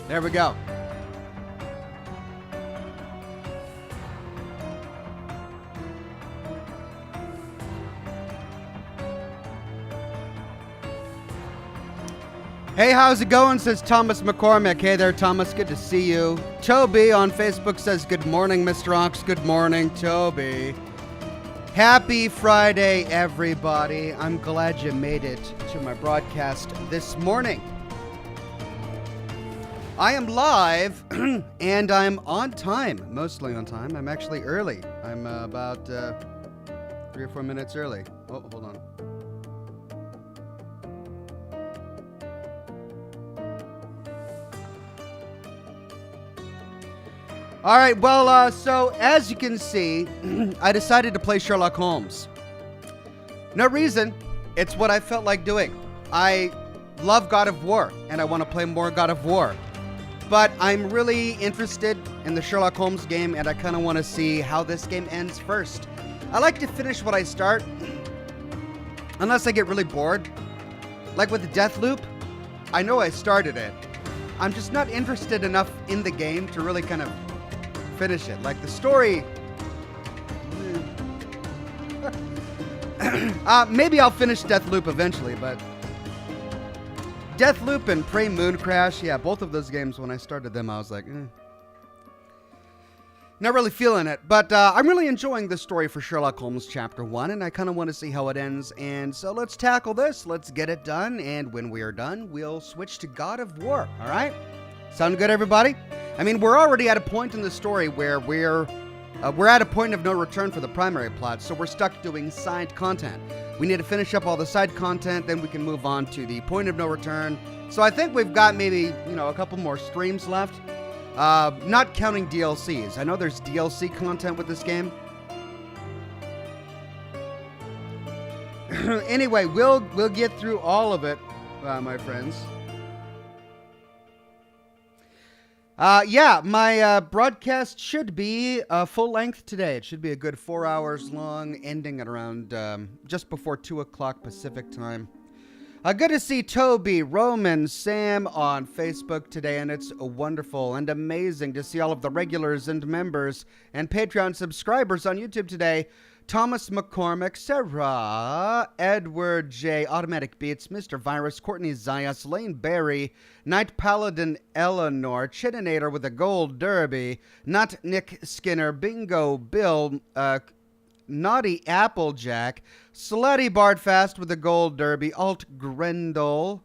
There we go. Hey, how's it going? Says Thomas McCormick. Hey there, Thomas. Good to see you. Toby on Facebook says, good morning, Mr. Ox. Good morning, Toby. Happy Friday, everybody. I'm glad you made it to my broadcast this morning. I am live, and I'm on time. Mostly on time. I'm actually early. I'm about 3 or 4 minutes early. Oh, hold on. All right, well, so as you can see, I decided to play Sherlock Holmes. No reason. It's what I felt like doing. I love God of War, and I want to play more God of War. But I'm really interested in the Sherlock Holmes game, and I kind of want to see how this game ends first. I like to finish what I start, unless I get really bored. Like with the Deathloop, I know I started it. I'm just not interested enough in the game to really kind of finish it. Like the story, maybe I'll finish Deathloop eventually, but Deathloop and Prey Moon Crash, yeah, both of those games, when I started them, I was like, not really feeling it. But I'm really enjoying the story for Sherlock Holmes Chapter 1, and I kind of want to see how it ends. And so let's tackle this. Let's get it done. And when we are done, we'll switch to God of War. All right? Sound good, everybody? I mean, we're already at a point in the story where we're at a point of no return for the primary plot, so we're stuck doing side content. We need to finish up all the side content, then we can move on to the point of no return. So I think we've got maybe, a couple more streams left. Not counting DLCs. I know there's DLC content with this game. Anyway, we'll get through all of it, my friends. My broadcast should be full length today. It should be a good 4 hours long, ending at around just before 2 o'clock Pacific time. Good to see Toby, Roman, Sam on Facebook today, and it's wonderful and amazing to see all of the regulars and members and Patreon subscribers on YouTube today. Thomas McCormick, Sarah, Edward J, Automatic Beats, Mr. Virus, Courtney Zayas, Lane Berry, Knight Paladin Eleanor, Chininator with a gold derby, Not Nick Skinner, Bingo Bill, Naughty Applejack, Slutty Bardfast with a gold derby, Alt Grendel,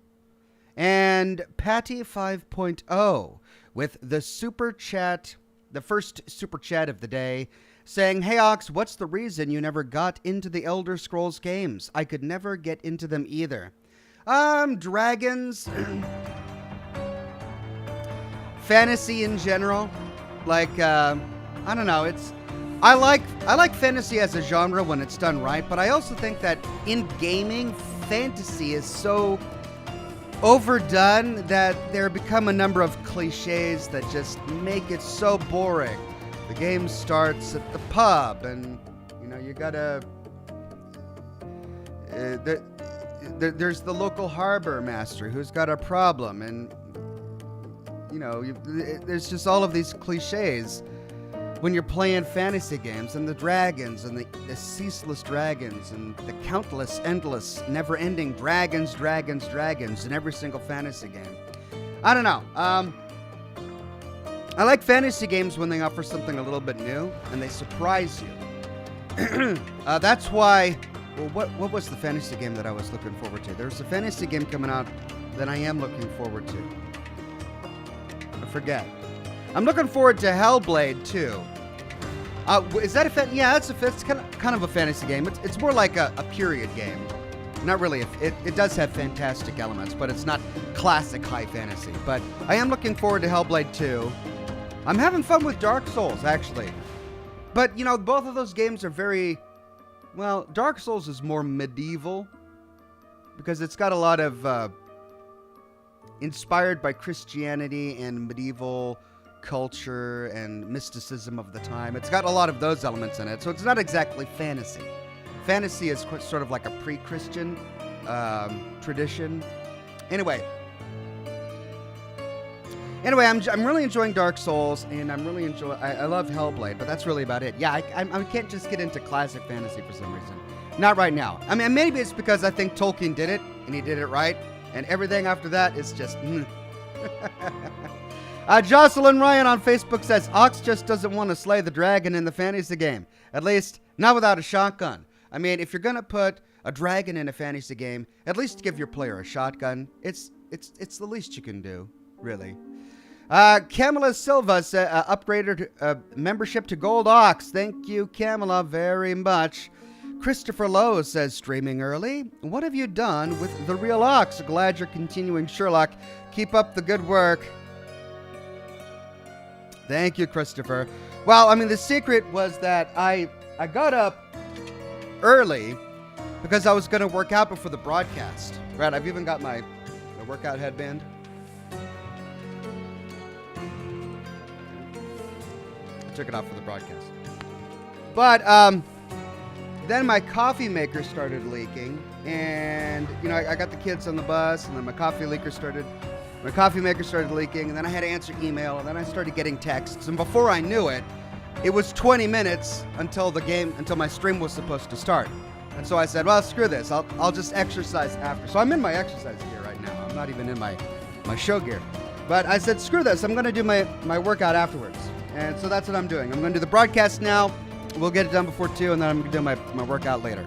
and Patty 5.0 with the super chat, the first super chat of the day, saying, hey Ox, what's the reason you never got into the Elder Scrolls games? I could never get into them either. Dragons, fantasy in general, like, I don't know, I like fantasy as a genre when it's done right, but I also think that in gaming, fantasy is so overdone that there become a number of cliches that just make it so boring. The game starts at the pub, and you gotta. There's the local harbor master who's got a problem, and there's just all of these cliches when you're playing fantasy games, and the dragons, and the ceaseless dragons, and the countless, endless, never-ending dragons in every single fantasy game. I don't know. I like fantasy games when they offer something a little bit new and they surprise you. That's why. Well, what was the fantasy game that I was looking forward to? There's a fantasy game coming out that I am looking forward to. I forget. I'm looking forward to Hellblade 2. Is that a yeah? It's kind of a fantasy game. It's more like a period game. Not really. It does have fantastic elements, but it's not classic high fantasy. But I am looking forward to Hellblade 2. I'm having fun with Dark Souls, actually. But, both of those games are very... Well, Dark Souls is more medieval, because it's got a lot of... inspired by Christianity and medieval culture and mysticism of the time. It's got a lot of those elements in it, so it's not exactly fantasy. Fantasy is sort of like a pre-Christian tradition. Anyway... Anyway, I'm really enjoying Dark Souls, and I'm really I love Hellblade, but that's really about it. Yeah, I can't just get into classic fantasy for some reason. Not right now. I mean, maybe it's because I think Tolkien did it, and he did it right, and everything after that is just... Jocelyn Ryan on Facebook says, Ox just doesn't want to slay the dragon in the fantasy game. At least, not without a shotgun. I mean, if you're going to put a dragon in a fantasy game, at least give your player a shotgun. It's the least you can do, really. Kamala Silva upgraded membership to Gold Ox. Thank you, Kamala, very much. Christopher Lowe says, streaming early. What have you done with the real Ox? Glad you're continuing Sherlock. Keep up the good work. Thank you, Christopher. Well, I mean, the secret was that I got up early because I was going to work out before the broadcast. Right, I've even got my workout headband. I took it off for the broadcast. But then my coffee maker started leaking, and I got the kids on the bus, and then my coffee maker started leaking, and then I had to answer email, and then I started getting texts, and before I knew it, it was 20 minutes until my stream was supposed to start. And so I said, well, screw this. I'll just exercise after. So I'm in my exercise gear right now. I'm not even in my show gear. But I said, screw this. I'm going to do my workout afterwards. And so that's what I'm doing. I'm going to do the broadcast now. We'll get it done before 2, and then I'm going to do my workout later.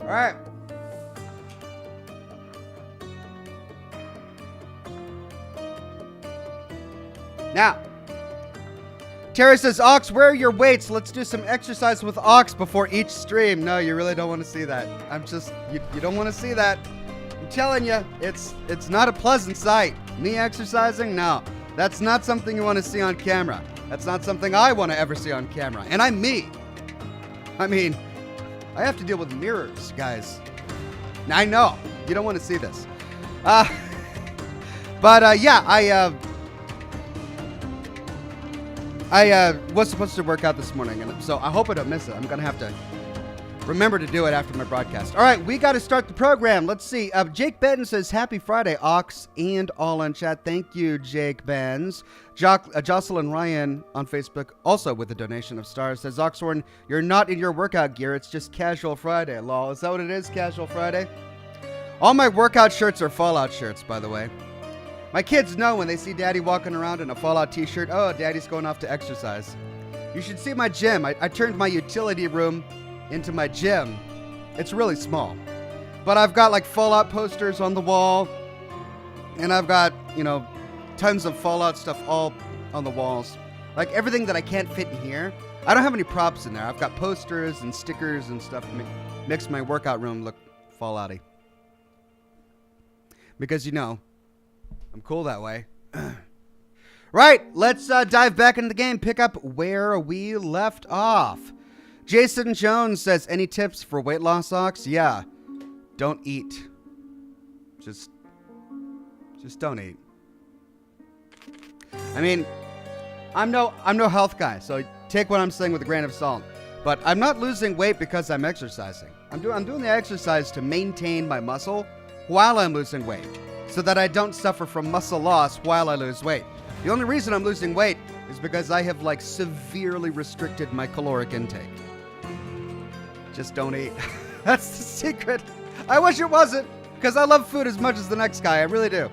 All right. Now, Terry says, Ox, where are your weights? Let's do some exercise with Ox before each stream. No, you really don't want to see that. You don't want to see that. I'm telling you, it's not a pleasant sight. Me exercising? No. That's not something you want to see on camera. That's not something I want to ever see on camera. And I'm me. I mean, I have to deal with mirrors, guys. I know. You don't want to see this. Yeah, I was supposed to work out this morning, and so I hope I don't miss it. I'm going to have to remember to do it after my broadcast. All right, we got to start the program. Let's see. Jake Benton says, Happy Friday, Ox and all in chat. Thank you, Jake Benz. Jocelyn Ryan on Facebook, also with a donation of stars, says, Oxhorn, you're not in your workout gear. It's just casual Friday. Lol. Is that what it is, casual Friday? All my workout shirts are Fallout shirts, by the way. My kids know when they see Daddy walking around in a Fallout t-shirt, oh, Daddy's going off to exercise. You should see my gym. I turned my utility room into my gym. It's really small. But I've got like Fallout posters on the wall, and I've got, tons of Fallout stuff all on the walls. Like everything that I can't fit in here. I don't have any props in there. I've got posters and stickers and stuff to makes my workout room look Fallout-y. Because, I'm cool that way. Right, let's dive back into the game. Pick up where we left off. Jason Jones says, any tips for weight loss, Ox? Yeah, don't eat. Just don't eat. I mean, I'm no health guy, so take what I'm saying with a grain of salt. But I'm not losing weight because I'm exercising. I'm doing the exercise to maintain my muscle while I'm losing weight, so that I don't suffer from muscle loss while I lose weight. The only reason I'm losing weight is because I have severely restricted my caloric intake. Just don't eat. That's the secret. I wish it wasn't, because I love food as much as the next guy. I really do.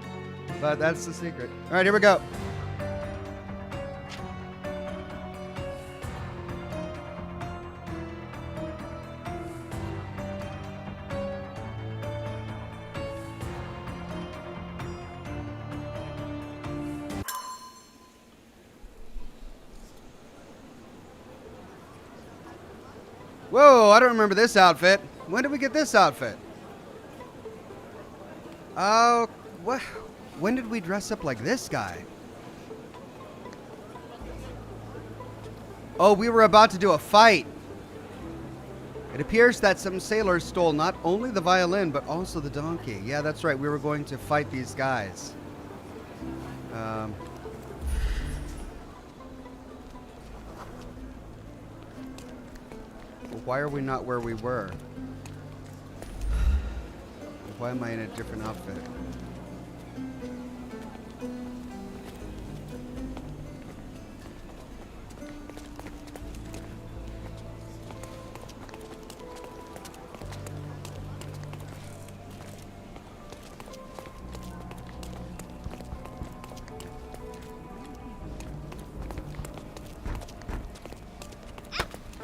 But that's the secret. All right, here we go. Whoa, I don't remember this outfit. When did we get this outfit? Oh, what? When did we dress up like this guy? Oh, we were about to do a fight. It appears that some sailors stole not only the violin, but also the donkey. Yeah, that's right. We were going to fight these guys. Why are we not where we were? Why am I in a different outfit?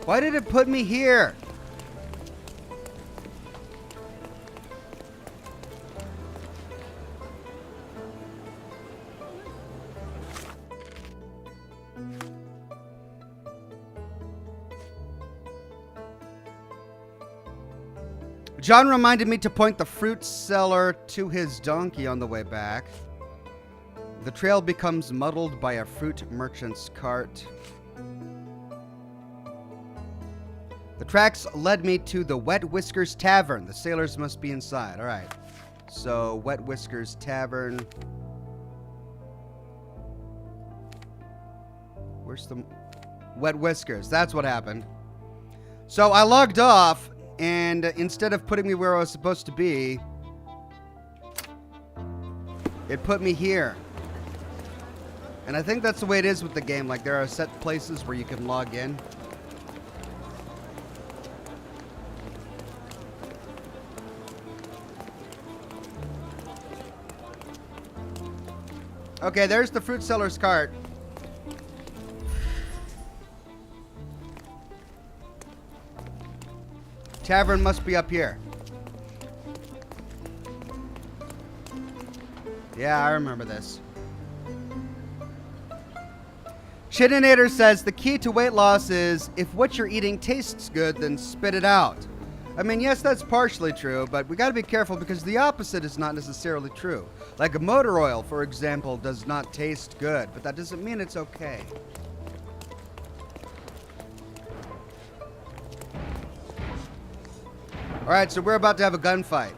Why did it put me here? John reminded me to point the fruit seller to his donkey on the way back. The trail becomes muddled by a fruit merchant's cart. The tracks led me to the Wet Whiskers Tavern. The sailors must be inside. All right. So, Wet Whiskers Tavern. Where's the... Wet Whiskers. That's what happened. So, I logged off, and instead of putting me where I was supposed to be, it put me here. And I think that's the way it is with the game. Like, there are set places where you can log in. Okay, there's the fruit seller's cart. Tavern must be up here. Yeah, I remember this. Chininator says the key to weight loss is if what you're eating tastes good, then spit it out. I mean, yes, that's partially true, but we gotta be careful because the opposite is not necessarily true. Like motor oil, for example, does not taste good, but that doesn't mean it's okay. Alright, so we're about to have a gunfight.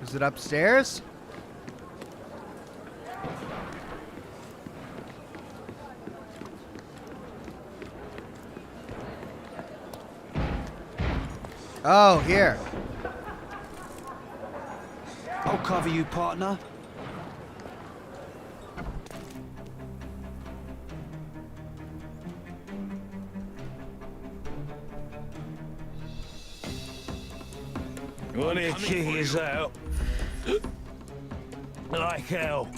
Is it upstairs? Oh, here. I'll cover you, partner. One of your kickies out. Like hell.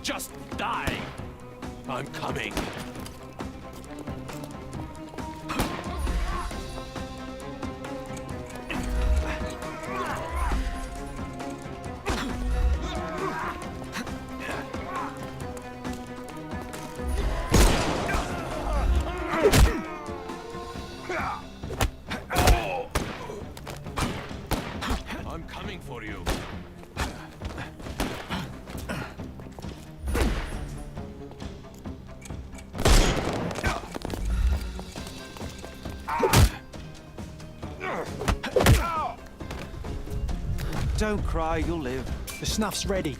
Just die. I'm coming. I'm coming for you. Don't cry, you'll live. The snuff's ready.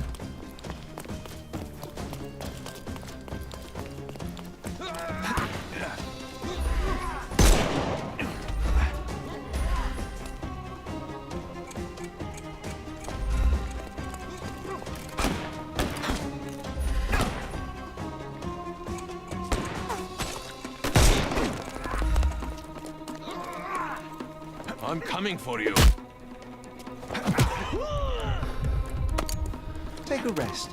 I'm coming for you. Take a rest.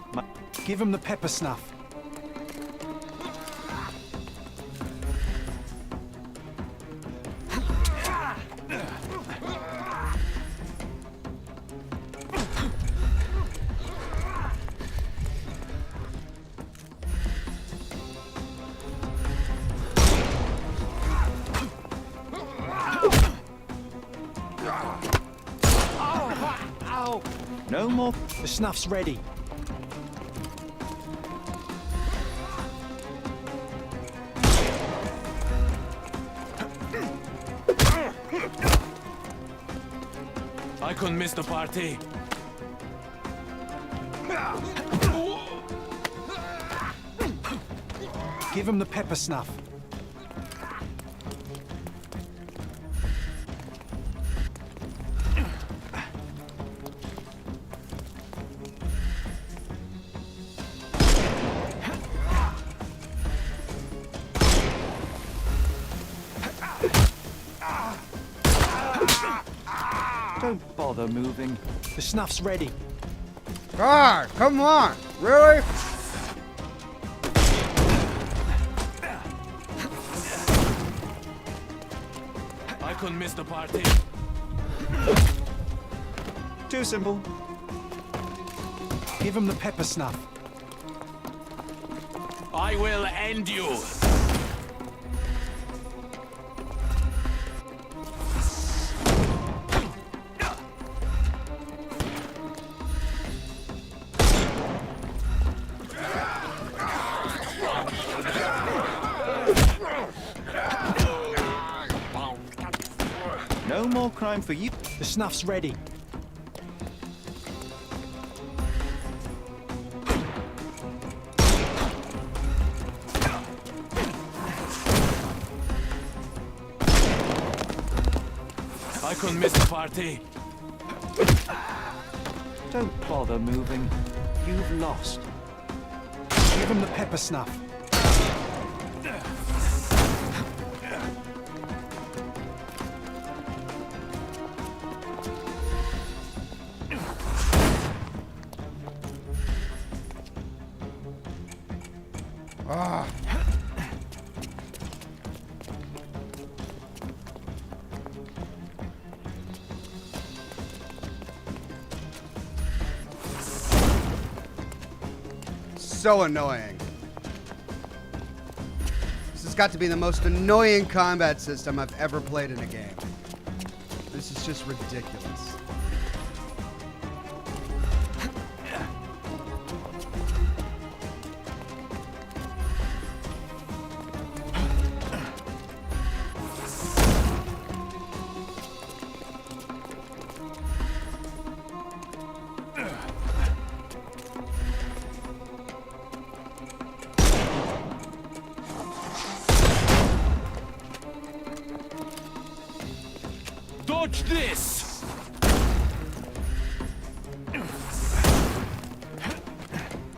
Give him the pepper snuff. Ow! No more. The snuff's ready. I couldn't miss the party. Give him the pepper snuff. Don't bother moving. The snuff's ready. God, come on. Really? I couldn't miss the party. Too simple. Give him the pepper snuff. I will end you. No more crime for you. The snuff's ready. I couldn't miss the party. Don't bother moving. You've lost. Give him the pepper snuff. Ah. So annoying. This has got to be the most annoying combat system I've ever played in a game. This is just ridiculous. Dodge this!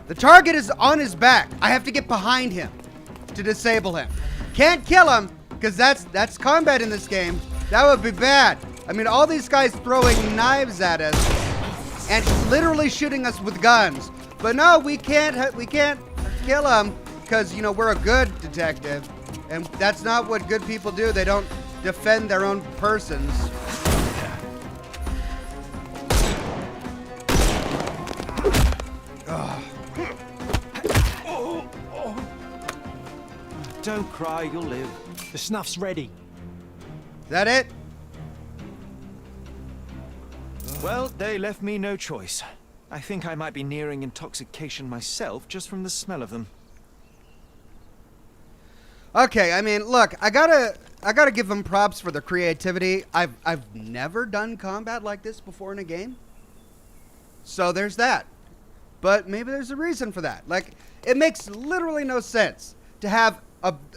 The target is on his back. I have to get behind him to disable him. Can't kill him, because that's combat in this game. That would be bad. I mean, all these guys throwing knives at us and literally shooting us with guns. But no, we can't kill him because, you know, we're a good detective. And that's not what good people do. They don't defend their own persons. Don't cry, you'll live. The snuff's ready. Is that it? Well, they left me no choice. I think I might be nearing intoxication myself just from the smell of them. Okay, I mean, look, I gotta give them props for their creativity. I've never done combat like this before in a game. So there's that. But maybe there's a reason for that. Like, it makes literally no sense to have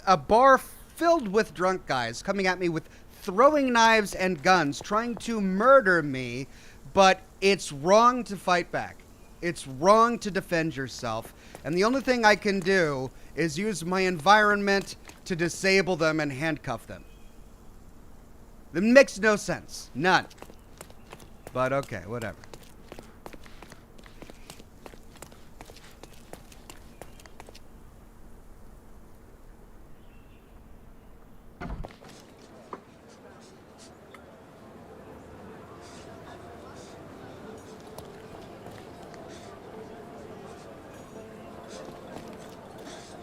a bar filled with drunk guys coming at me with throwing knives and guns, trying to murder me, but it's wrong to fight back. It's wrong to defend yourself. And the only thing I can do is use my environment to disable them and handcuff them. It makes no sense. None. But okay, whatever.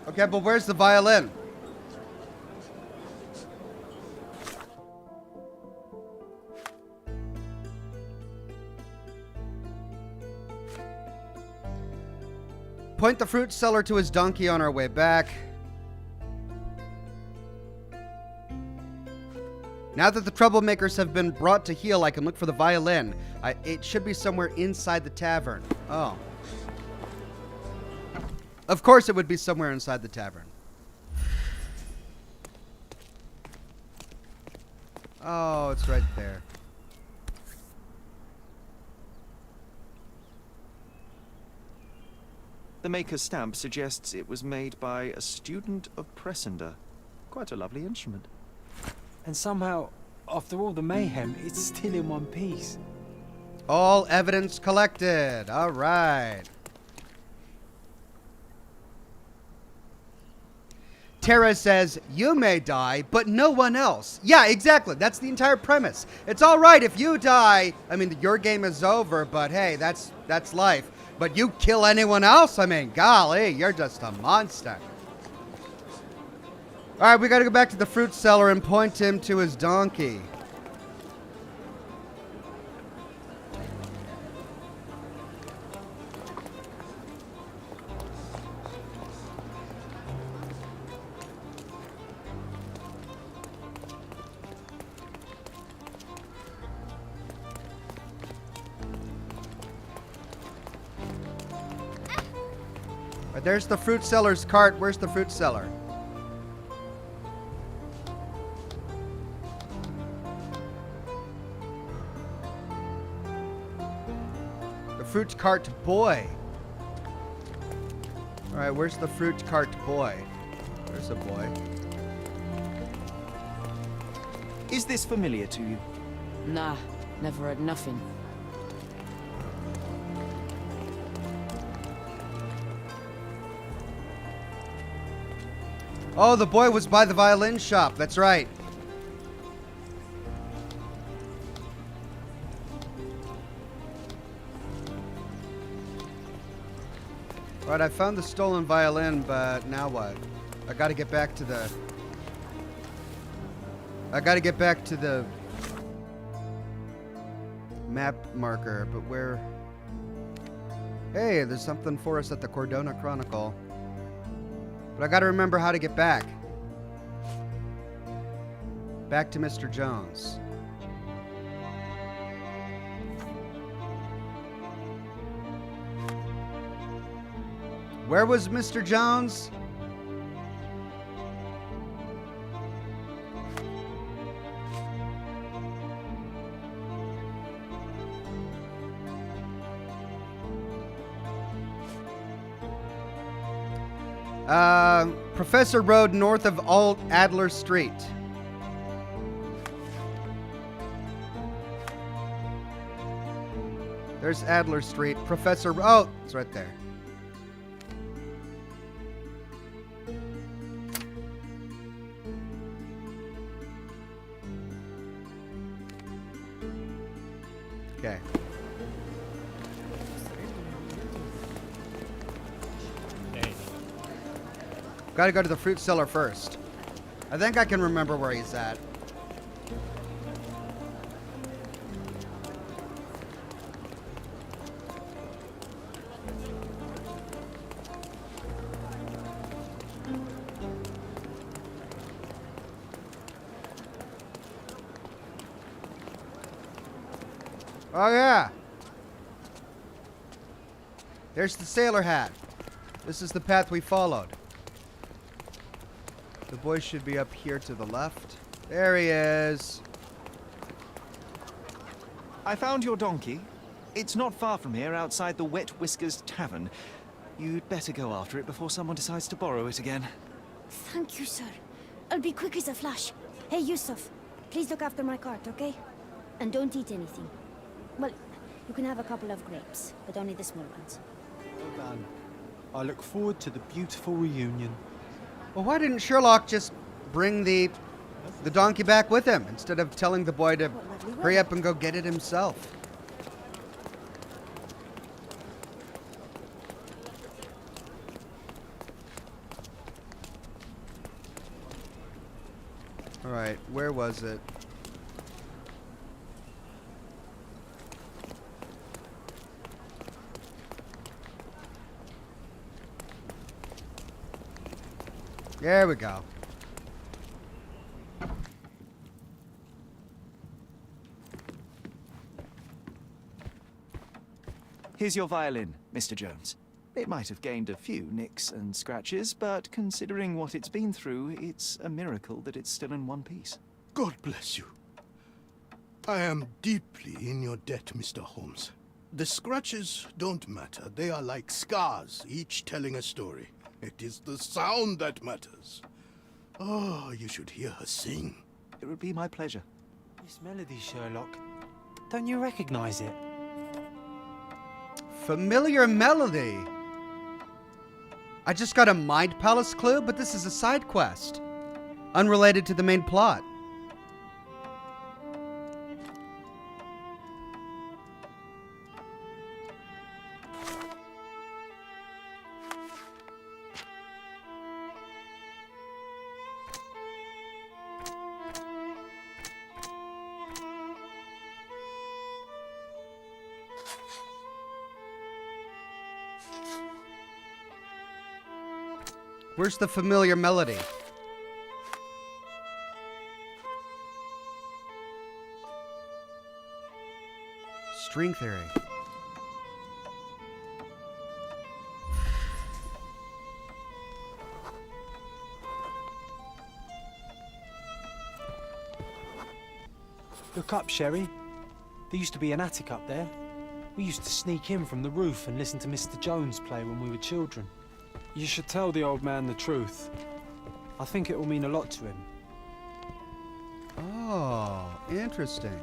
Okay, but where's the violin? point the fruit seller to his donkey on our way back. Now that the troublemakers have been brought to heel, I can look for the violin. It should be somewhere inside the tavern. Oh. Of course it would be somewhere inside the tavern. Oh, it's right there. The maker's stamp suggests it was made by a student of Pressender. Quite a lovely instrument. And somehow, after all the mayhem, it's still in one piece. All evidence collected. All right. Tara says, you may die, but no one else. Yeah, exactly. That's the entire premise. It's all right if you die. I mean, your game is over, but hey, that's life. But you kill anyone else? I mean, golly, you're just a monster. All right, we got to go back to the fruit seller and point him to his donkey. There's the fruit seller's cart. Where's the fruit seller? The fruit cart boy. All right, where's the fruit cart boy? There's a boy. Is this familiar to you? Nah, never heard nothing. Oh, the boy was by the violin shop. That's right. All right, I found the stolen violin, but now what? I got to get back to the map marker, but where? Hey, there's something for us at the Cordona Chronicle. But I gotta remember how to get back. Back to Mr. Jones. Where was Mr. Jones? Professor Road north of Old Adler Street. There's Adler Street. Professor... Oh, it's right there. Okay. Gotta go to the fruit seller first. I think I can remember where he's at. Oh yeah. There's the sailor hat. This is the path we followed. The boy should be up here to the left. There he is. I found your donkey. It's not far from here, outside the Wet Whiskers Tavern. You'd better go after it before someone decides to borrow it again. Thank you, sir. I'll be quick as a flash. Hey, Yusuf, please look after my cart, okay? And don't eat anything. Well, you can have a couple of grapes, but only the small ones. Well done. I look forward to the beautiful reunion. Well, why didn't Sherlock just bring the donkey back with him instead of telling the boy to hurry up and go get it himself? All right, where was it? There we go. Here's your violin, Mr. Jones. It might have gained a few nicks and scratches, but considering what it's been through, it's a miracle that it's still in one piece. God bless you. I am deeply in your debt, Mr. Holmes. The scratches don't matter. They are like scars, each telling a story. It is the sound that matters. Oh, you should hear her sing. It would be my pleasure. This melody, Sherlock. Don't you recognize it? Familiar melody. I just got a Mind Palace clue, but this is a side quest. Unrelated to the main plot. Where's the familiar melody? String theory. Look up, Sherry. There used to be an attic up there. We used to sneak in from the roof and listen to Mr. Jones play when we were children. You should tell the old man the truth. I think it will mean a lot to him. Oh, interesting.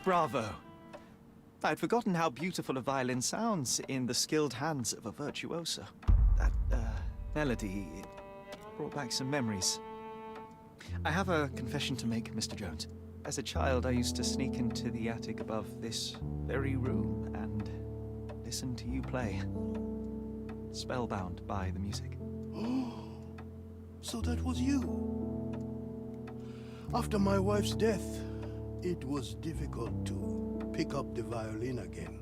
Bravo. I'd forgotten how beautiful a violin sounds in the skilled hands of a virtuoso. That melody, it brought back some memories. I have a confession to make, Mr. Jones. As a child, I used to sneak into the attic above this very room and listen to you play. Spellbound by the music. Oh, so that was you. After my wife's death, it was difficult to pick up the violin again.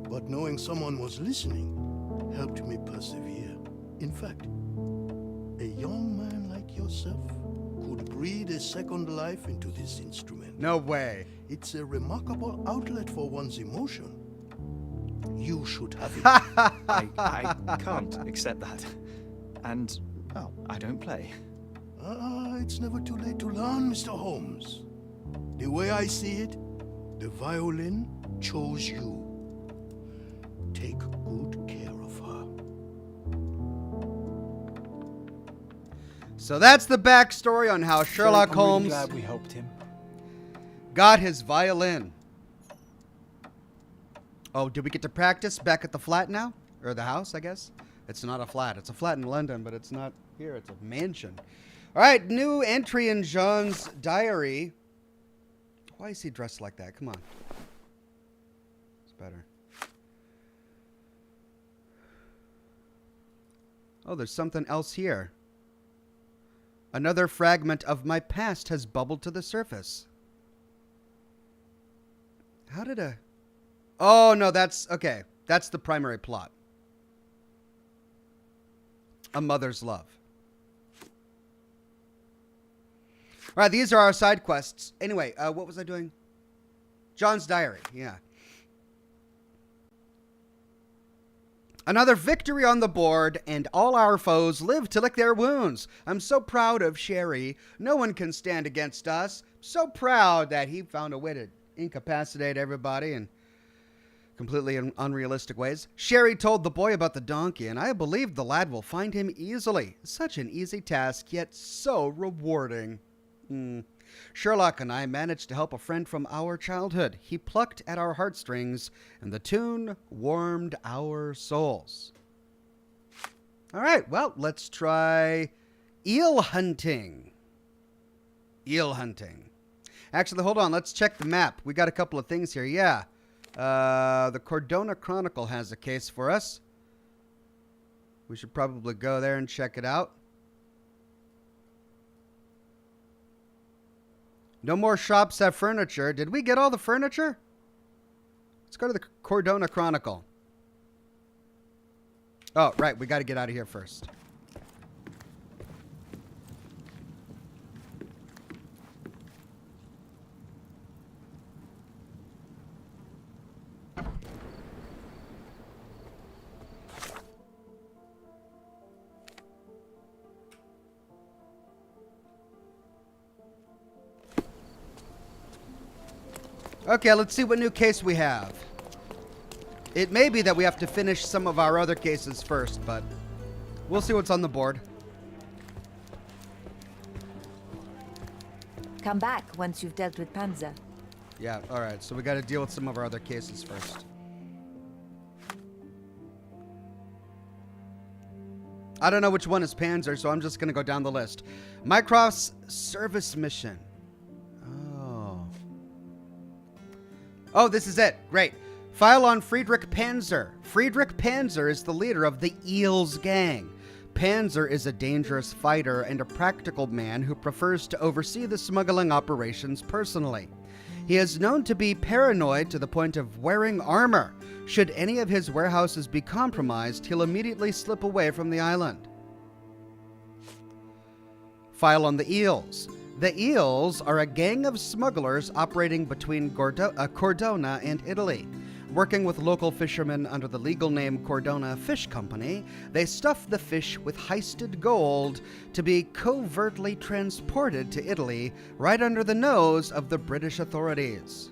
But knowing someone was listening helped me persevere. In fact, a young man like yourself could breathe a second life into this instrument. No way. It's a remarkable outlet for one's emotion. You should have it. I can't accept that. And, well, I don't play. It's never too late to learn, Mr. Holmes. The way I see it, the violin chose you. Take good care of her. So that's the backstory on how Sherlock I'm really Holmes glad we helped him. got his violin. Oh, did we get to practice back at the flat now? Or the house, I guess? It's not a flat. It's a flat in London, but it's not here. It's a mansion. All right, new entry in Jean's diary. Why is he dressed like that? Come on. It's better. Oh, there's something else here. Another fragment of my past has bubbled to the surface. How did a... Oh, no, that's... Okay, that's the primary plot. A mother's love. All right, these are our side quests. Anyway, what was I doing? John's diary, yeah. Another victory on the board, and all our foes live to lick their wounds. I'm so proud of Sherry. No one can stand against us. So proud that he found a way to incapacitate everybody in completely unrealistic ways. Sherry told the boy about the donkey, and I believe the lad will find him easily. Such an easy task, yet so rewarding. Sherlock and I managed to help a friend from our childhood. He plucked at our heartstrings, and the tune warmed our souls. All right, well, let's try eel hunting. Eel hunting. Actually, hold on. Let's check the map. We got a couple of things here. Yeah. The Cordona Chronicle has a case for us. We should probably go there and check it out. No more shops have furniture. Did we get all the furniture? Let's go to the Cordona Chronicle. Oh, right. We got to get out of here first. Okay, let's see what new case we have. It may be that we have to finish some of our other cases first, but we'll see what's on the board. Come back once you've dealt with Panzer. Yeah, alright, so we got to deal with some of our other cases first. I don't know which one is Panzer, so I'm just going to go down the list. Mycroft's service mission. Oh, this is it. Great. File on Friedrich Panzer. Friedrich Panzer is the leader of the Eels gang. Panzer is a dangerous fighter and a practical man who prefers to oversee the smuggling operations personally. He is known to be paranoid to the point of wearing armor. Should any of his warehouses be compromised, he'll immediately slip away from the island. File on the Eels. The Eels are a gang of smugglers operating between Cordona and Italy. Working with local fishermen under the legal name Cordona Fish Company, they stuff the fish with heisted gold to be covertly transported to Italy right under the nose of the British authorities.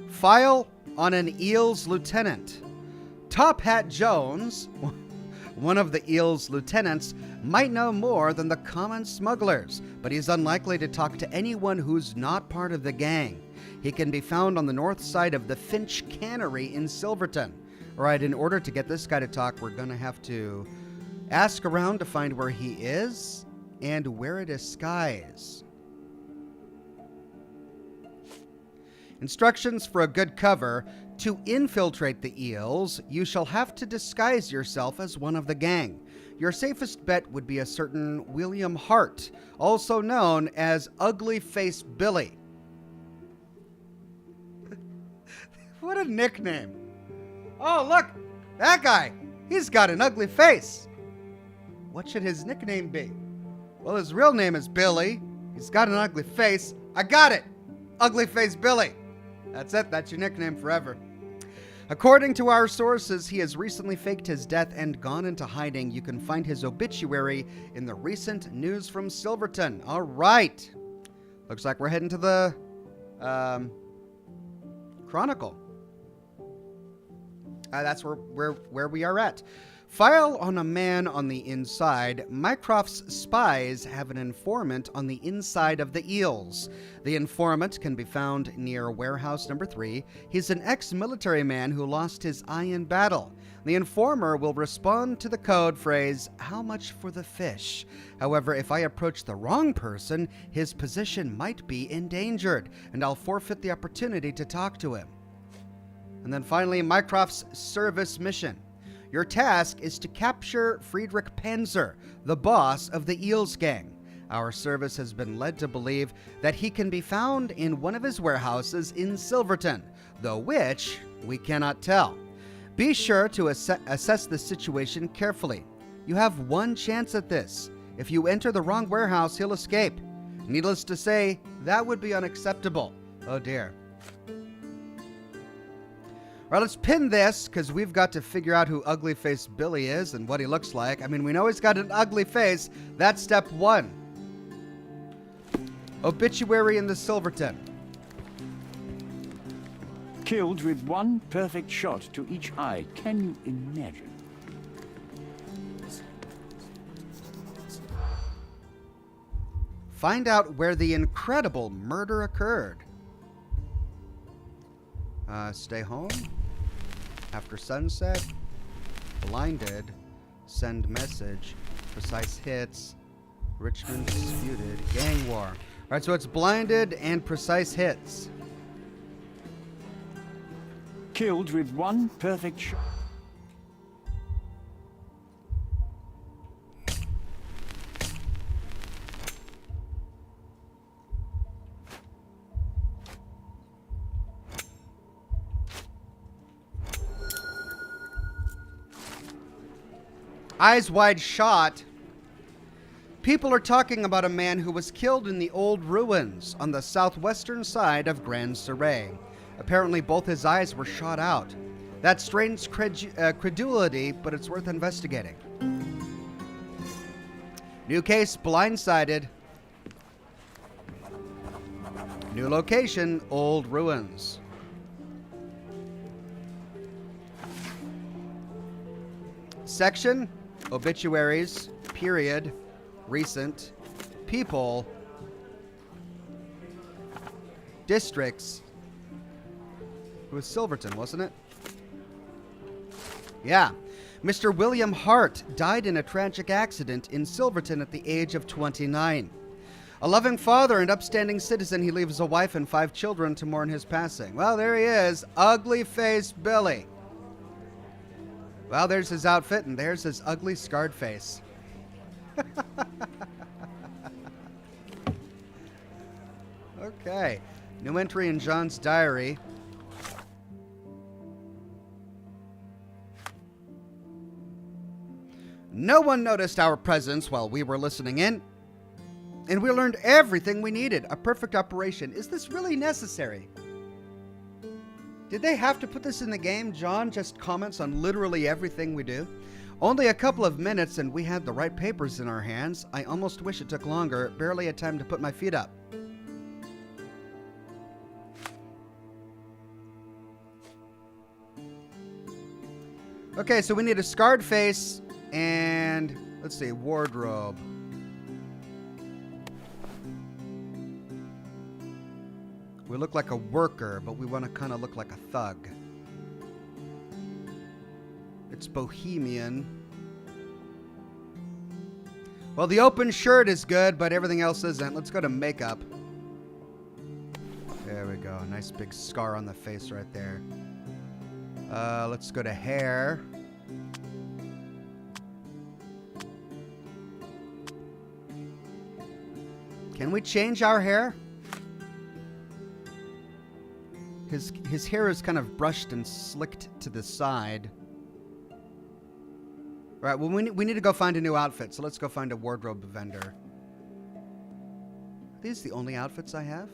File on an Eels lieutenant. Top Hat Jones, one of the Eels lieutenants, might know more than the common smugglers, but he's unlikely to talk to anyone who's not part of the gang. He can be found on the north side of the Finch Cannery in Silverton. All right, in order to get this guy to talk, we're going to have to ask around to find where he is and wear a disguise. Instructions for a good cover. To infiltrate the Eels, you shall have to disguise yourself as one of the gang. Your safest bet would be a certain William Hart, also known as Ugly Face Billy. What a nickname. Oh, look, that guy. He's got an ugly face. What should his nickname be? Well, his real name is Billy. He's got an ugly face. I got it. Ugly Face Billy. That's it. That's your nickname forever. According to our sources, he has recently faked his death and gone into hiding. You can find his obituary in the recent news from Silverton. All right. Looks like we're heading to the Chronicle. That's where we are at. File on a man on the inside. Mycroft's spies have an informant on the inside of the Eels. The informant can be found near warehouse number 3. He's an ex-military man who lost his eye in battle. The informer will respond to the code phrase, "How much for the fish?" However, if I approach the wrong person, his position might be endangered, and I'll forfeit the opportunity to talk to him. And then finally, Mycroft's service mission. Your task is to capture Friedrich Panzer, the boss of the Eels gang. Our service has been led to believe that he can be found in one of his warehouses in Silverton, though which we cannot tell. Be sure to assess the situation carefully. You have one chance at this. If you enter the wrong warehouse, he'll escape. Needless to say, that would be unacceptable. Oh dear. All right, let's pin this, because we've got to figure out who Ugly Face Billy is and what he looks like. I mean, we know he's got an ugly face. That's step 1. Obituary in the Silverton. Killed with one perfect shot to each eye. Can you imagine? Find out where the incredible murder occurred. Stay home. After sunset. Blinded. Send message. Precise hits. Richmond disputed. Gang war. All right, so it's blinded and precise hits. Killed with one perfect shot. Eyes wide shot. People are talking about a man who was killed in the old ruins on the southwestern side of Grand Siren. Apparently both his eyes were shot out. That strains credulity, but it's worth investigating. New case, blindsided. New location, old ruins. Section, obituaries, period, recent, people, districts. It was Silverton, wasn't it? Yeah. Mr. William Hart died in a tragic accident in Silverton at the age of 29. A loving father and upstanding citizen, he leaves a wife and 5 children to mourn his passing. Well, there he is, ugly-faced Billy. Well, there's his outfit, and there's his ugly, scarred face. Okay. New entry in John's diary. No one noticed our presence while we were listening in, and we learned everything we needed. A perfect operation. Is this really necessary? Did they have to put this in the game? John just comments on literally everything we do. Only a couple of minutes and we had the right papers in our hands. I almost wish it took longer. Barely had time to put my feet up. Okay, so we need a scarred face and, let's see, wardrobe. We look like a worker, but we want to kind of look like a thug. It's bohemian. Well, the open shirt is good, but everything else isn't. Let's go to makeup. There we go. Nice big scar on the face right there. Let's go to hair. Can we change our hair? His hair is kind of brushed and slicked to the side. All right, well, we need to go find a new outfit, so let's go find a wardrobe vendor. Are these the only outfits I have?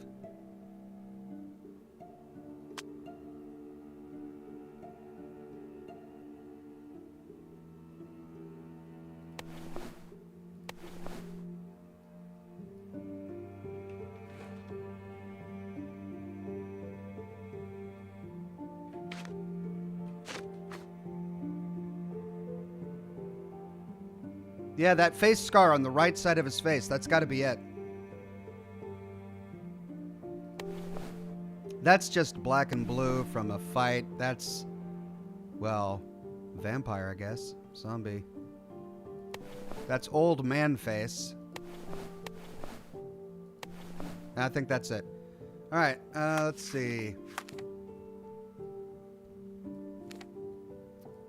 Yeah, that face scar on the right side of his face. That's got to be it. That's just black and blue from a fight. That's, well, vampire, I guess. Zombie. That's old man face. I think that's it. All right, let's see.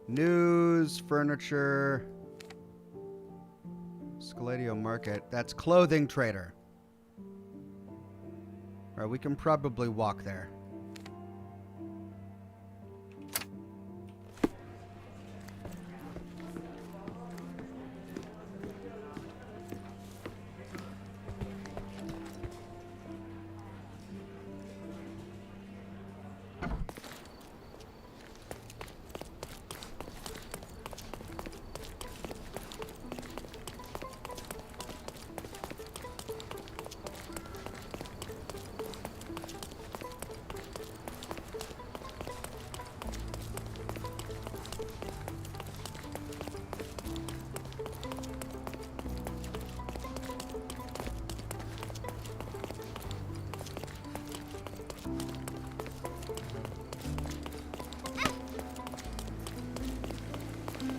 News, furniture... Scaladio Market. That's clothing trader. All right, we can probably walk there.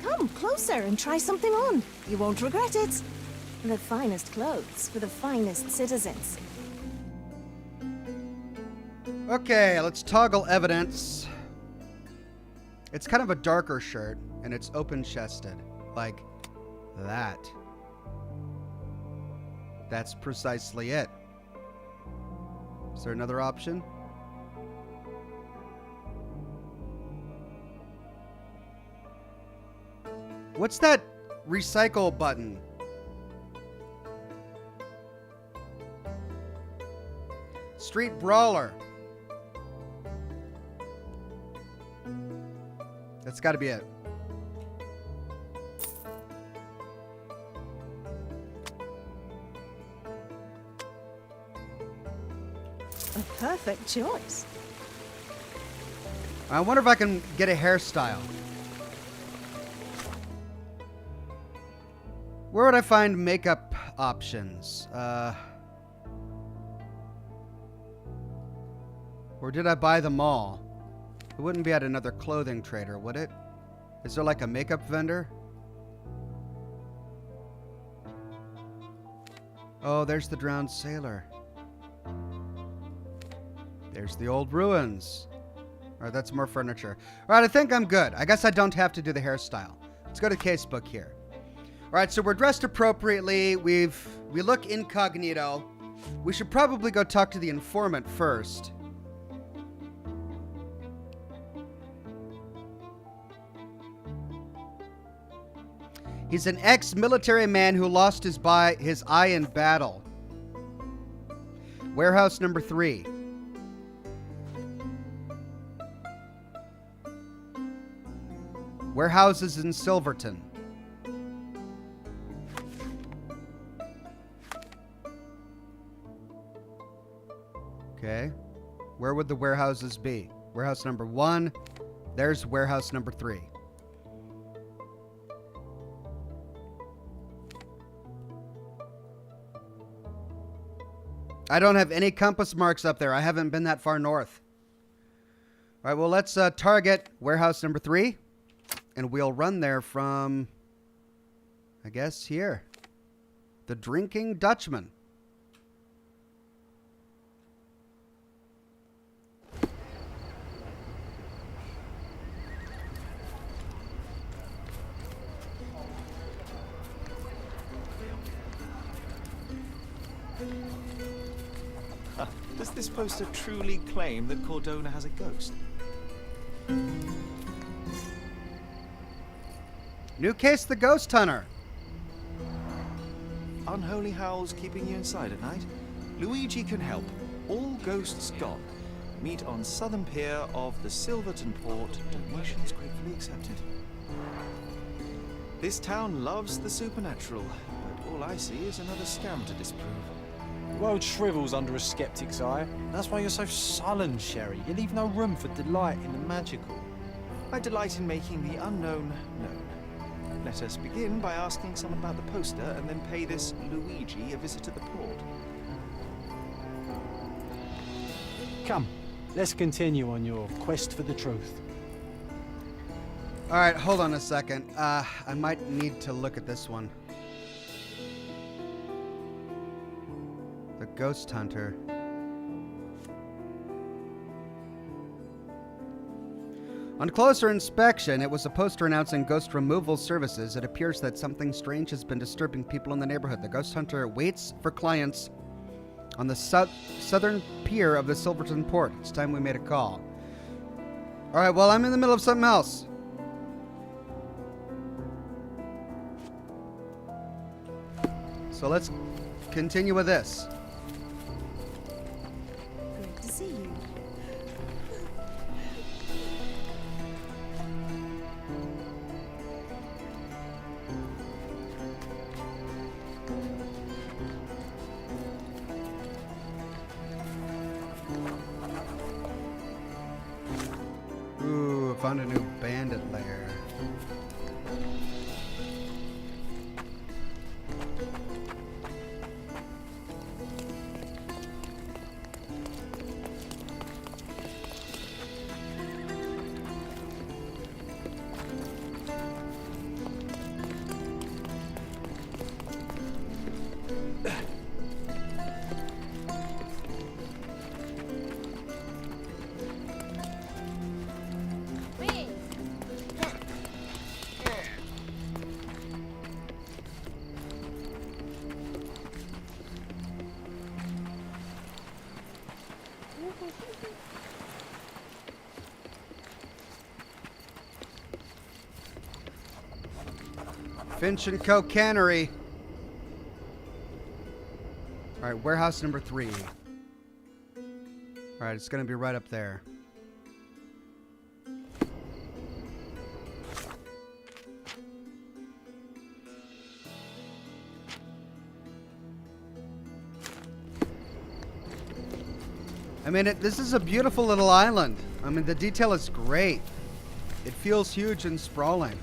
Come closer and try something on. You won't regret it. The finest clothes for the finest citizens. Okay, let's toggle evidence. It's kind of a darker shirt, and it's open-chested. Like that. That's precisely it. Is there another option? What's that recycle button. Street brawler. That's got to be it. A perfect choice. I wonder if I can get a hairstyle. Where would I find makeup options? Or did I buy them all? It wouldn't be at another clothing trader, would it? Is there like a makeup vendor? Oh, there's the drowned sailor. There's the old ruins. All right, that's more furniture. All right, I think I'm good. I guess I don't have to do the hairstyle. Let's go to casebook here. All right, so we're dressed appropriately. We look incognito. We should probably go talk to the informant first. He's an ex-military man who lost his eye in battle. Warehouse number 3. Warehouses in Silverton. Okay. Where would the warehouses be? Warehouse number 1. There's warehouse number 3. I don't have any compass marks up there. I haven't been that far north. All right, well, let's target warehouse number 3. And we'll run there from, I guess, here. The Drinking Dutchman. Does this poster truly claim that Cordona has a ghost? New case, the Ghost Hunter. Unholy howls keeping you inside at night? Luigi can help. All ghosts gone. Meet on southern pier of the Silverton port. Donations gratefully accepted. This town loves the supernatural, but all I see is another scam to disprove. The world shrivels under a skeptic's eye. That's why you're so sullen, Sherry. You leave no room for delight in the magical. I delight in making the unknown known. Let us begin by asking someone about the poster and then pay this Luigi a visit to the port. Come, let's continue on your quest for the truth. All right, hold on a second. I might need to look at this one. The Ghost Hunter. On closer inspection, it was a poster announcing ghost removal services. It appears that something strange has been disturbing people in the neighborhood. The Ghost Hunter waits for clients on the southern pier of the Silverton port. It's time we made a call. All right, well, I'm in the middle of something else. So let's continue with this. Great to see you. Ooh, I found a new bandit lair. Finch and Co. Cannery. All right, warehouse number 3. All right, it's going to be right up there. I mean, this is a beautiful little island. I mean, the detail is great. It feels huge and sprawling.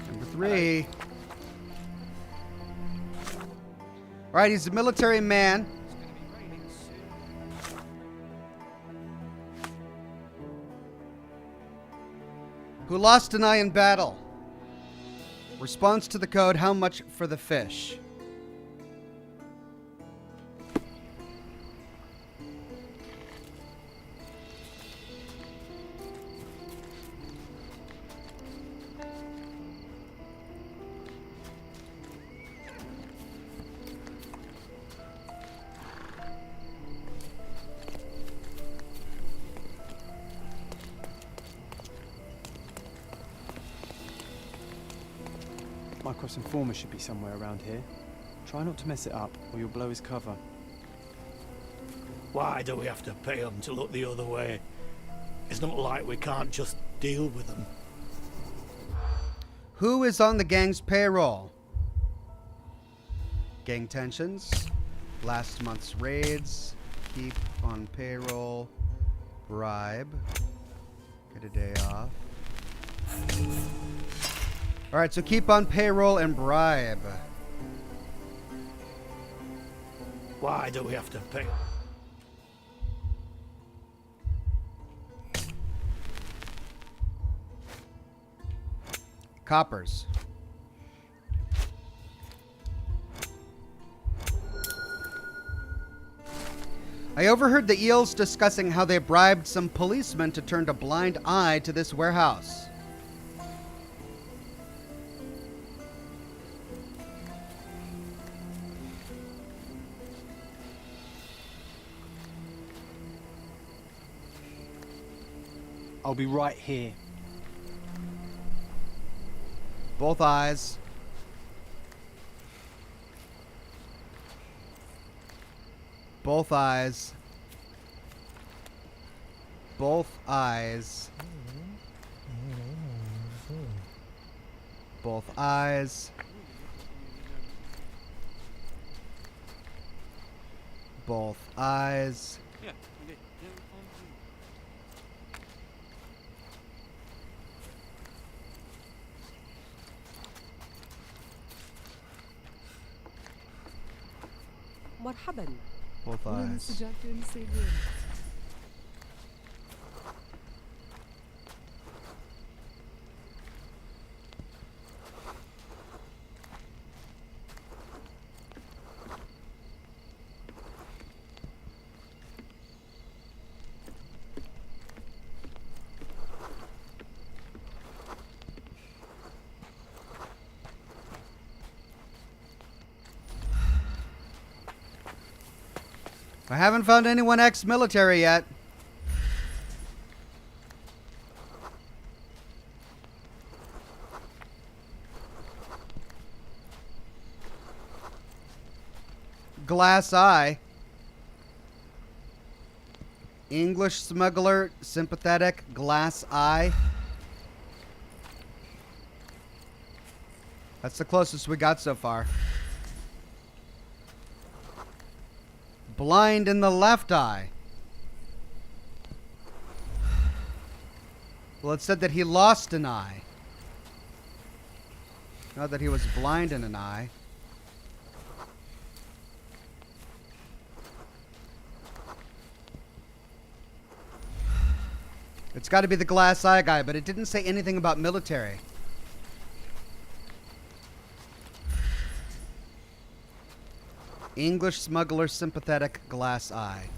Number 3. All right, he's a military man. Who lost an eye in battle. Response to the code, how much for the fish? My cross informer should be somewhere around here. Try not to mess it up, or you'll blow his cover. Why do we have to pay them to look the other way? It's not like we can't just deal with them. Who is on the gang's payroll? Gang tensions, last month's raids, keep on payroll, bribe, get a day off. All right, so keep on payroll and bribe. Why do we have to pay? Coppers. I overheard the Eels discussing how they bribed some policemen to turn a blind eye to this warehouse. I'll be right here. Both eyes. Both eyes. Both eyes. Both eyes. Both eyes. مرحبا. Both eyes. I haven't found anyone ex-military yet. Glass eye. English smuggler, sympathetic, glass eye. That's the closest we got so far. Blind in the left eye. Well, it said that he lost an eye. Not that he was blind in an eye. It's got to be the glass eye guy, but it didn't say anything about military. English smuggler, sympathetic, glass eye.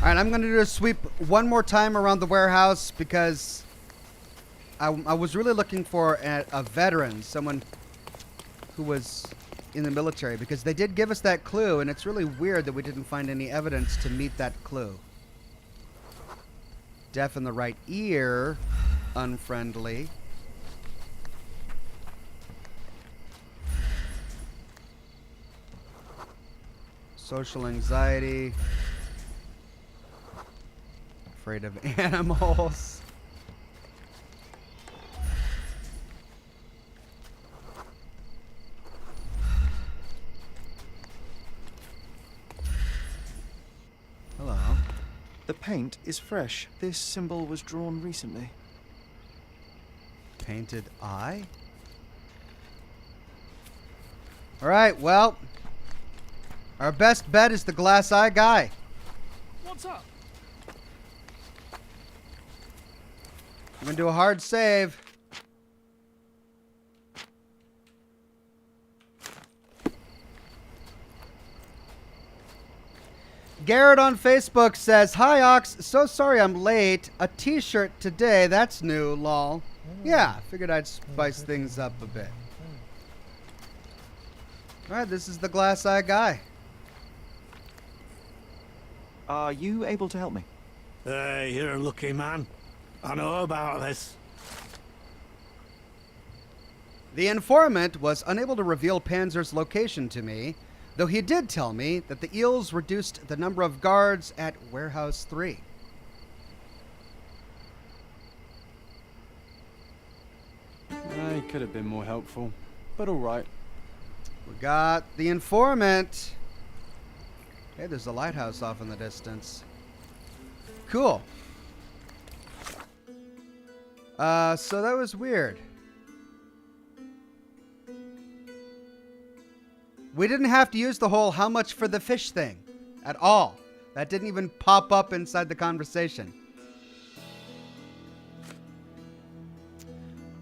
All right, I'm going to do a sweep one more time around the warehouse because I was really looking for a veteran, someone who was in the military, because they did give us that clue, and it's really weird that we didn't find any evidence to meet that clue. Deaf in the right ear, unfriendly. Social anxiety. Afraid of animals. Hello. The paint is fresh. This symbol was drawn recently. Painted eye? Alright, well, our best bet is the glass eye guy. What's up? I'm gonna do a hard save. Garrett on Facebook says, "Hi Ox, so sorry I'm late. A t-shirt today, that's new, lol." Yeah, figured I'd spice things up a bit. Alright, this is the glass eye guy. Are you able to help me? Hey, you're a lucky man. I know about this. The informant was unable to reveal Panzer's location to me, though he did tell me that the Eels reduced the number of guards at Warehouse 3. He could have been more helpful, but alright. We got the informant. Hey, there's a lighthouse off in the distance. Cool. So that was weird. We didn't have to use the whole "how much for the fish" thing at all. That didn't even pop up inside the conversation.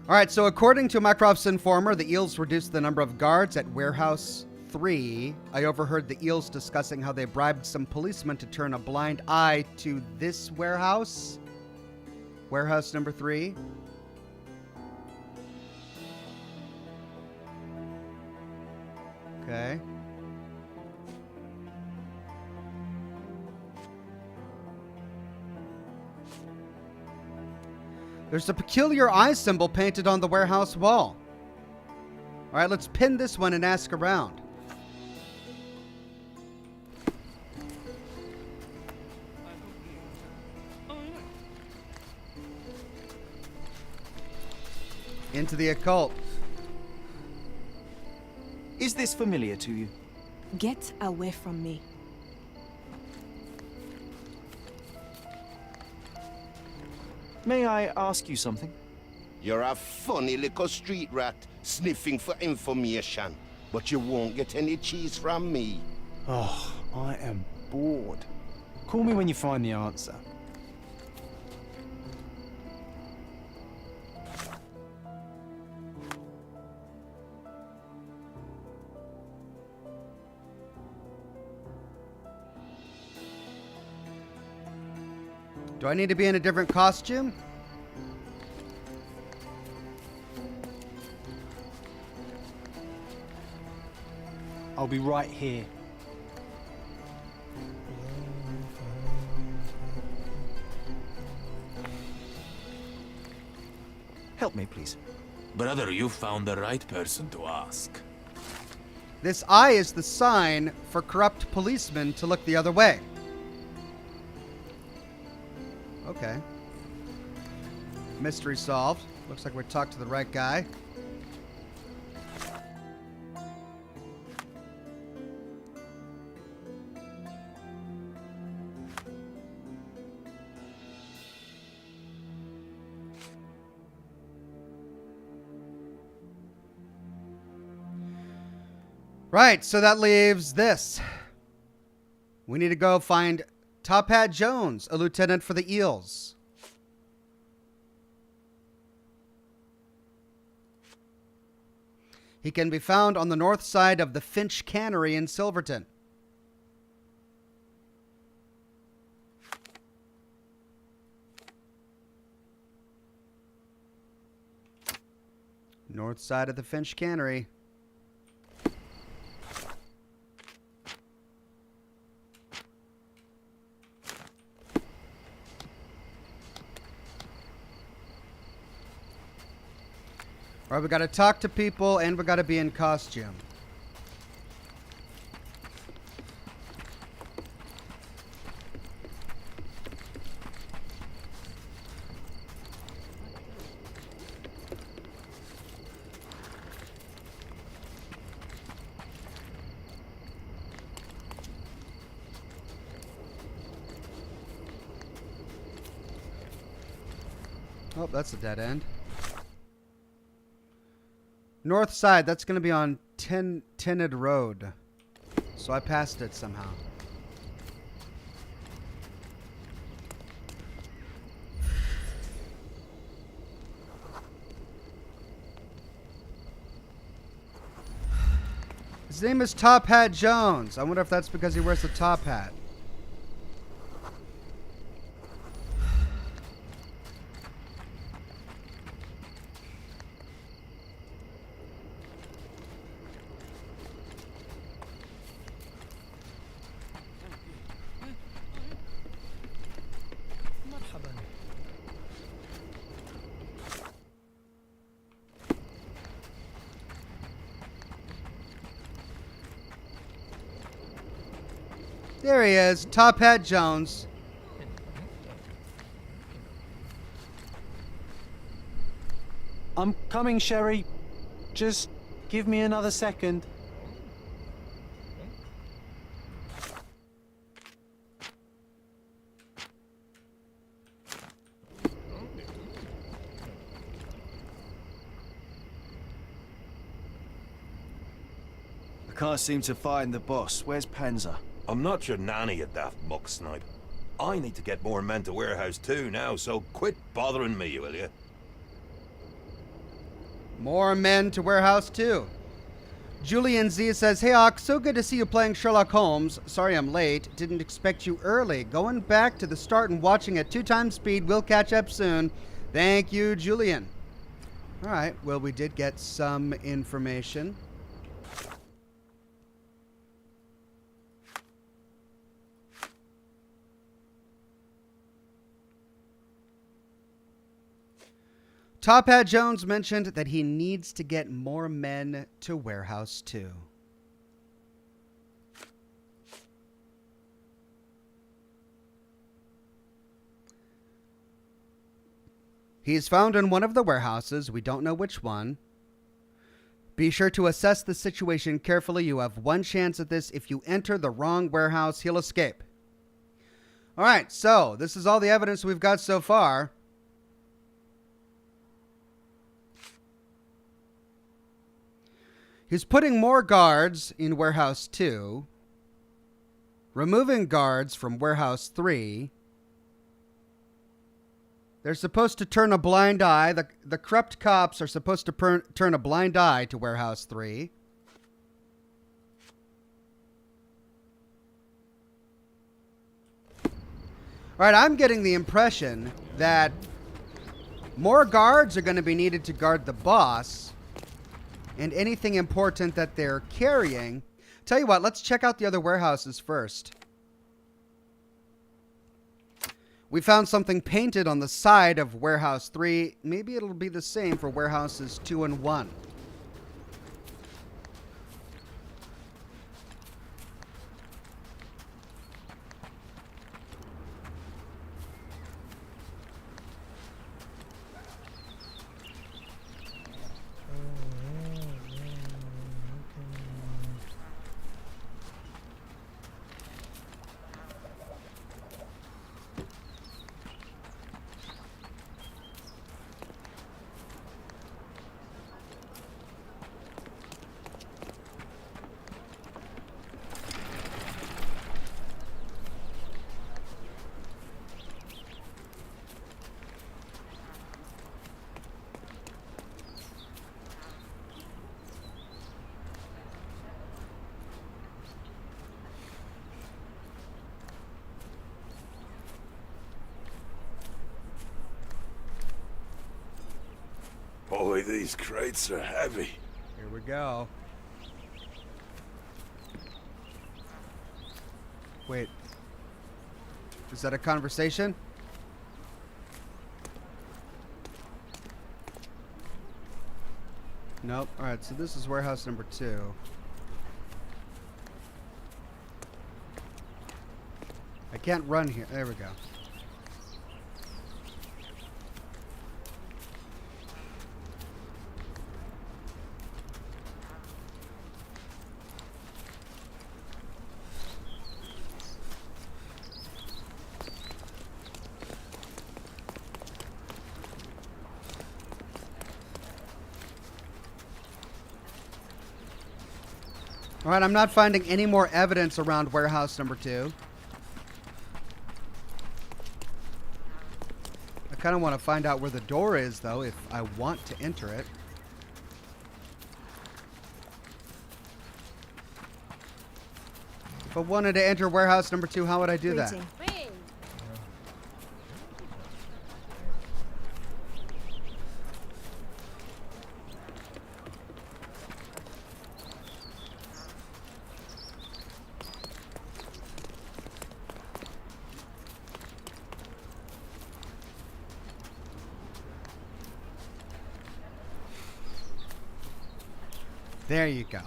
Alright, so according to Mycroft's informer, the Eels reduced the number of guards at Warehouse 3. I overheard the Eels discussing how they bribed some policemen to turn a blind eye to this warehouse. Warehouse number 3. Okay. There's a peculiar eye symbol painted on the warehouse wall. All right, let's pin this one and ask around. Into the occult. Is this familiar to you? Get away from me. May I ask you something? You're a funny little street rat sniffing for information, but you won't get any cheese from me. Oh, I am bored. Call me when you find the answer. Do I need to be in a different costume? I'll be right here. Help me, please. Brother, you found the right person to ask. This eye is the sign for corrupt policemen to look the other way. Okay. Mystery solved. Looks like we talked to the right guy. Right, so that leaves this. We need to go find Top Hat Jones, a lieutenant for the Eels. He can be found on the north side of the Finch Cannery in Silverton. North side of the Finch Cannery. All right, we got to talk to people and we got to be in costume. Oh, that's a dead end. North side, that's going to be on Tinted Road. So I passed it somehow. His name is Top Hat Jones. I wonder if that's because he wears the top hat. There he is, Top Hat Jones. I'm coming, Sherry. Just give me another second. I can't seem to find the boss. Where's Panzer? I'm not your nanny, you daft muck snipe. I need to get more men to warehouse too now, so quit bothering me, will you? More men to warehouse too. Julian Z says, "Hey Ox, so good to see you playing Sherlock Holmes. Sorry I'm late. Didn't expect you early. Going back to the start and watching at 2x speed. We'll catch up soon. Thank you, Julian." All right. Well, we did get some information. Top Hat Jones mentioned that he needs to get more men to Warehouse 2. He's found in one of the warehouses. We don't know which one. Be sure to assess the situation carefully. You have one chance at this. If you enter the wrong warehouse, he'll escape. All right, so this is all the evidence we've got so far. He's putting more guards in Warehouse 2, removing guards from Warehouse 3. They're supposed to turn a blind eye. The corrupt cops are supposed to turn a blind eye to Warehouse 3. All right, I'm getting the impression that more guards are going to be needed to guard the boss and anything important that they're carrying. Tell you what, let's check out the other warehouses first. We found something painted on the side of Warehouse 3. Maybe it'll be the same for Warehouses 2 and 1. Boy, these crates are heavy. Here we go. Wait. Is that a conversation? Nope. Alright, so this is warehouse number 2. I can't run here. There we go. Alright, I'm not finding any more evidence around warehouse number 2. I kind of want to find out where the door is, though, if I want to enter it. If I wanted to enter warehouse number 2, how would I do that? There you go.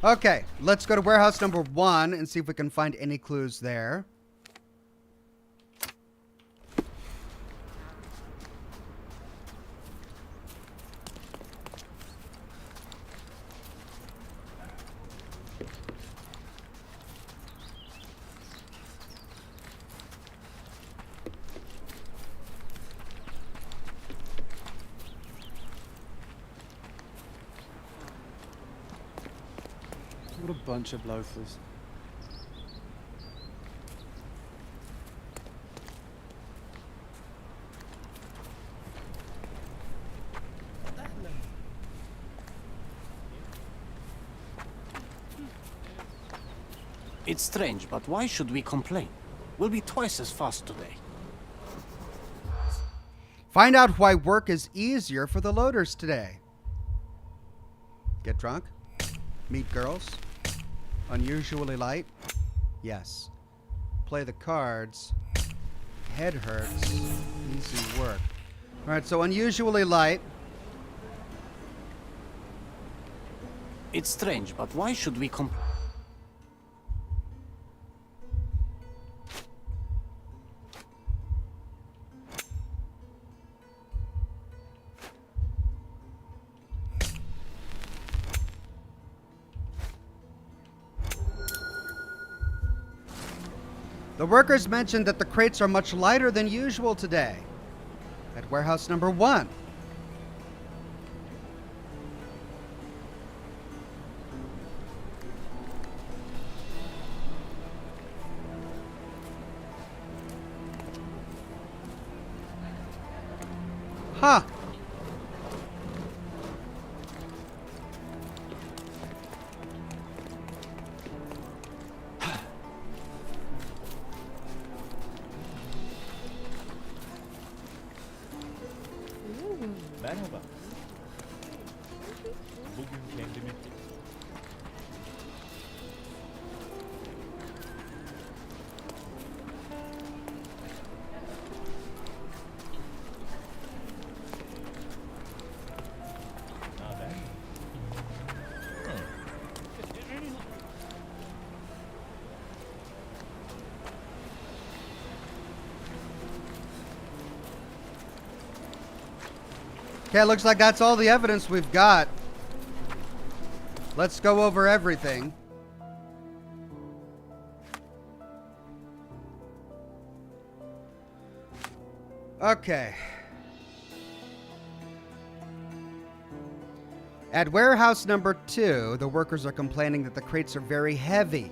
Okay, let's go to warehouse number 1 and see if we can find any clues there. What a bunch of loafers. It's strange, but why should we complain? We'll be twice as fast today. Find out why work is easier for the loaders today. Get drunk? Meet girls? Unusually light? Yes. Play the cards. Head hurts. Easy work. Alright, so unusually light. It's strange, but why should we complain? The workers mentioned that the crates are much lighter than usual today at warehouse number 1. Huh. Merhaba. Bugün kendimi... Naber? Okay, looks like that's all the evidence we've got. Let's go over everything. Okay. At warehouse number 2, the workers are complaining that the crates are very heavy.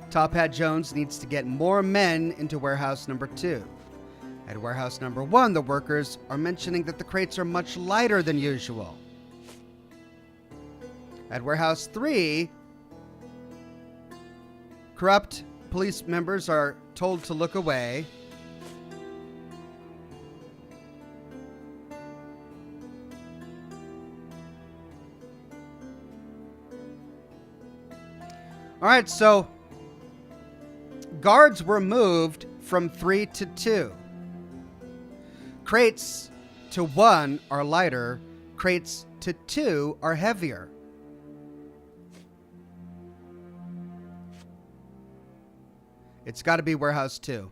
Top Hat Jones needs to get more men into warehouse number 2. At warehouse number 1, the workers are mentioning that the crates are much lighter than usual. At warehouse 3, corrupt police members are told to look away. All right, so guards were moved from 3 to 2. Crates to 1 are lighter. Crates to 2 are heavier. It's got to be warehouse 2.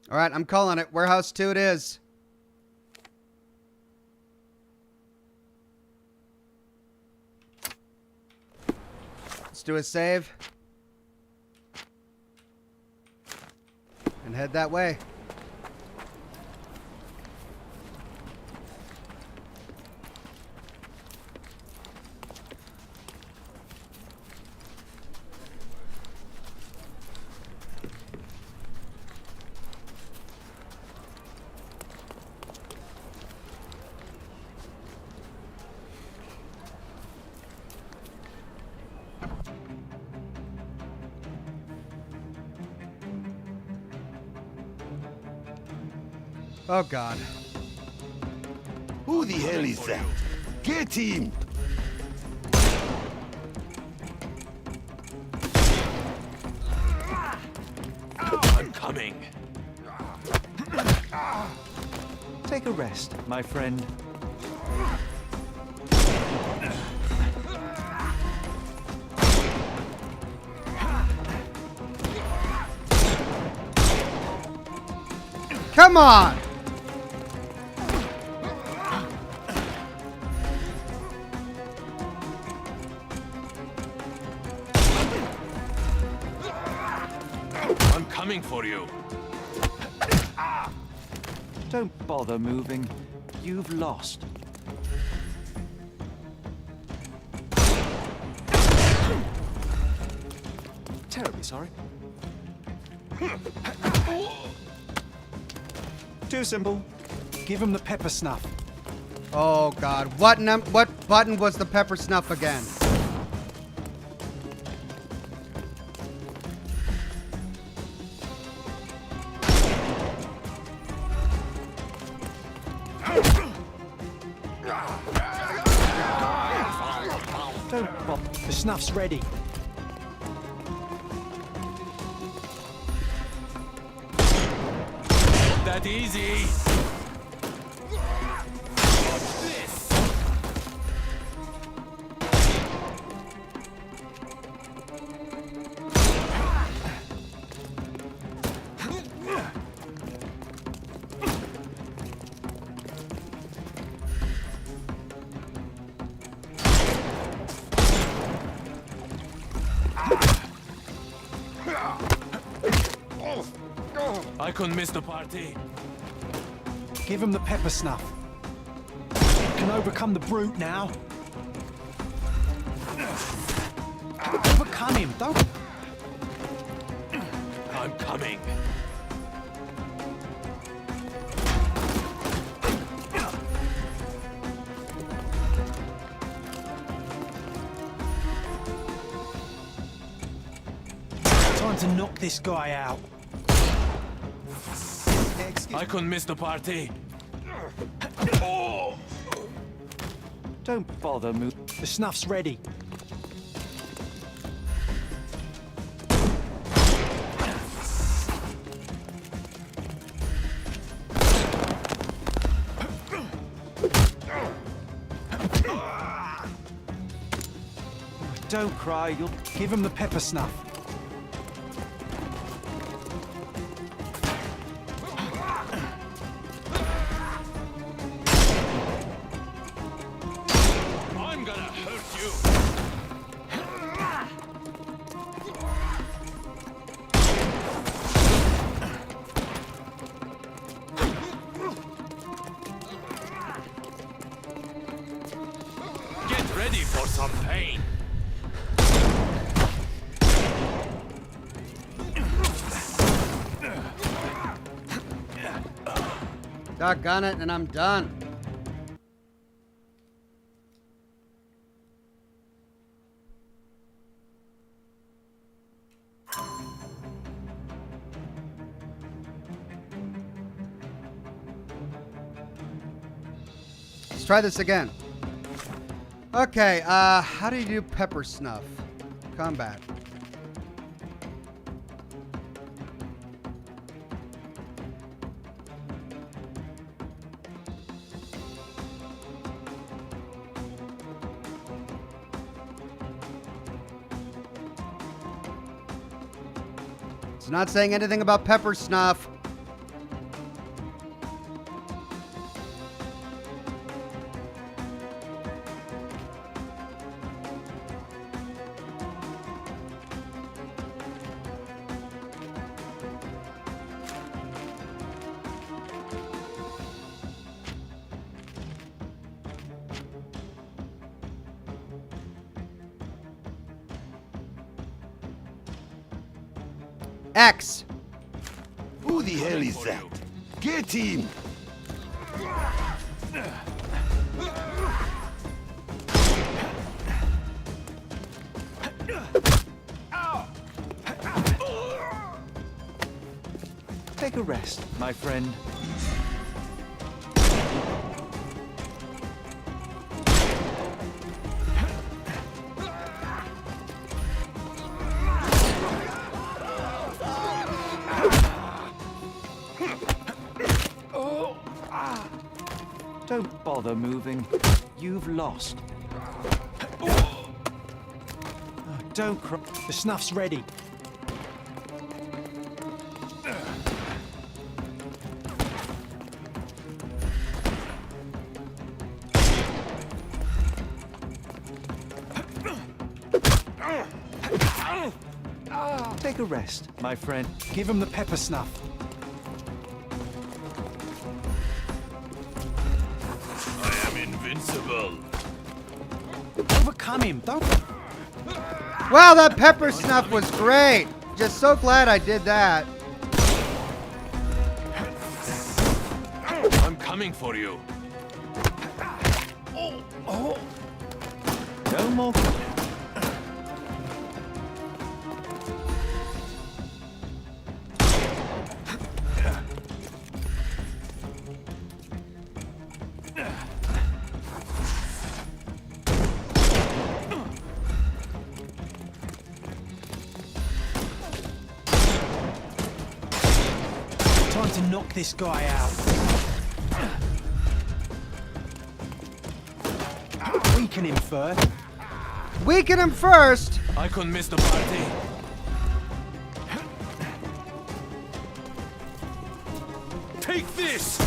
All right, I'm calling it. Warehouse 2 it is. Let's do a save. And head that way. Oh, God. Who the hell is that? Get him! I'm coming. Take a rest, my friend. Come on! I'm coming for you. Don't bother moving. You've lost. Terribly sorry. Too simple. Give him the pepper snuff. Oh, God. What button was the pepper snuff again? Don't bother. The snuff's ready. Not that easy. I couldn't miss the party. Give him the pepper snuff. You can overcome the brute now. Overcome him, don't... I'm coming. Time to knock this guy out. I couldn't miss the party. Don't bother move. The snuff's ready. Don't cry, you'll... Give him the pepper snuff. I'm gonna hurt you. Get ready for some pain. Doggone it, and I'm done. Let's try this again. Okay, how do you do pepper snuff? Combat. It's not saying anything about pepper snuff. X. Who the hell is that? Get him! Take a rest, my friend. Don't bother moving. You've lost. Don't cry. The snuff's ready. Take a rest, my friend. Give him the pepper snuff. I am invincible. Overcome him, don't... Wow, that pepper snuff was great. Just so glad I did that. I'm coming for you. No more. Time to knock this guy out. Weaken him first. Weaken him first. I couldn't miss the party. Take this!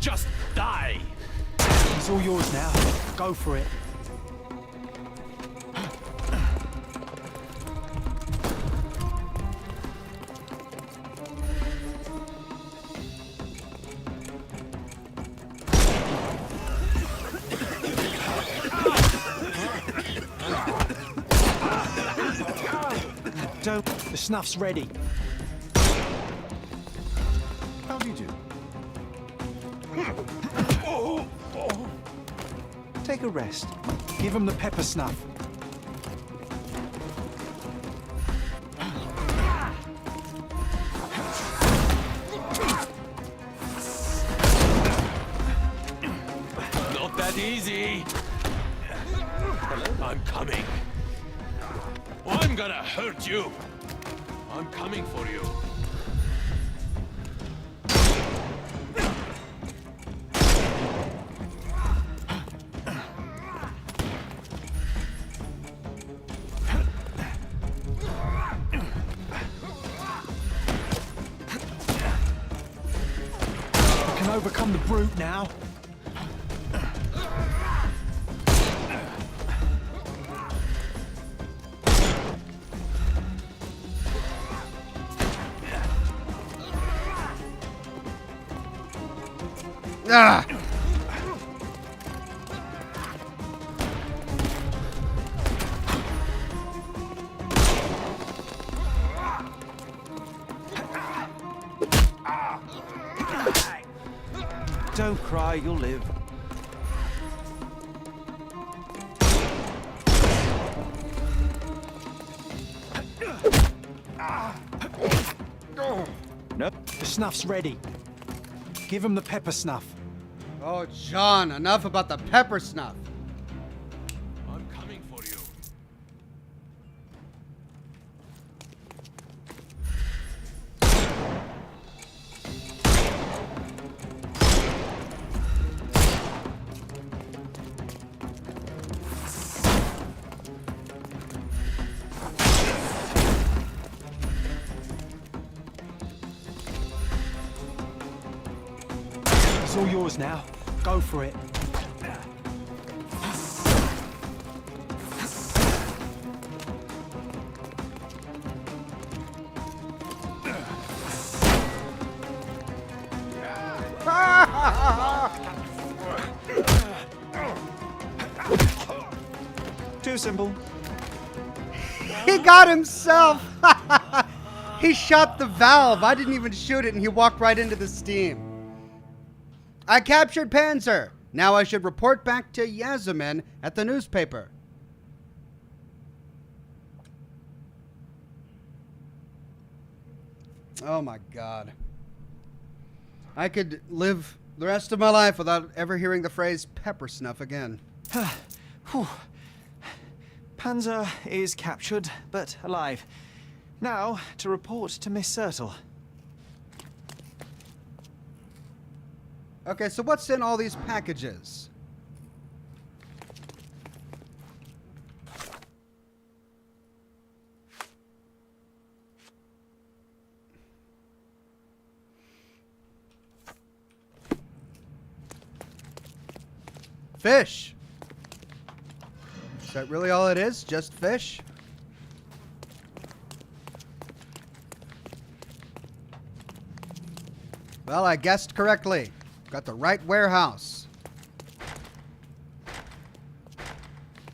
Just die! It's all yours now. Go for it. Don't. The snuff's ready. How do you do? Take a rest. Give him the pepper snuff. Not that easy. I'm coming. I'm gonna hurt you. I'm coming for you. You can overcome the brute now. Ah! Don't cry, you'll live. know. The snuff's ready. Give him the pepper snuff. Oh, John, enough about the pepper snuff. I'm coming for you. It's all yours now. Go for it. Too simple. He got himself. He shot the valve. I didn't even shoot it, and he walked right into the steam. I captured Panzer. Now I should report back to Yasmin at the newspaper. Oh my God. I could live the rest of my life without ever hearing the phrase pepper snuff again. Whew. Panzer is captured, but alive. Now, to report to Miss Sertle. Okay, so what's in all these packages? Fish. Is that really all it is? Just fish? Well, I guessed correctly. Got the right warehouse.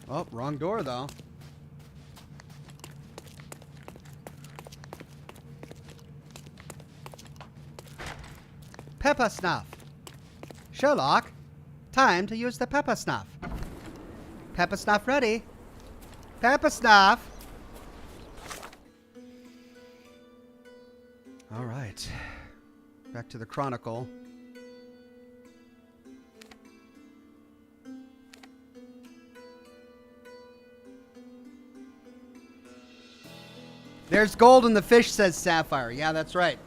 Oh, wrong door, though. Pepper snuff. Sherlock, time to use the pepper snuff. Pepper snuff ready. Pepper snuff. All right. Back to the Chronicle. There's gold in the fish, says Sapphire. Yeah, that's right.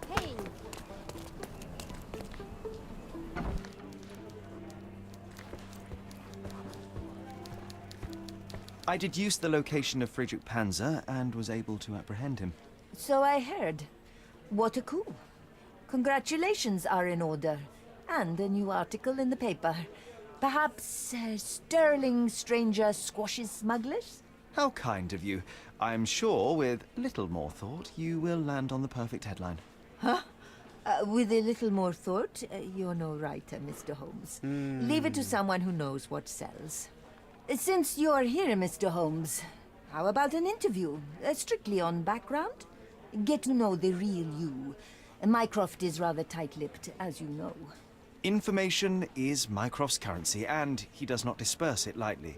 Hey! I deduced the location of Friedrich Panzer and was able to apprehend him. So I heard. What a coup. Congratulations are in order. And a new article in the paper. Perhaps sterling stranger squashes smugglers? How kind of you. I'm sure with little more thought, you will land on the perfect headline. Huh? With a little more thought, you're no writer, Mr. Holmes. Leave it to someone who knows what sells. Since you're here, Mr. Holmes, how about an interview? Strictly on background? Get to know the real you. Mycroft is rather tight-lipped, as you know. Information is Mycroft's currency, and he does not disperse it lightly.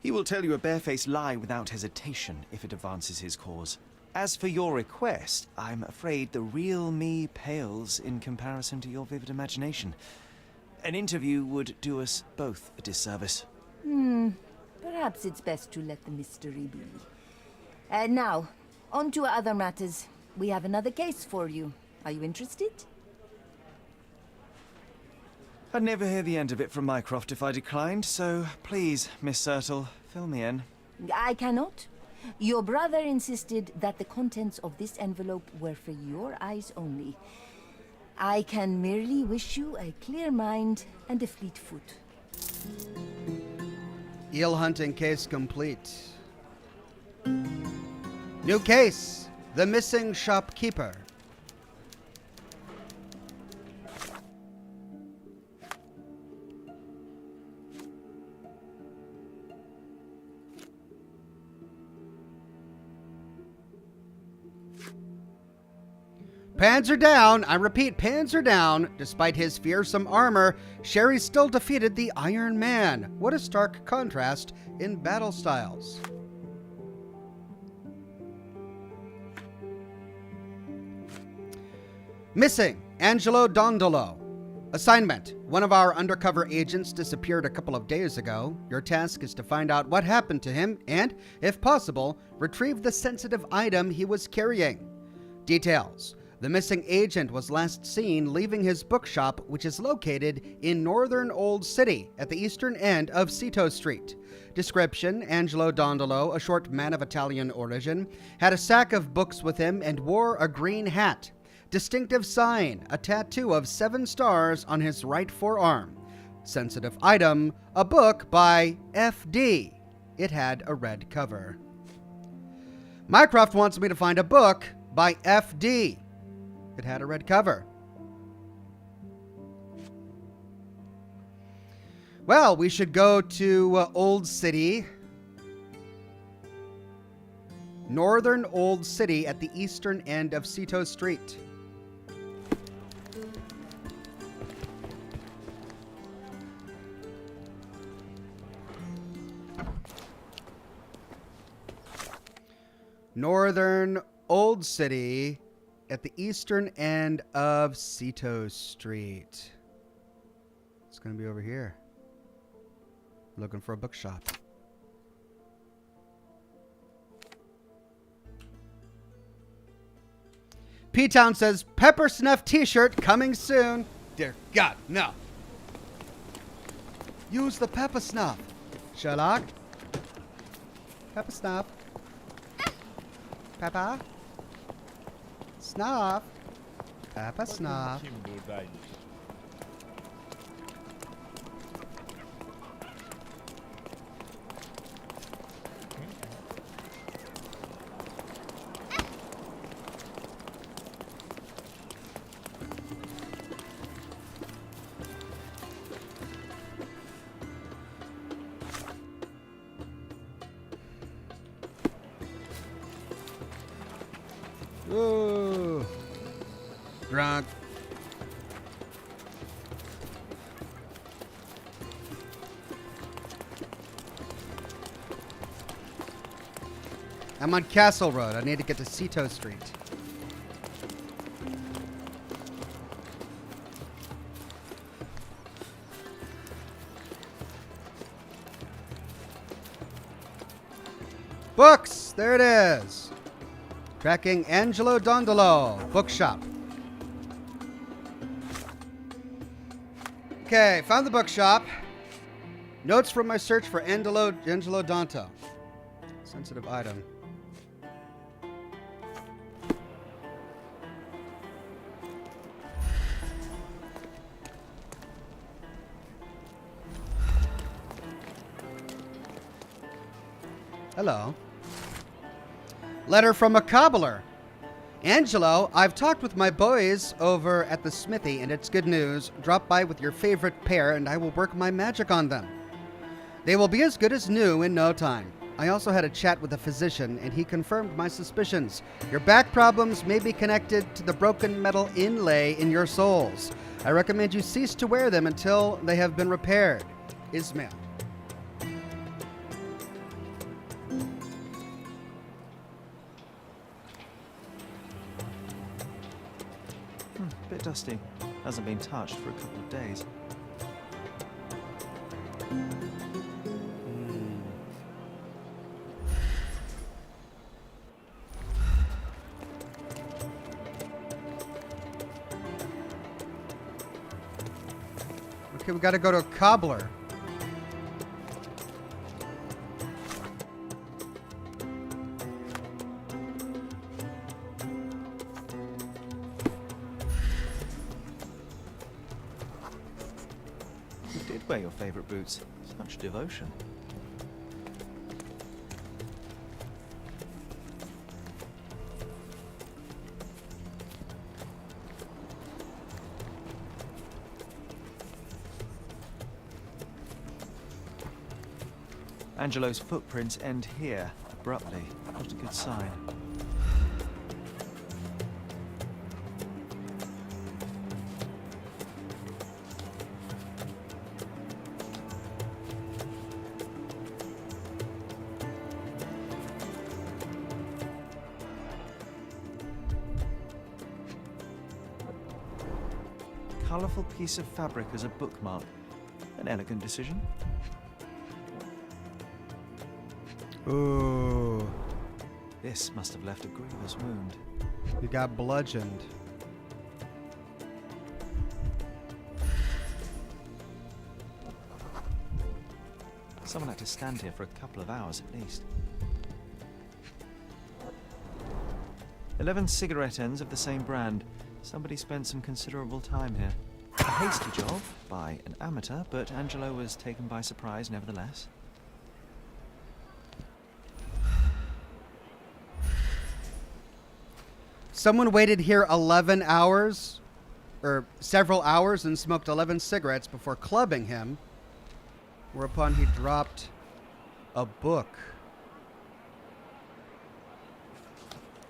He will tell you a barefaced lie without hesitation if it advances his cause. As for your request, I'm afraid the real me pales in comparison to your vivid imagination. An interview would do us both a disservice. Perhaps it's best to let the mystery be. Now, on to other matters. We have another case for you. Are you interested? I'd never hear the end of it from Mycroft if I declined, so please, Miss Sertle, fill me in. I cannot. Your brother insisted that the contents of this envelope were for your eyes only. I can merely wish you a clear mind and a fleet foot. Eel hunting case complete. New case. The missing shopkeeper. Panzer down. I repeat, Panzer down. Despite his fearsome armor, Sherry still defeated the Iron Man. What a stark contrast in battle styles. Missing, Angelo Dondolo. Assignment. One of our undercover agents disappeared a couple of days ago. Your task is to find out what happened to him and, if possible, retrieve the sensitive item he was carrying. Details. The missing agent was last seen leaving his bookshop, which is located in northern Old City at the eastern end of Cito Street. Description: Angelo Dondolo, a short man of Italian origin, had a sack of books with him and wore a green hat. Distinctive sign, a tattoo of 7 stars on his right forearm. Sensitive item, a book by F.D. It had a red cover. Mycroft wants me to find a book by F.D. It had a red cover. Well, we should go to Old City. Northern Old City at the eastern end of Cito Street. Northern Old City at the eastern end of Cito Street. It's going to be over here. Looking for a bookshop. P-Town says, Pepper Snuff t-shirt coming soon. Dear God, no. Use the pepper snuff. Sherlock. Pepper snuff. Pepper. Snuff. Pepper snuff. Ooh. Drunk. I'm on Castle Road. I need to get to Cito Street. Books! There it is. Tracking Angelo Dondolo, bookshop. Okay, found the bookshop. Notes from my search for Angelo Danto. Sensitive item. Hello. Letter from a cobbler. Angelo, I've talked with my boys over at the smithy, and it's good news. Drop by with your favorite pair, and I will work my magic on them. They will be as good as new in no time. I also had a chat with a physician, and he confirmed my suspicions. Your back problems may be connected to the broken metal inlay in your soles. I recommend you cease to wear them until they have been repaired. Ismail. Bit dusty. Hasn't been touched for a couple of days. Okay, we gotta go to a cobbler. Wear your favorite boots. Such devotion. Angelo's footprints end here, abruptly. Not a good sign. colourful piece of fabric as a bookmark. An elegant decision. Ooh. This must have left a grievous wound. You got bludgeoned. Someone had to stand here for a couple of hours at least. 11 cigarette ends of the same brand. Somebody spent some considerable time here. A hasty job by an amateur, but Angelo was taken by surprise nevertheless. Someone waited here 11 hours, or several hours, and smoked 11 cigarettes before clubbing him, whereupon he dropped a book.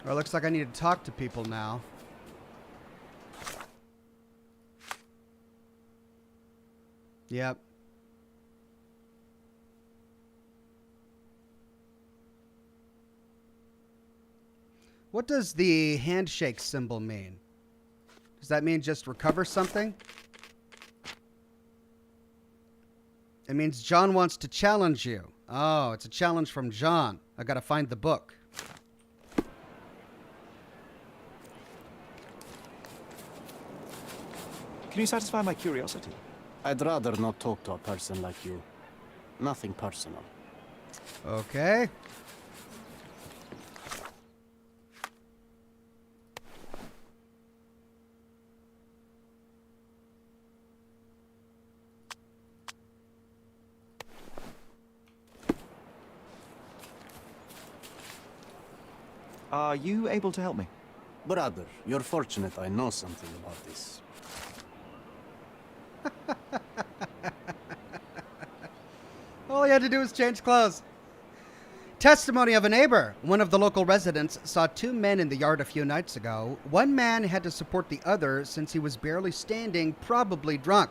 Well, it looks like I need to talk to people now. Yep. What does the handshake symbol mean? Does that mean just recover something? It means John wants to challenge you. Oh, it's a challenge from John. I gotta find the book. Can you satisfy my curiosity? I'd rather not talk to a person like you. Nothing personal. Okay. Are you able to help me? Brother, you're fortunate I know something about this. All he had to do was change clothes. Testimony of a neighbor. One of the local residents saw two men in the yard a few nights ago. One man had to support the other since he was barely standing, probably drunk.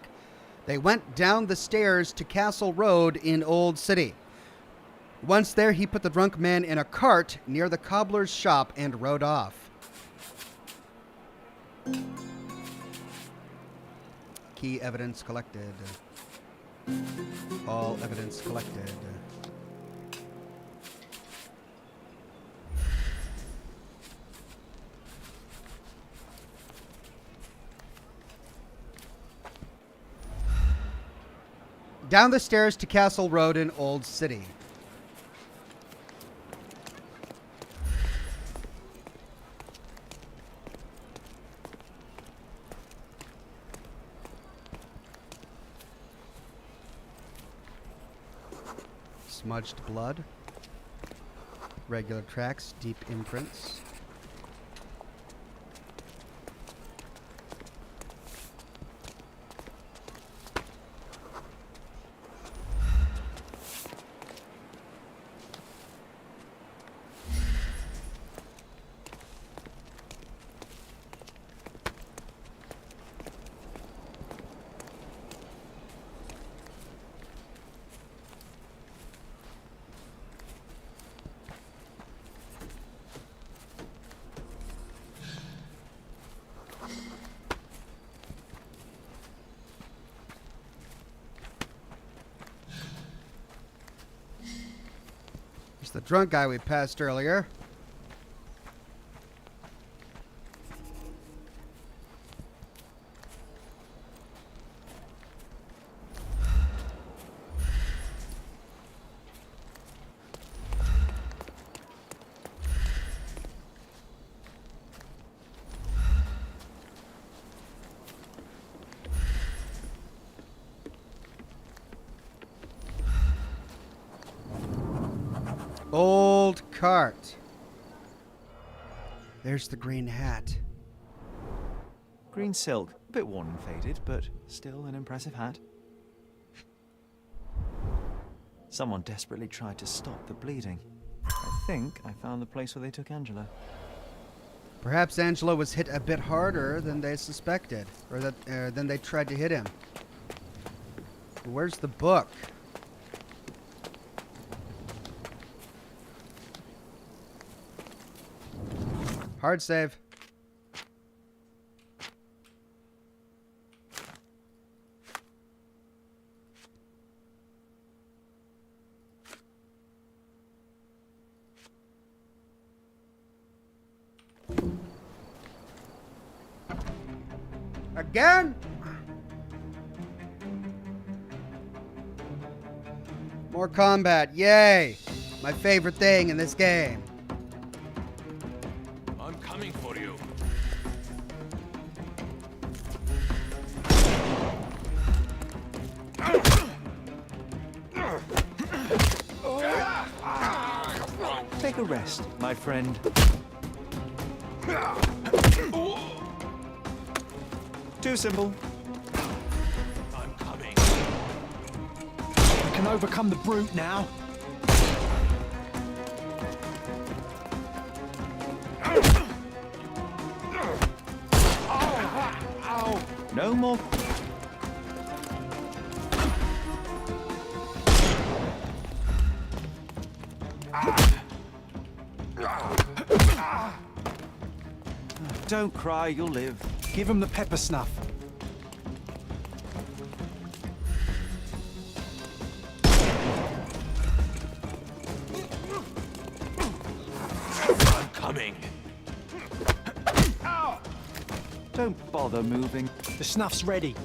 They went down the stairs to Castle Road in Old City. Once there, he put the drunk man in a cart near the cobbler's shop and rode off. Key evidence collected. All evidence collected. Down the stairs to Castle Road in Old City. Smudged blood. Regular tracks, deep imprints. The drunk guy we passed earlier. Old cart. There's the green hat. Green silk, a bit worn and faded, but still an impressive hat. Someone desperately tried to stop the bleeding. I think I found the place where they took Angelo. Perhaps Angelo was hit a bit harder than they suspected, or than they tried to hit him. Where's the book? Hard save. Again? More combat. Yay. My favorite thing in this game. I'm coming for you. Take a rest, my friend. Too simple. I'm coming. You can overcome the brute now. No more. Don't cry, you'll live. Give him the pepper snuff. I'm coming. Don't bother moving. The snuff's ready.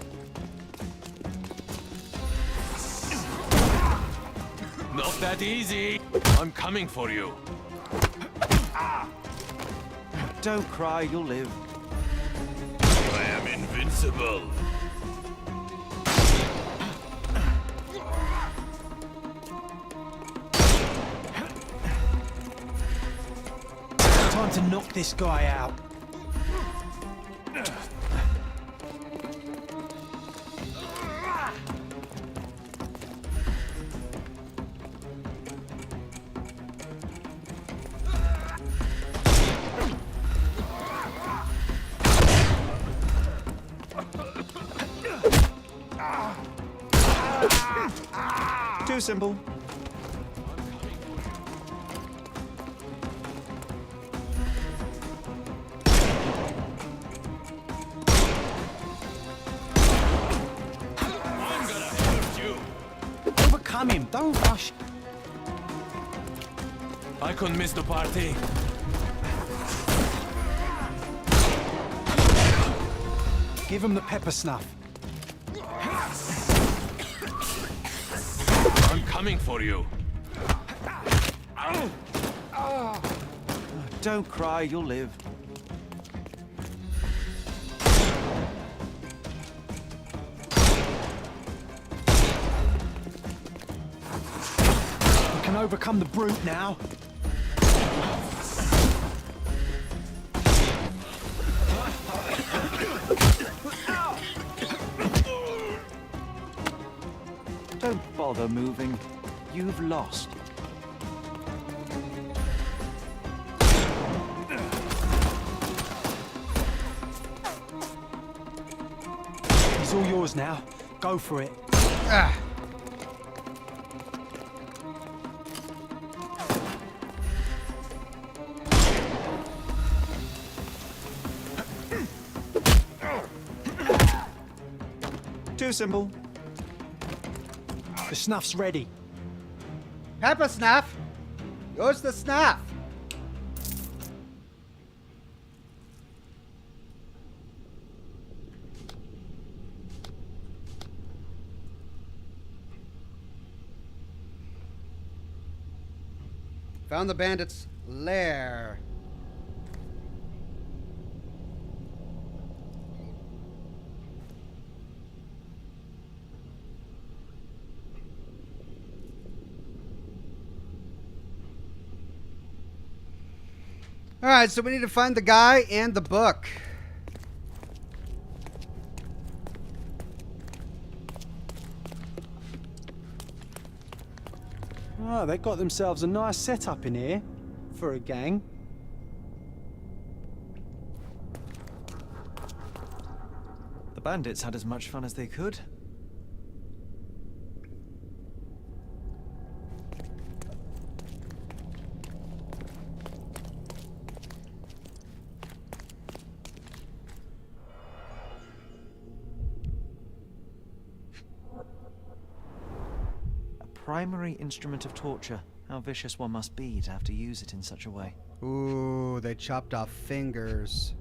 Not that easy. I'm coming for you. Don't cry, you'll live. I am invincible. Time to knock this guy out. Too simple. I'm gonna hurt you. Overcome him, don't rush. I couldn't miss the party. Give him the pepper snuff. I'm coming for you. Don't cry, you'll live. You can overcome the brute now. Don't bother moving. You've lost. He's all yours now. Go for it. Ah. Too simple. The snuff's ready. Pepper snuff. Use the snuff. Found the bandit's lair. All right, so we need to find the guy and the book. Oh, they got themselves a nice setup in here for a gang. The bandits had as much fun as they could. Primary instrument of torture. How vicious one must be to have to use it in such a way. Ooh, they chopped off fingers.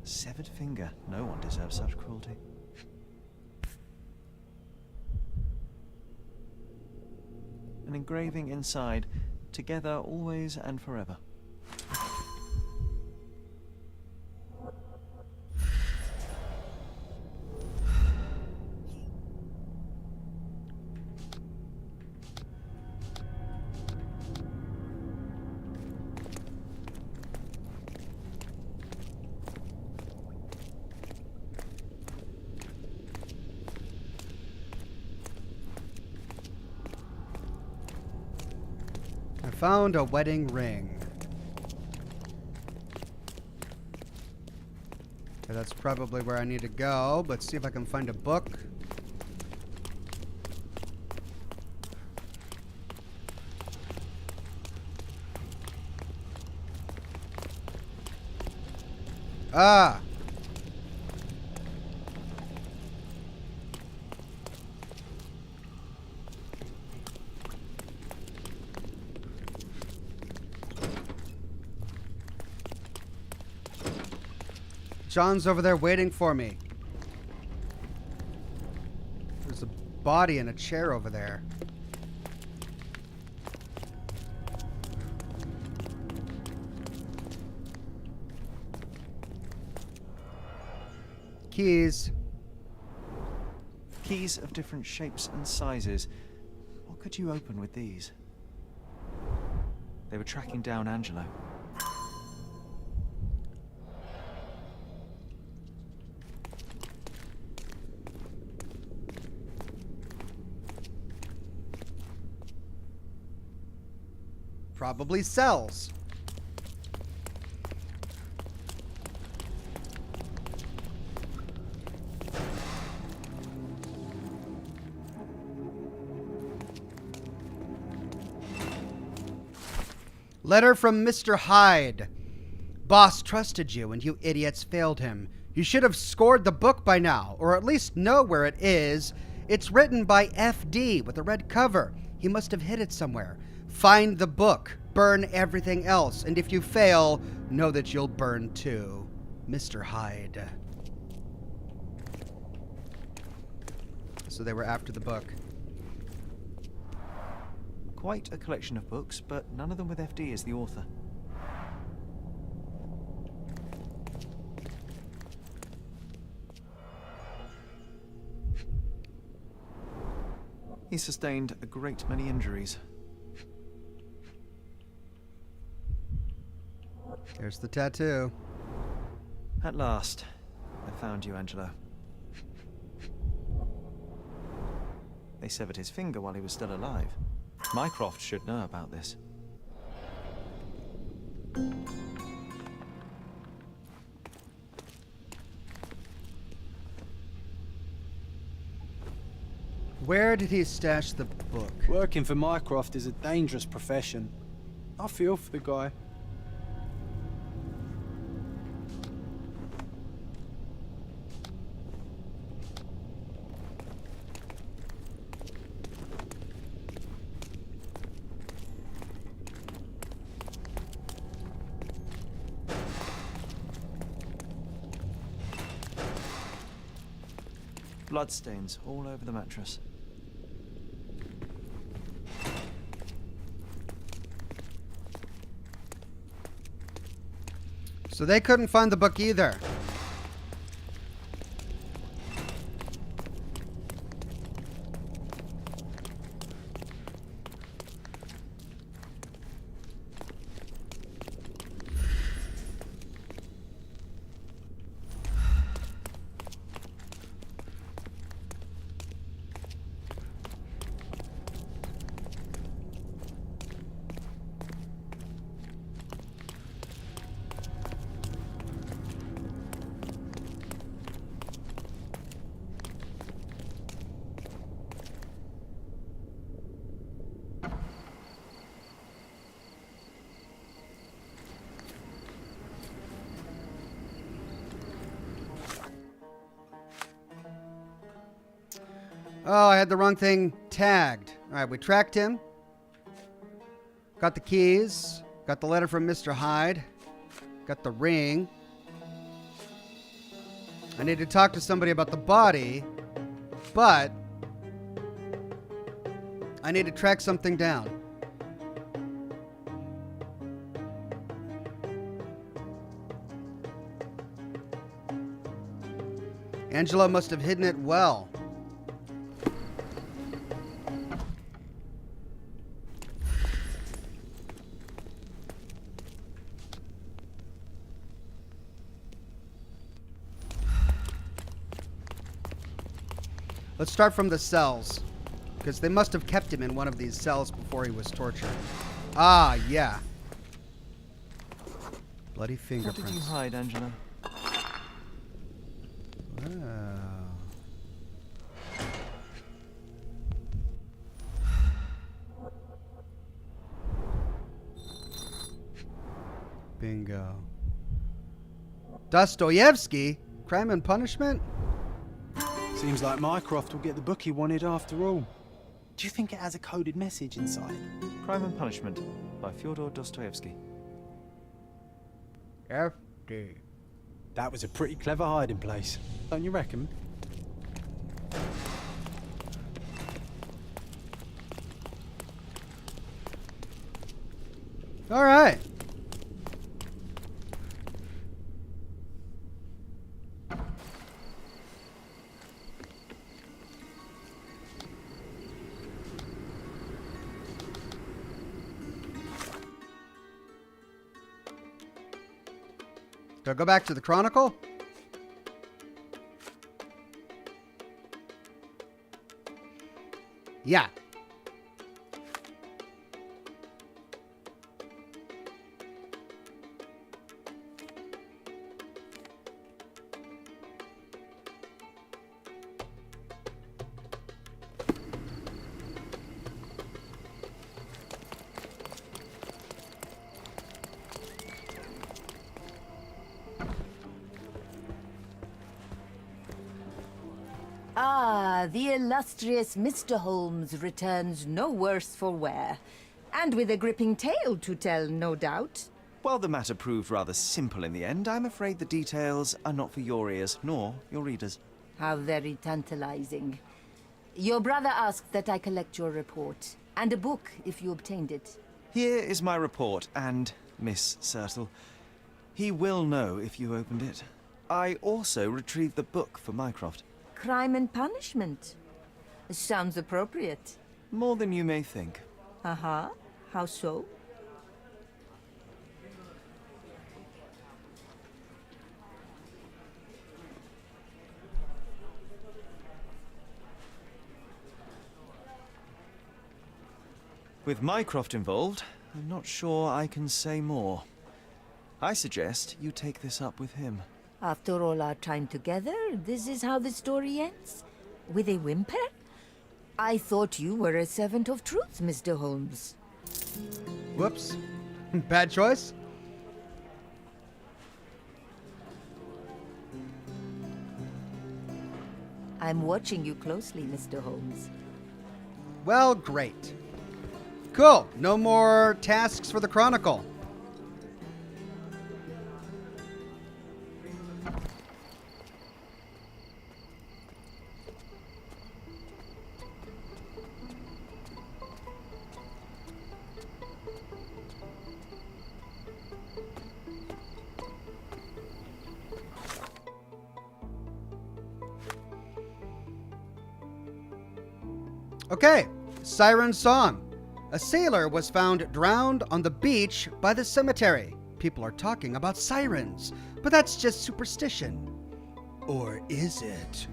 Severed finger. No one deserves such cruelty. An engraving inside. Together, always and forever. Found a wedding ring. Okay, that's probably where I need to go. Let's see if I can find a book. Ah! John's over there waiting for me. There's a body in a chair over there. Keys. Keys of different shapes and sizes. What could you open with these? They were tracking down Angelo. Probably cells. Letter from Mr. Hyde. Boss trusted you and you idiots failed him. You should have scored the book by now, or at least know where it is. It's written by FD with a red cover. He must have hid it somewhere. Find the book, burn everything else, and if you fail, know that you'll burn too. Mr. Hyde. So they were after the book. Quite a collection of books, but none of them with FD as the author. He sustained a great many injuries. Here's the tattoo. At last, I found you, Angelo. They severed his finger while he was still alive. Mycroft should know about this. Where did he stash the book? Working for Mycroft is a dangerous profession. I feel for the guy. Bloodstains all over the mattress. So they couldn't find the book either. Oh, I had the wrong thing tagged. All right, we tracked him. Got the keys. Got the letter from Mr. Hyde. Got the ring. I need to talk to somebody about the body, but I need to track something down. Angela must have hidden it well. Let's start from the cells, because they must have kept him in one of these cells before he was tortured. Ah, yeah. Bloody fingerprints. What did you hide, Angela? Bingo. Dostoevsky? Crime and Punishment? Seems like Mycroft will get the book he wanted after all. Do you think it has a coded message inside? Crime and Punishment by Fyodor Dostoevsky. FD. That was a pretty clever hiding place, don't you reckon? All right. Do I go back to the Chronicle? Yeah. Ah, the illustrious Mr. Holmes returns no worse for wear. And with a gripping tale to tell, no doubt. While the matter proved rather simple in the end, I'm afraid the details are not for your ears, nor your readers. How very tantalizing. Your brother asked that I collect your report, and a book if you obtained it. Here is my report, and Miss Sertle. He will know if you opened it. I also retrieved the book for Mycroft. Crime and Punishment. Sounds appropriate. More than you may think. Uh-huh. How so? With Mycroft involved, I'm not sure I can say more. I suggest you take this up with him. After all our time together, this is how the story ends? With a whimper? I thought you were a servant of truth, Mr. Holmes. Whoops. Bad choice. I'm watching you closely, Mr. Holmes. Well, great. Cool. No more tasks for the Chronicle. Okay, Siren Song. A sailor was found drowned on the beach by the cemetery. People are talking about sirens, but that's just superstition. Or is it?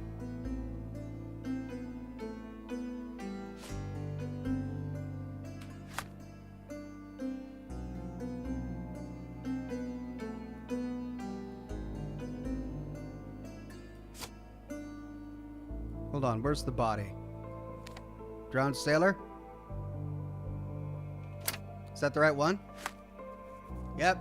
Hold on, where's the body? Drowned sailor? Is that the right one? Yep.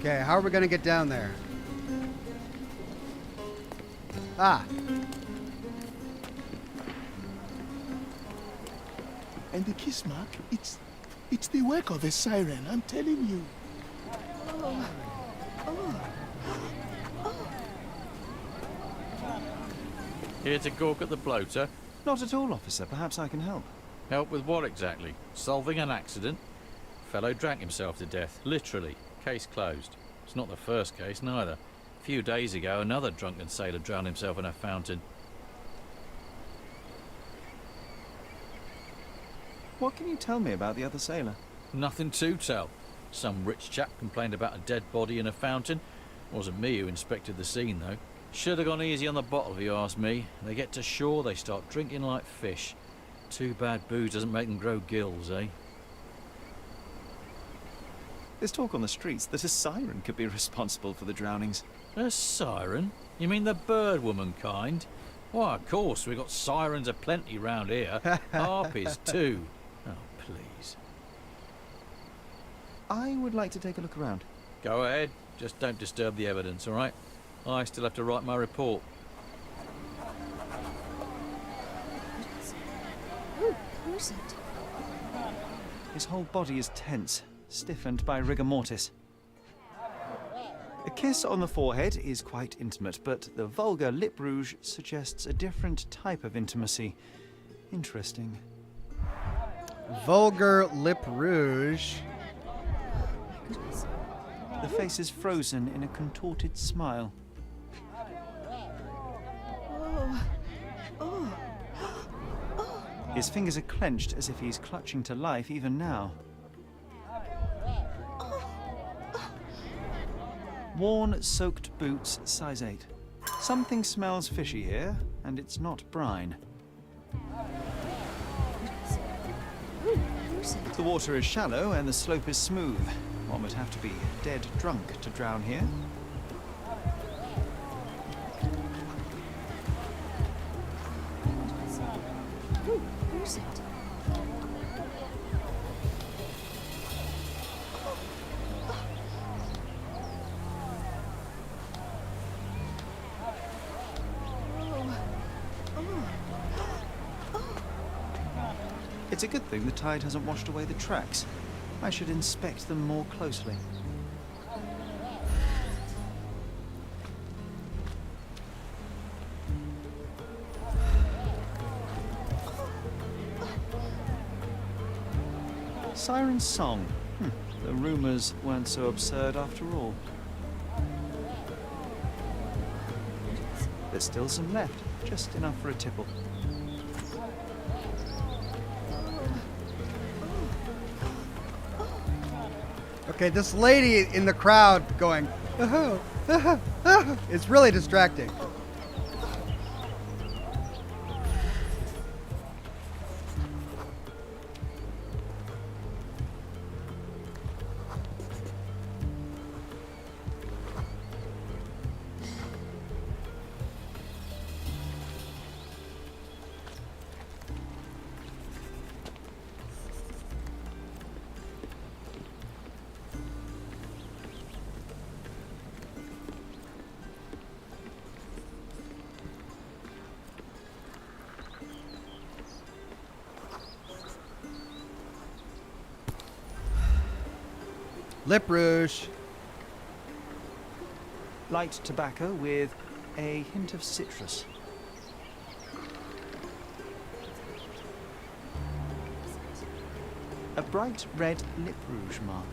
Okay, how are we gonna get down there? Ah. And the kiss mark, it's the work of a siren, I'm telling you. Oh. Oh. Here to gawk at the bloater? Not at all, officer. Perhaps I can help. Help with what exactly? Solving an accident? Fellow drank himself to death, literally. Case closed. It's not the first case, neither. A few days ago, another drunken sailor drowned himself in a fountain. What can you tell me about the other sailor? Nothing to tell. Some rich chap complained about a dead body in a fountain. Wasn't me who inspected the scene, though. Should have gone easy on the bottle, if you ask me. They get to shore, they start drinking like fish. Too bad booze doesn't make them grow gills, eh? There's talk on the streets that a siren could be responsible for the drownings. A siren? You mean the bird woman kind? Why, of course, we've got sirens aplenty round here. Harpies, too. Oh, please. I would like to take a look around. Go ahead. Just don't disturb the evidence, all right? I still have to write my report. Who's it? His whole body is tense, stiffened by rigor mortis. A kiss on the forehead is quite intimate, but the vulgar lip rouge suggests a different type of intimacy. Interesting. Vulgar lip rouge. The face is frozen in a contorted smile. His fingers are clenched as if he's clutching to life even now. Worn, soaked boots, size 8. Something smells fishy here, and it's not brine. The water is shallow and the slope is smooth. One would have to be dead drunk to drown here. Who's it? It's a good thing the tide hasn't washed away the tracks. I should inspect them more closely. Siren's song. The rumors weren't so absurd after all. There's still some left, just enough for a tipple. Okay, this lady in the crowd going, oh, oh, oh, it's really distracting. Lip rouge. Light tobacco with a hint of citrus. A bright red lip rouge mark.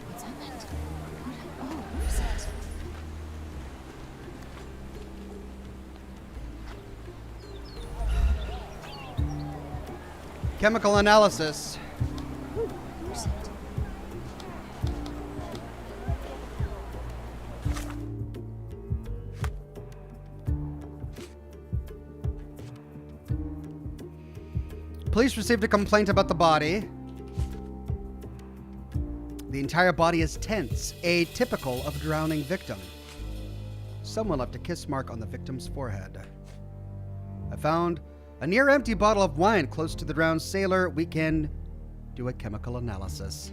What's happened? Who's it? Chemical analysis. Who's it? Police received a complaint about the body. The entire body is tense, atypical of a drowning victim. Someone left a kiss mark on the victim's forehead. I found a near-empty bottle of wine close to the drowned sailor. We can do a chemical analysis.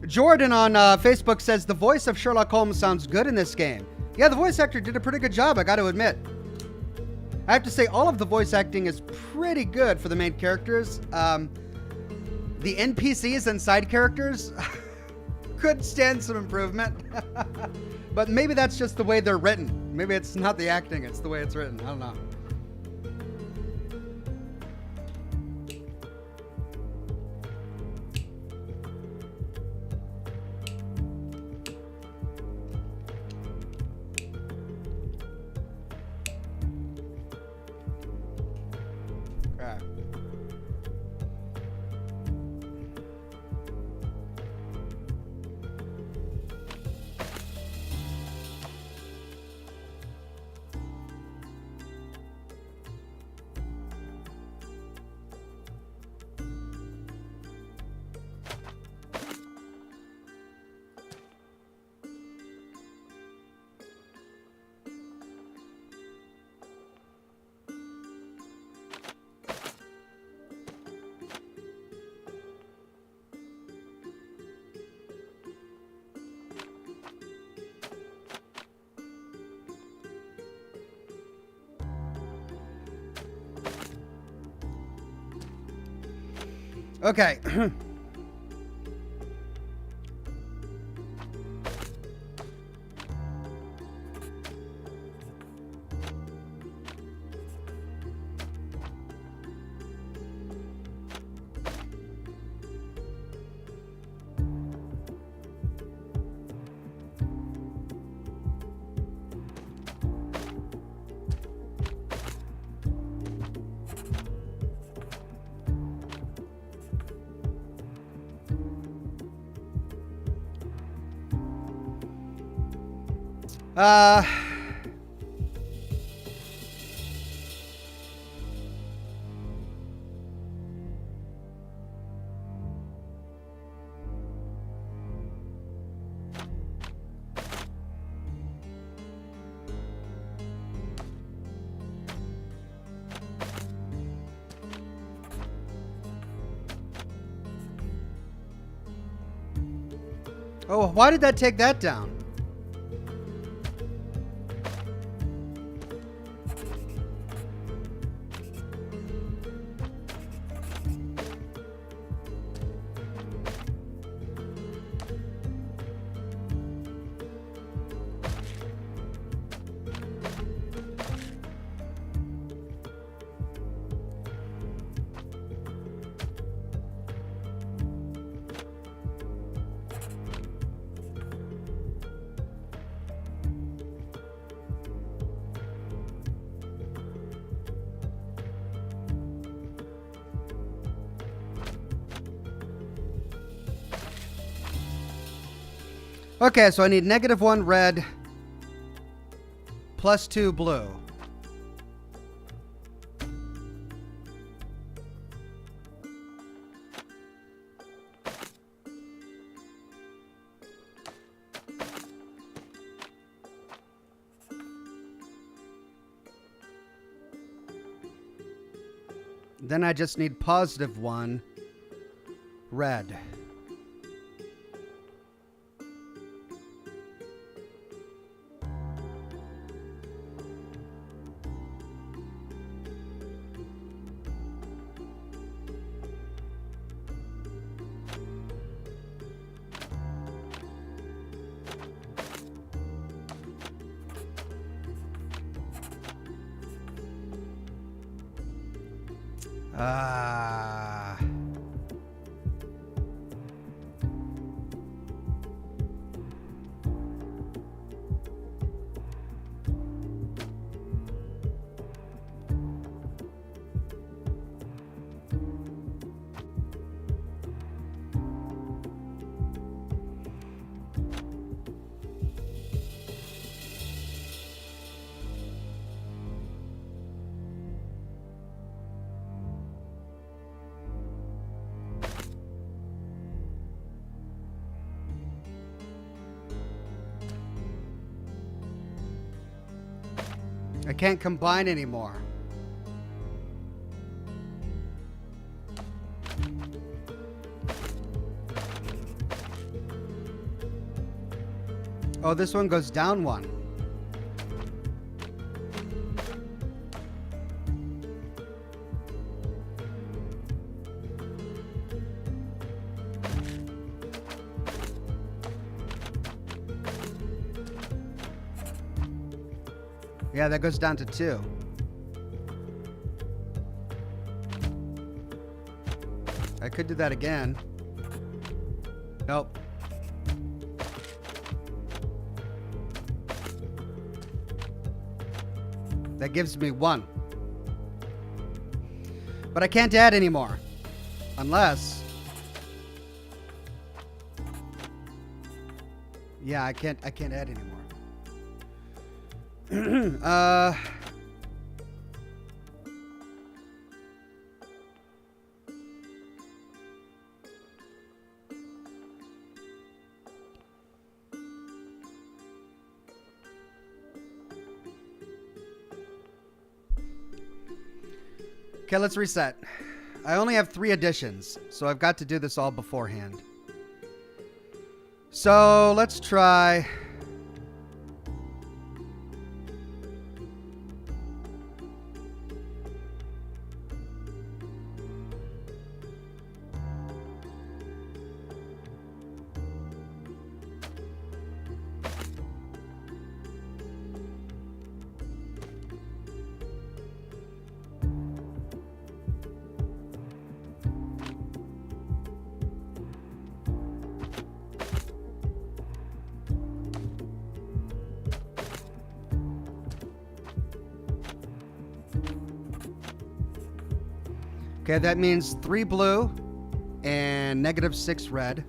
Jordan on Facebook says the voice of Sherlock Holmes sounds good in this game. Yeah, the voice actor did a pretty good job, I got to admit. I have to say, all of the voice acting is pretty good for the main characters. The NPCs and side characters could stand some improvement. But maybe that's just the way they're written. Maybe it's not the acting, it's the way it's written. I don't know. Okay. Oh, why did that take that down? Okay, so I need -1 red, +2 blue. Then I just need +1 red. I can't combine anymore. Oh, this one goes down one. Yeah, that goes down to 2. I could do that again. Nope. That gives me 1. But I can't add anymore. Unless... Yeah, I can't add anymore. Okay, let's reset. I only have 3 additions, so I've got to do this all beforehand. So let's try... Okay, that means 3 blue and -6 red.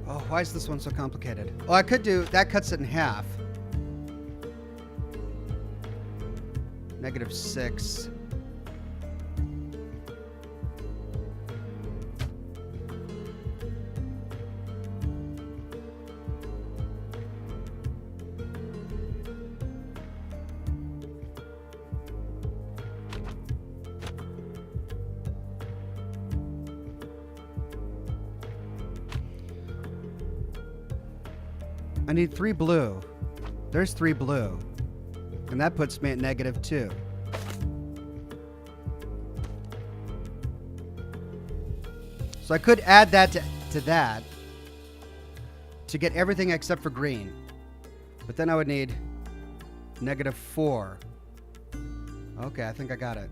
Oh, why is this one so complicated? Oh, I could do... That cuts it in half. -6. I need 3 blue. There's 3 blue. And that puts me at -2. So I could add that to that to get everything except for green. But then I would need -4. Okay, I think I got it.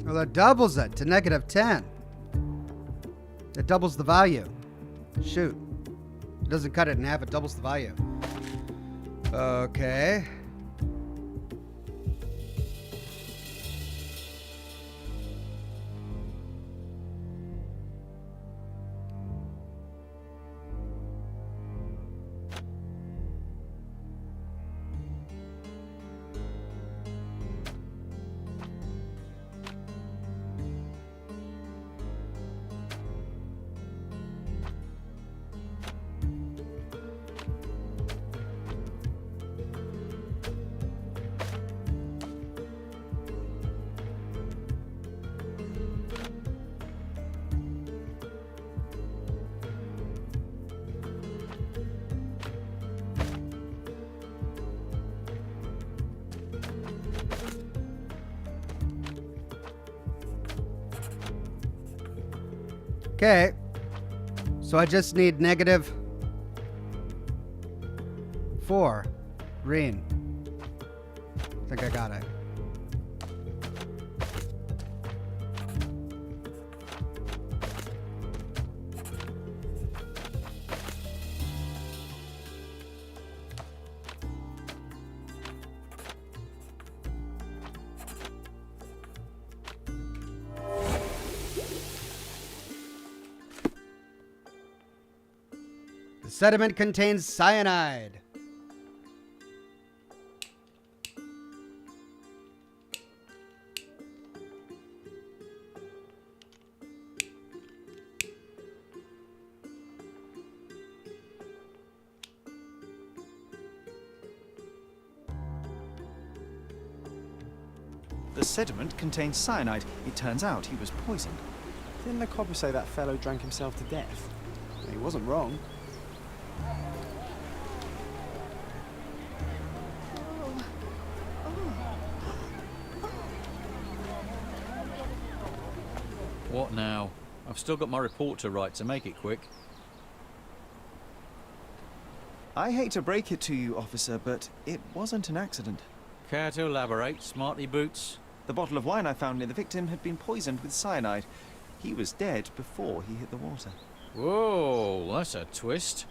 Well, that doubles it to -10. It doubles the value. Shoot. It doesn't cut it in half, it doubles the value. Okay. Okay. So I just need -4. Green. I think I got it. The sediment contains cyanide. The sediment contains cyanide. It turns out he was poisoned. Didn't the copper say that fellow drank himself to death? He wasn't wrong. What now? I've still got my report to write, so make it quick. I hate to break it to you, officer, but it wasn't an accident. Care to elaborate, smarty boots? The bottle of wine I found near the victim had been poisoned with cyanide. He was dead before he hit the water. Whoa, that's a twist.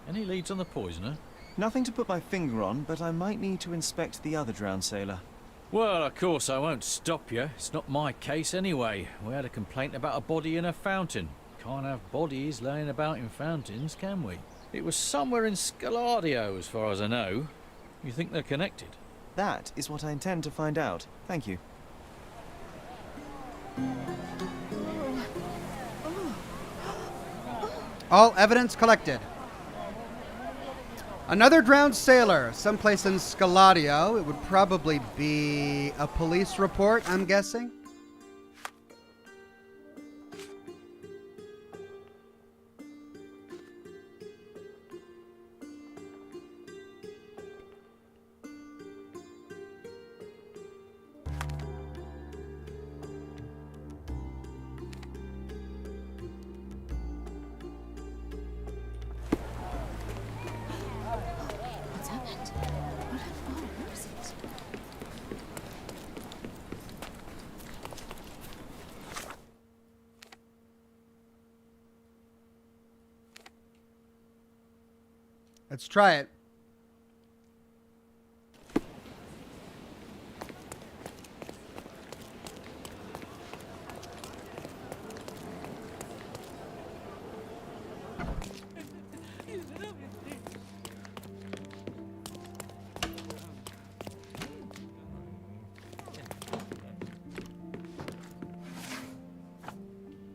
Any leads on the poisoner? Nothing to put my finger on, but I might need to inspect the other drowned sailor. Well, of course I won't stop you. It's not my case anyway. We had a complaint about a body in a fountain. Can't have bodies laying about in fountains, can we? It was somewhere in Scaladio, as far as I know. You think they're connected? That is what I intend to find out. Thank you. All evidence collected. Another drowned sailor, someplace in Scaladio. It would probably be a police report, I'm guessing. What's happened? Where is it? Let's try it.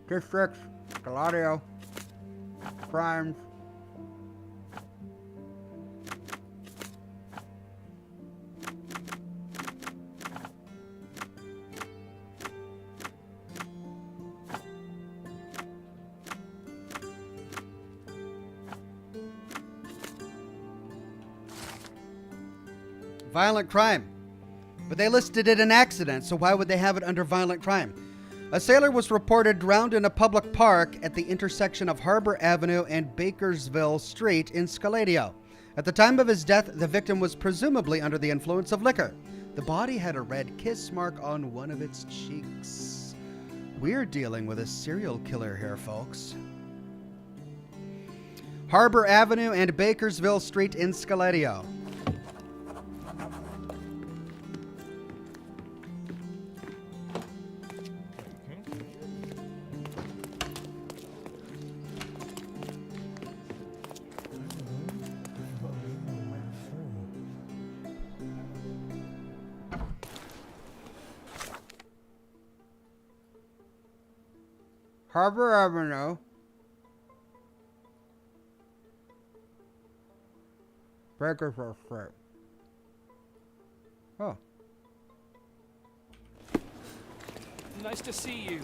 Districts, Scaladio, crimes. Violent crime. But they listed it an accident, so why would they have it under violent crime? A sailor was reported drowned in a public park at the intersection of Harbor Avenue and Bakersville Street in Scaladio. At the time of his death, the victim was presumably under the influence of liquor. The body had a red kiss mark on one of its cheeks. We're dealing with a serial killer here, folks. Harbor Avenue and Bakersville Street in Scaladio. Harbor Avenue. Bakersville Street. Oh. Nice to see you.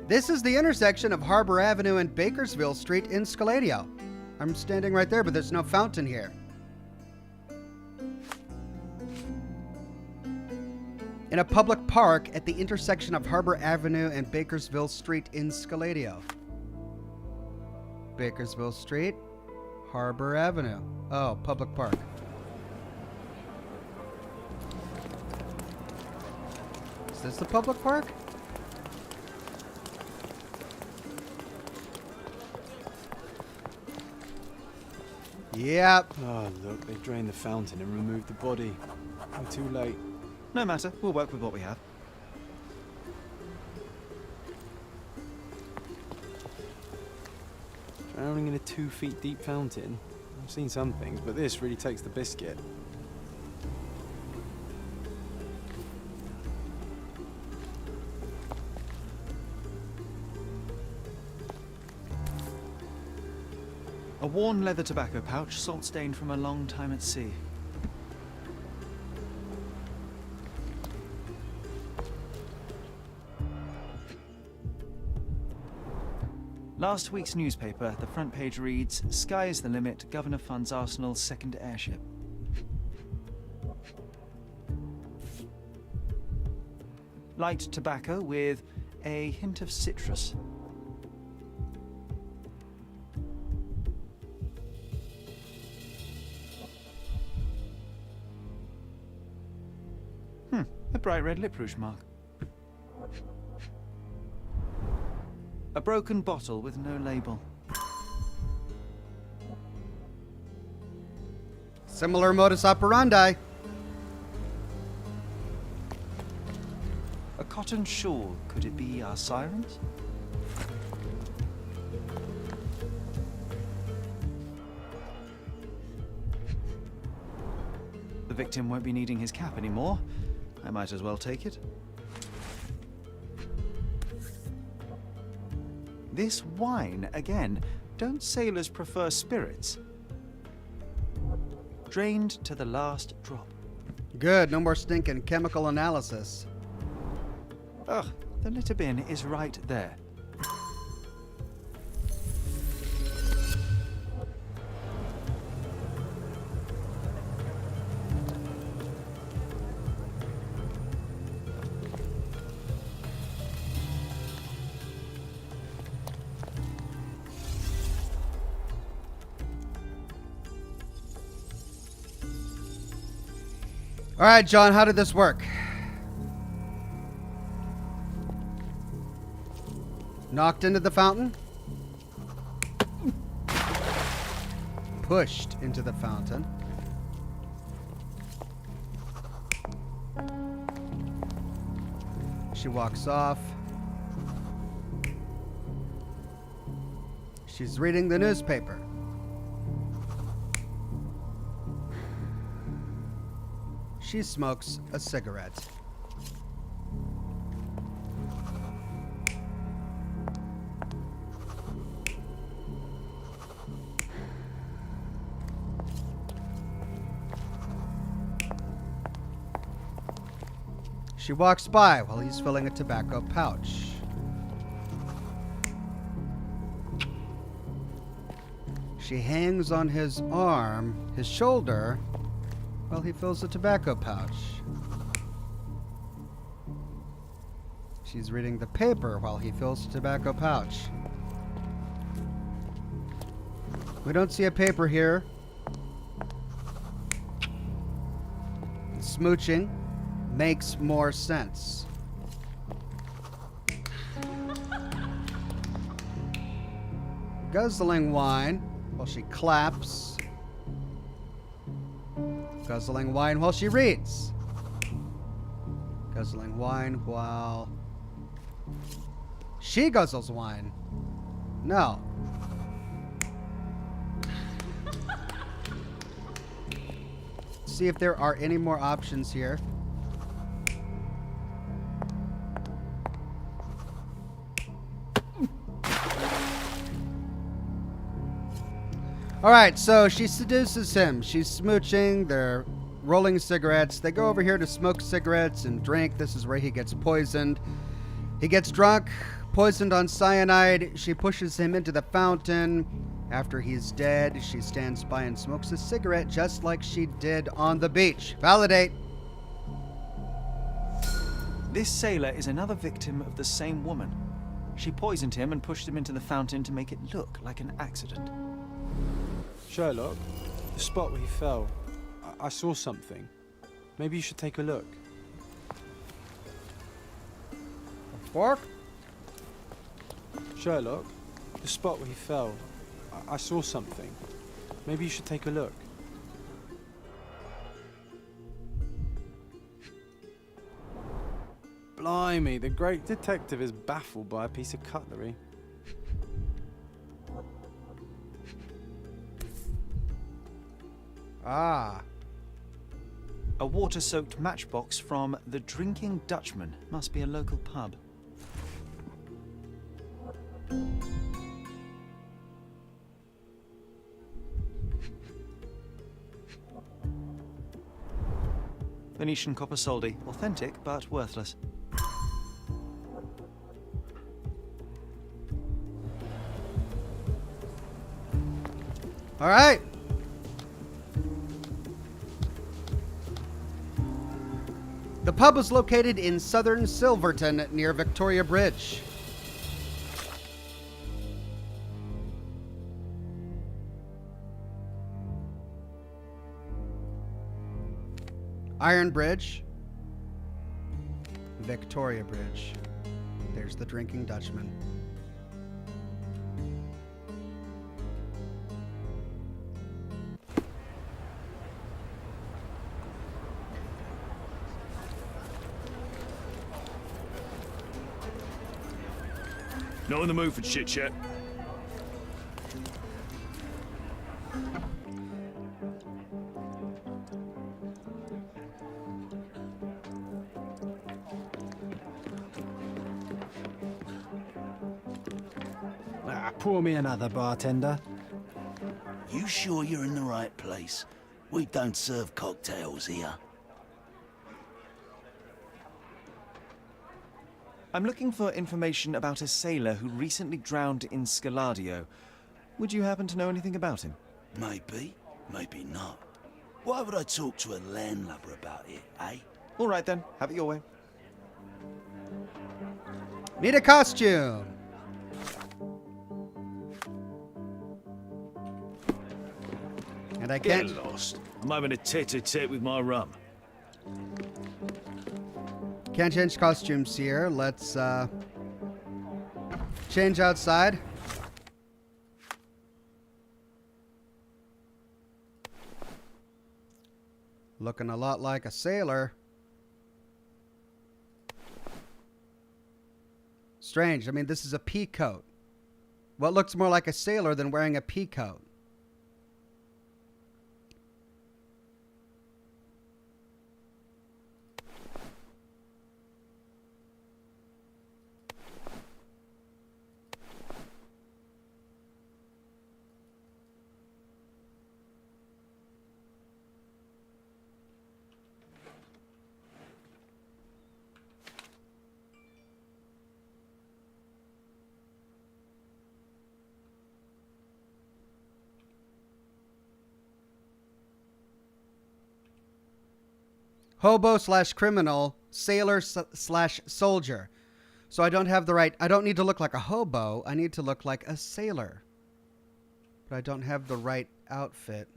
This is the intersection of Harbor Avenue and Bakersville Street in Scaladio. I'm standing right there, but there's no fountain here. In a public park at the intersection of Harbor Avenue and Bakersville Street in Scaladio. Bakersville Street, Harbor Avenue. Oh, public park. Is this the public park? Yep. Oh, look, they drained the fountain and removed the body. We're too late. No matter, we'll work with what we have. Drowning in a 2 feet deep fountain? I've seen some things, but this really takes the biscuit. A worn leather tobacco pouch, salt stained from a long time at sea. Last week's newspaper, the front page reads, "Sky is the limit, Governor funds Arsenal's second airship." Light tobacco with a hint of citrus. A bright red lip rouge mark. A broken bottle with no label. Similar modus operandi. A cotton shawl. Could it be our Sirens? The victim won't be needing his cap anymore. I might as well take it. This wine, again. Don't sailors prefer spirits? Drained to the last drop. Good, no more stinking chemical analysis. Ugh, the litter bin is right there. All right, John, how did this work? Knocked into the fountain? Pushed into the fountain. She walks off. She's reading the newspaper. She smokes a cigarette. She walks by while he's filling a tobacco pouch. She hangs on his arm, his shoulder, while he fills a tobacco pouch. She's reading the paper while he fills the tobacco pouch. We don't see a paper here. Smooching makes more sense. Guzzling wine while she claps. Guzzling wine while she reads. Guzzling wine while she guzzles wine. No. See if there are any more options here. All right, so she seduces him. She's smooching. They're rolling cigarettes. They go over here to smoke cigarettes and drink. This is where he gets poisoned. He gets drunk, poisoned on cyanide. She pushes him into the fountain. After he's dead, she stands by and smokes a cigarette just like she did on the beach. Validate. This sailor is another victim of the same woman. She poisoned him and pushed him into the fountain to make it look like an accident. Sherlock, the spot where he fell, I saw something. Maybe you should take a look. A fork? Sherlock, the spot where he fell, I saw something. Maybe you should take a look. Blimey, the great detective is baffled by a piece of cutlery. Ah. A water-soaked matchbox from the Drinking Dutchman. Must be a local pub. Venetian copper soldi. Authentic, but worthless. All right. The pub was located in southern Silverton near Victoria Bridge. Iron Bridge, Victoria Bridge. There's the Drinking Dutchman. Not in the mood for chit-chat. Pour me another, bartender. You sure you're in the right place? We don't serve cocktails here. I'm looking for information about a sailor who recently drowned in Scaladio. Would you happen to know anything about him? Maybe, maybe not. Why would I talk to a landlubber about it, eh? All right then, have it your way. Need a costume. And I can't. Get lost. I'm having a tete-a-tete with my rum. Can't change costumes here. Let's change outside. Looking a lot like a sailor. Strange. I mean, this is a pea coat. What looks more like a sailor than wearing a pea coat? Hobo / criminal, sailor / soldier. So I don't have the right, I don't need to look like a hobo. I need to look like a sailor. But I don't have the right outfit.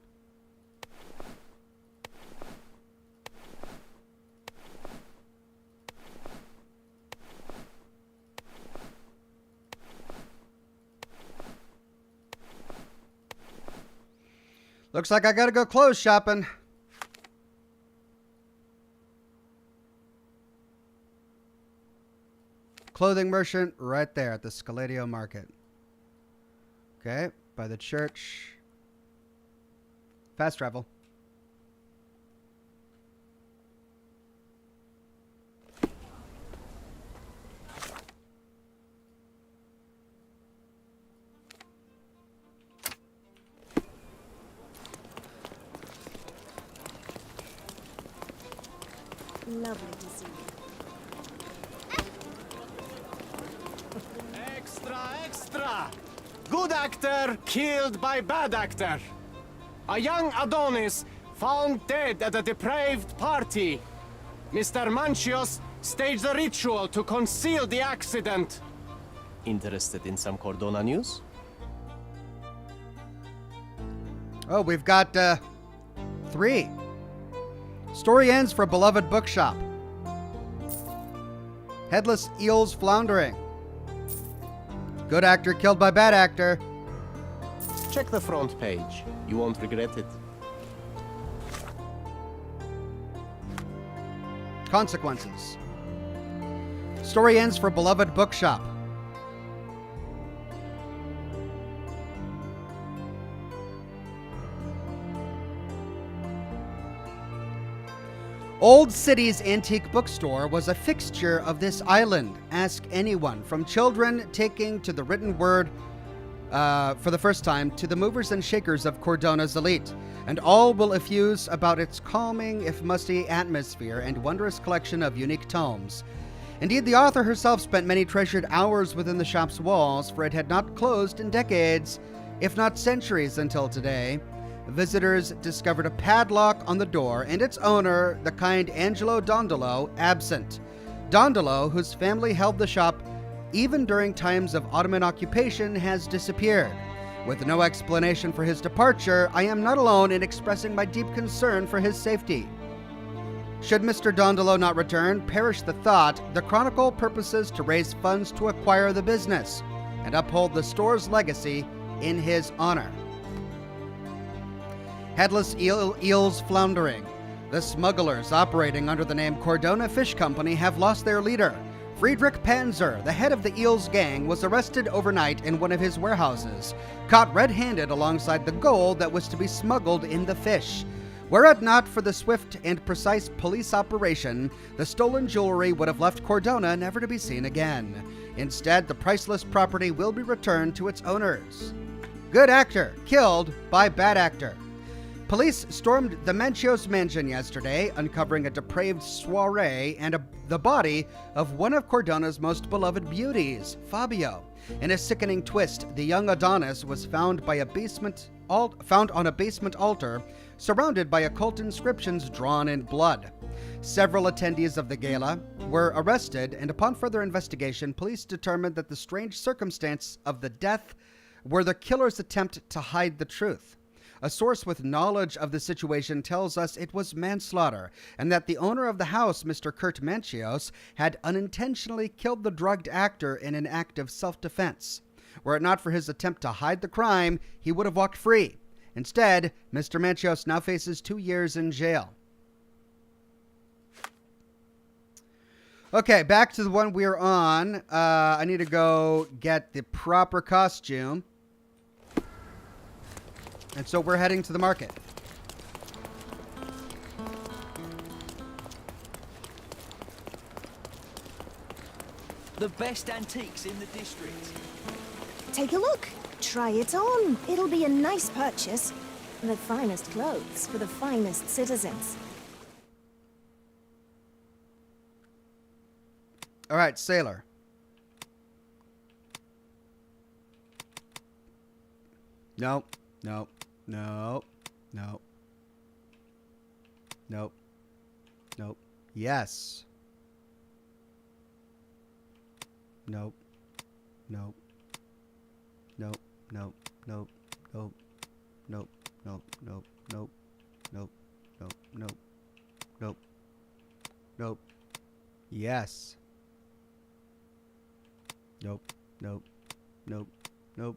Looks like I gotta go clothes shopping. Clothing merchant right there at the Scaladio Market. Okay, by the church. Fast travel. Lovely to see you. Extra, extra! Good actor killed by bad actor. A young Adonis found dead at a depraved party. Mr. Manchios staged a ritual to conceal the accident. Interested in some Cordona news? Oh, we've got 3. Story ends for beloved bookshop. Headless eels floundering. Good actor killed by bad actor. Check the front page. You won't regret it. Consequences. Story ends for beloved bookshop. Old City's antique bookstore was a fixture of this island. Ask anyone, from children taking to the written word for the first time to the movers and shakers of Cordona's elite, and all will effuse about its calming, if musty, atmosphere and wondrous collection of unique tomes. Indeed, the author herself spent many treasured hours within the shop's walls, for it had not closed in decades, if not centuries, until today. Visitors discovered a padlock on the door and its owner, the kind Angelo Dondolo, absent. Dondolo, whose family held the shop even during times of Ottoman occupation, has disappeared. With no explanation for his departure, I am not alone in expressing my deep concern for his safety. Should Mr. Dondolo not return, perish the thought, the Chronicle purposes to raise funds to acquire the business and uphold the store's legacy in his honor. Headless eels floundering. The smugglers operating under the name Cordona Fish Company have lost their leader. Friedrich Panzer, the head of the Eels gang, was arrested overnight in one of his warehouses, caught red-handed alongside the gold that was to be smuggled in the fish. Were it not for the swift and precise police operation, the stolen jewelry would have left Cordona never to be seen again. Instead, the priceless property will be returned to its owners. Good actor killed by bad actor. Police stormed the Manchios mansion yesterday, uncovering a depraved soiree and the body of one of Cordona's most beloved beauties, Fabio. In a sickening twist, the young Adonis was found on a basement altar, surrounded by occult inscriptions drawn in blood. Several attendees of the gala were arrested, and upon further investigation, police determined that the strange circumstance of the death were the killer's attempt to hide the truth. A source with knowledge of the situation tells us it was manslaughter, and that the owner of the house, Mr. Kurt Manchios, had unintentionally killed the drugged actor in an act of self-defense. Were it not for his attempt to hide the crime, he would have walked free. Instead, Mr. Manchios now faces 2 years in jail. Okay, back to the one we're on. I need to go get the proper costume. And so we're heading to the market. The best antiques in the district. Take a look. Try it on. It'll be a nice purchase. The finest clothes for the finest citizens. All right, sailor. No, no, no, no. Nope. Nope. Yes. Nope. Nope. Nope. Nope. Nope. Nope. Nope. Nope. Nope. Nope. Nope. Nope. Nope. Nope. Nope. Yes. Nope. Nope. Nope. Nope.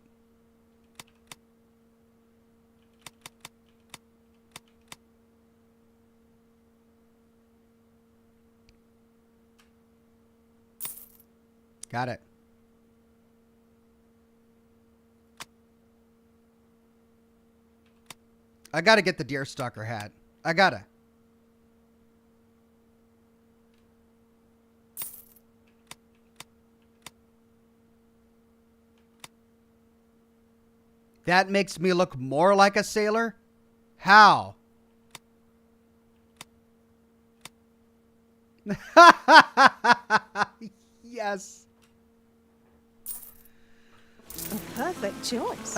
Got it. I gotta get the deerstalker hat. I gotta. That makes me look more like a sailor? How? Yes. A perfect choice.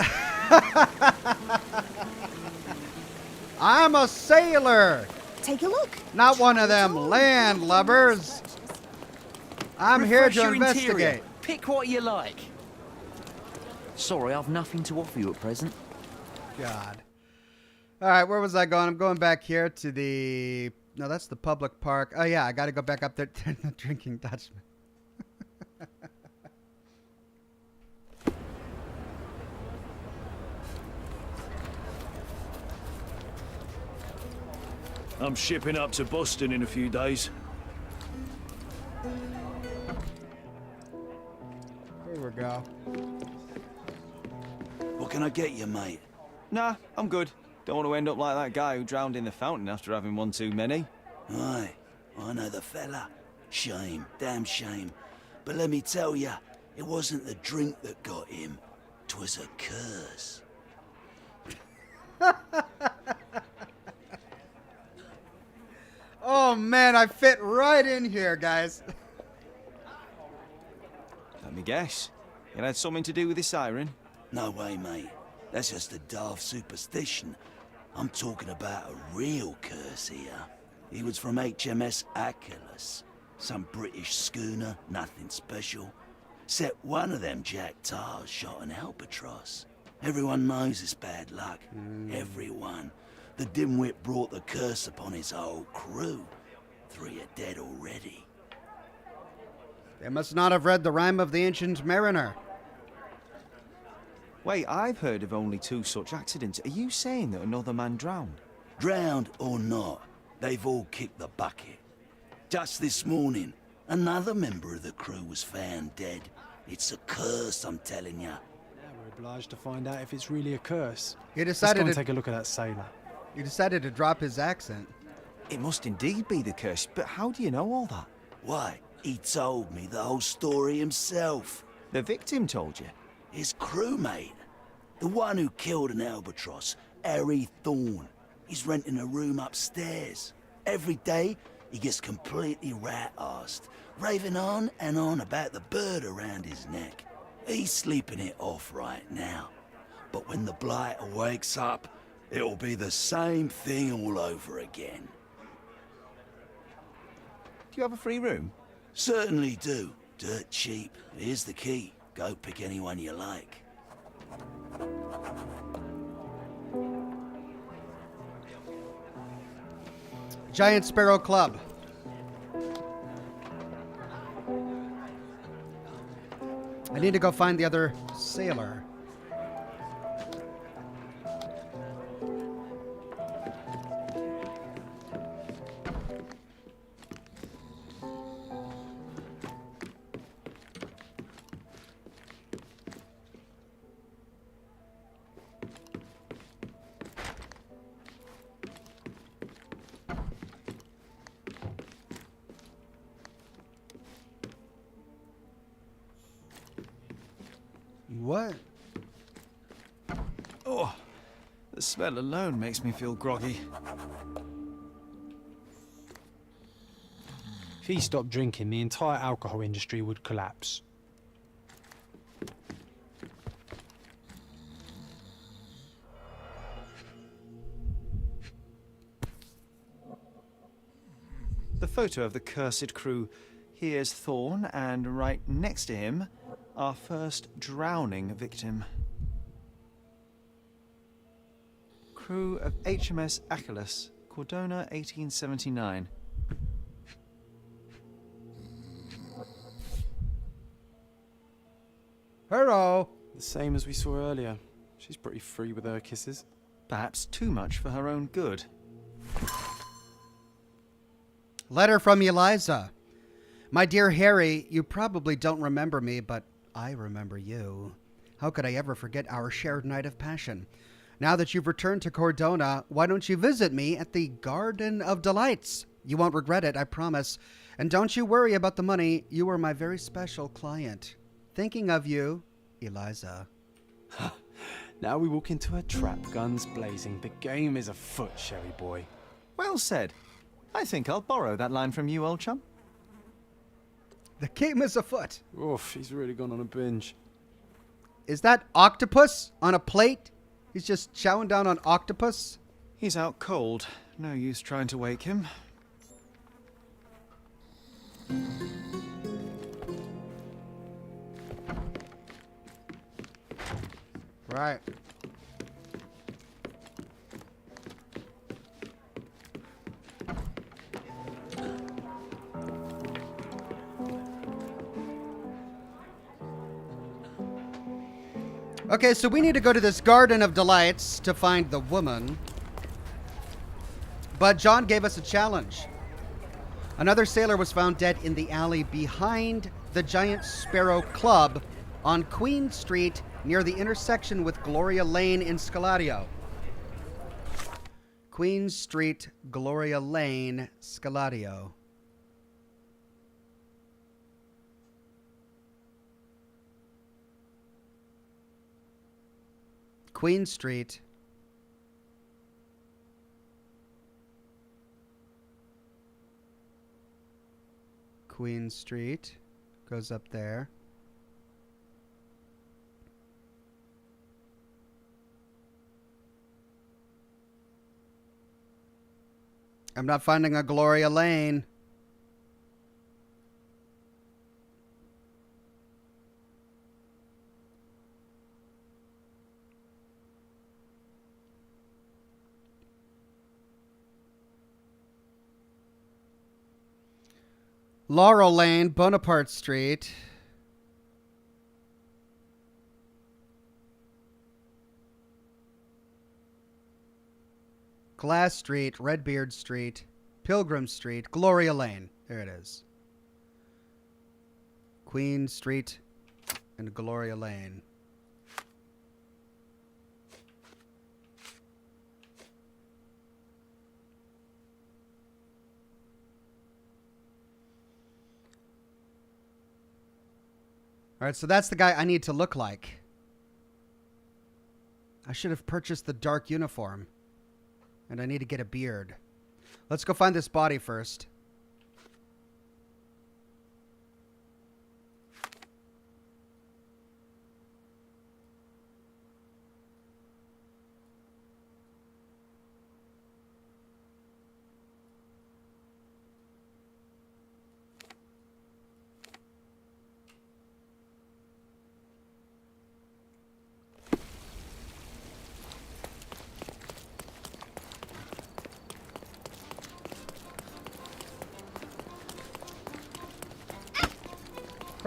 I'm a sailor. Take a look. Not one of them landlubbers. I'm here Refresh to your investigate. interior. Pick what you like. Sorry, I've nothing to offer you at present. God. All right, where was I going? I'm going back here to the... No, that's the public park. Oh, yeah, I got to go back up there to the Drinking Dutchman. I'm shipping up to Boston in a few days. Here we go. What can I get you, mate? Nah, I'm good. Don't want to end up like that guy who drowned in the fountain after having one too many. Aye, I know the fella. Shame, damn shame. But let me tell ya, it wasn't the drink that got him. 'Twas a curse. Oh, man, I fit right in here, guys. Let me guess. It had something to do with the siren? No way, mate. That's just a daft superstition. I'm talking about a real curse here. He was from HMS Achilles. Some British schooner, nothing special. Except one of them Jack Tars shot an albatross. Everyone knows it's bad luck. Everyone. The dimwit brought the curse upon his whole crew. 3 are dead already. They must not have read the Rime of the Ancient Mariner. Wait, I've heard of only 2 such accidents. Are you saying that another man drowned? Drowned or not, they've all kicked the bucket. Just this morning, another member of the crew was found dead. It's a curse, I'm telling you. Now we're obliged to find out if it's really a curse. He Let's decided go and to take a look at that sailor. He decided to drop his accent. It must indeed be the curse, but how do you know all that? Why, he told me the whole story himself. The victim told you? His crewmate. The one who killed an albatross, Harry Thorne. He's renting a room upstairs. Every day, he gets completely rat-arsed, raving on and on about the bird around his neck. He's sleeping it off right now. But when the blighter wakes up, it'll be the same thing all over again. Do you have a free room? Certainly do. Dirt cheap. Here's the key. Go pick anyone you like. Giant Sparrow Club. I need to go find the other sailor. What? Oh, the smell alone makes me feel groggy. If he stopped drinking, the entire alcohol industry would collapse. The photo of the cursed crew. Here's Thorne, and right next to him, our first drowning victim. Crew of HMS Achilles, Cordona, 1879. Hello. The same as we saw earlier. She's pretty free with her kisses. Perhaps too much for her own good. Letter from Eliza. My dear Harry, you probably don't remember me, but I remember you. How could I ever forget our shared night of passion? Now that you've returned to Cordona, why don't you visit me at the Garden of Delights? You won't regret it, I promise. And don't you worry about the money. You are my very special client. Thinking of you, Eliza. Now we walk into a trap, guns blazing. The game is afoot, Sherry boy. Well said. I think I'll borrow that line from you, old chum. The game is afoot. Oof, he's really gone on a binge. Is that octopus on a plate? He's just chowing down on octopus? He's out cold. No use trying to wake him. Right. Okay, so we need to go to this Garden of Delights to find the woman. But John gave us a challenge. Another sailor was found dead in the alley behind the Giant Sparrow Club on Queen Street near the intersection with Gloria Lane in Scalario. Queen Street, Gloria Lane, Scalario. Queen Street. Queen Street goes up there. I'm not finding a Gloria Lane. Laurel Lane, Bonaparte Street. Glass Street, Redbeard Street, Pilgrim Street, Gloria Lane. There it is. Queen Street and Gloria Lane. All right, so that's the guy I need to look like. I should have purchased the dark uniform. And I need to get a beard. Let's go find this body first.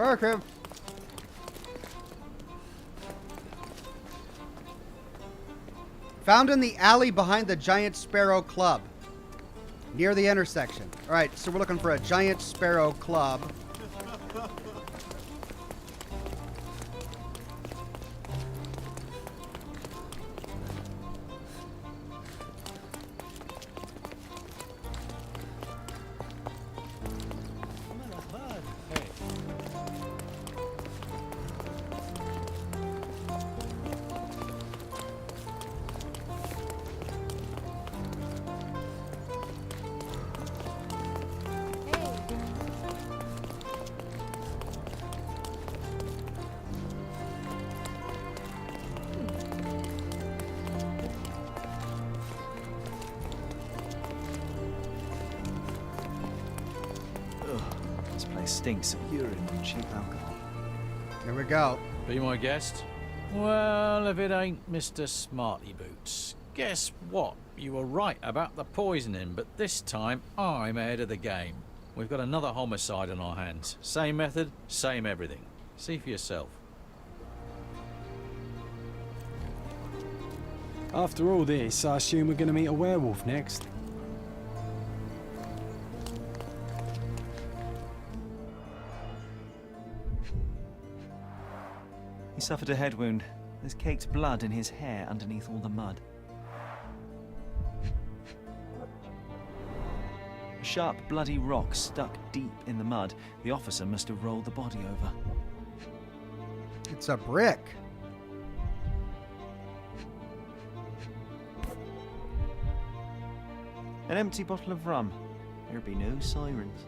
Okay. Found in the alley behind the Giant Sparrow Club. Near the intersection. Alright, so we're looking for a Giant Sparrow Club. Stinks of urine and cheap alcohol. Here we go. Be my guest? Well, if it ain't Mr. Smarty Boots. Guess what? You were right about the poisoning, but this time I'm ahead of the game. We've got another homicide on our hands. Same method, same everything. See for yourself. After all this, I assume we're going to meet a werewolf next. He suffered a head wound. There's caked blood in his hair underneath all the mud. A sharp, bloody rock stuck deep in the mud. The officer must have rolled the body over. It's a brick. An empty bottle of rum. There'd be no sirens.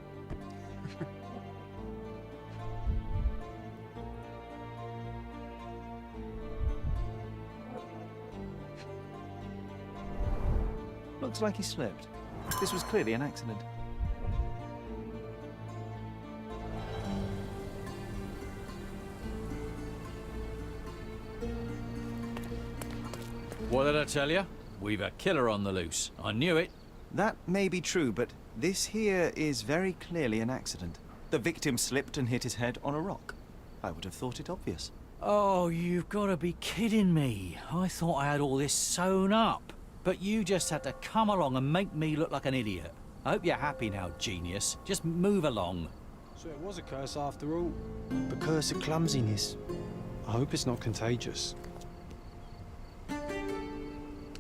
Looks like he slipped. This was clearly an accident. What did I tell you? We've a killer on the loose. I knew it. That may be true, but this here is very clearly an accident. The victim slipped and hit his head on a rock. I would have thought it obvious. Oh, you've got to be kidding me. I thought I had all this sewn up. But you just had to come along and make me look like an idiot. I hope you're happy now, genius. Just move along. So it was a curse after all. The curse of clumsiness. I hope it's not contagious.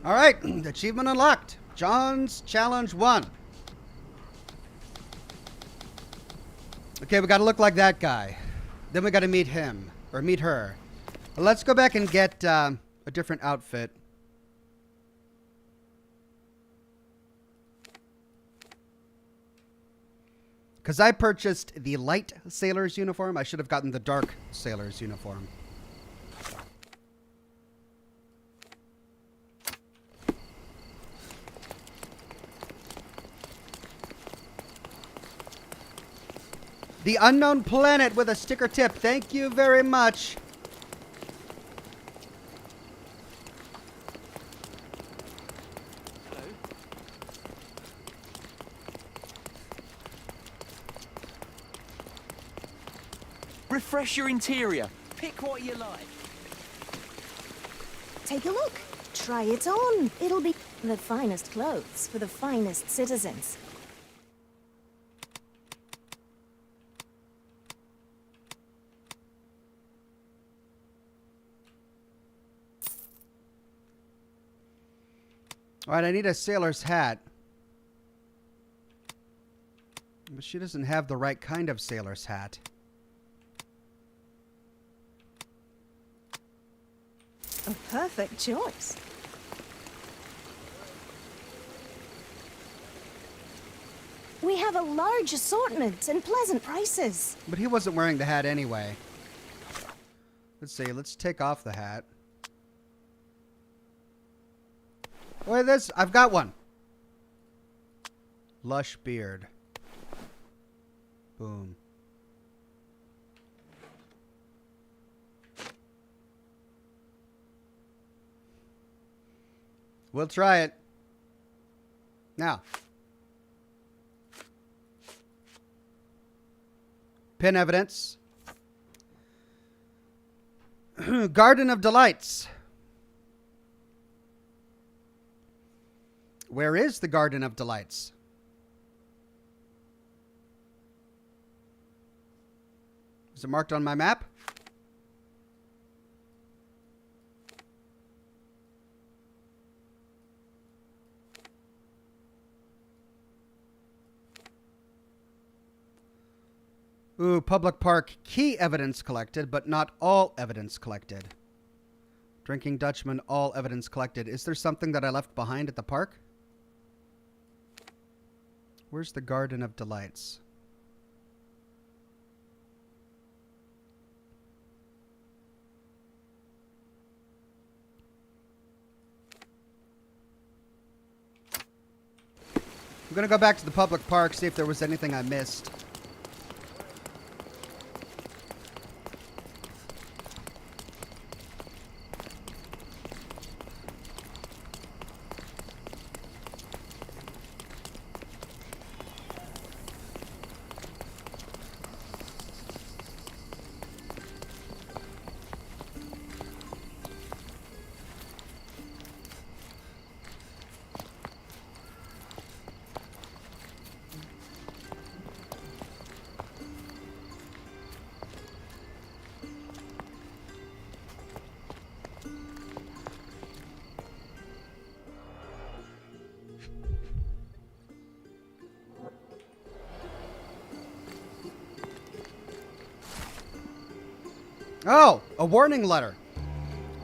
All right, achievement unlocked. John's Challenge 1. Okay, we got to look like that guy. Then we got to meet him, or meet her. Well, let's go back and get a different outfit. Because I purchased the light sailor's uniform. I should have gotten the dark sailor's uniform. The Unknown Planet with a sticker tip. Thank you very much. Hello. Refresh your interior. Pick what you like. Take a look. Try it on. It'll be the finest clothes for the finest citizens. All right, I need a sailor's hat. But she doesn't have the right kind of sailor's hat. A perfect choice. We have a large assortment and pleasant prices. But he wasn't wearing the hat anyway. Let's see, let's take off the hat. Look at this, I've got one. Lush beard. Boom. We'll try it. Now. Pin evidence. Garden of Delights. Where is the Garden of Delights? Is it marked on my map? Ooh, public park. Key evidence collected, but not all evidence collected. Drinking Dutchman, all evidence collected. Is there something that I left behind at the park? Where's the Garden of Delights? I'm going to go back to the public park, see if there was anything I missed. Oh, a warning letter.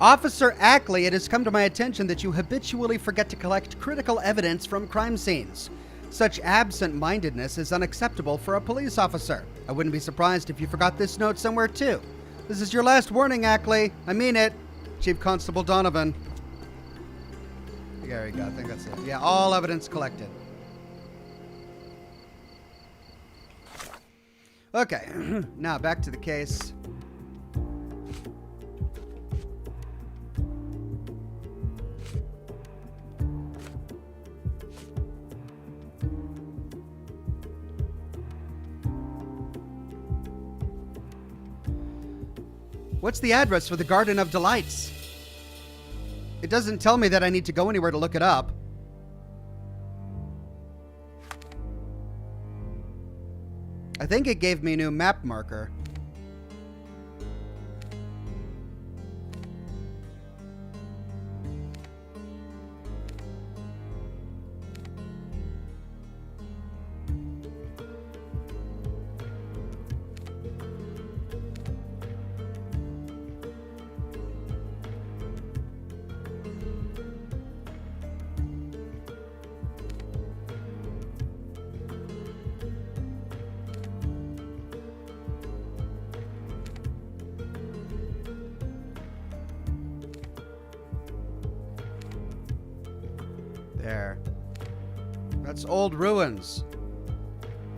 Officer Ackley, it has come to my attention that you habitually forget to collect critical evidence from crime scenes. Such absent-mindedness is unacceptable for a police officer. I wouldn't be surprised if you forgot this note somewhere too. This is your last warning, Ackley. I mean it. Chief Constable Donovan. There you go. I think that's it. Yeah, all evidence collected. Okay, now back to the case. What's the address for the Garden of Delights? It doesn't tell me that I need to go anywhere to look it up. I think it gave me a new map marker. There. That's old ruins.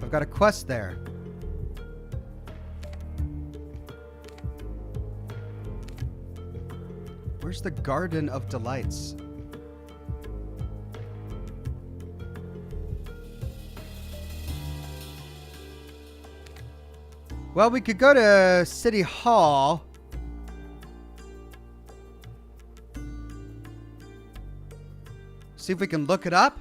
I've got a quest there. Where's the Garden of Delights? Well, we could go to City Hall. See if we can look it up.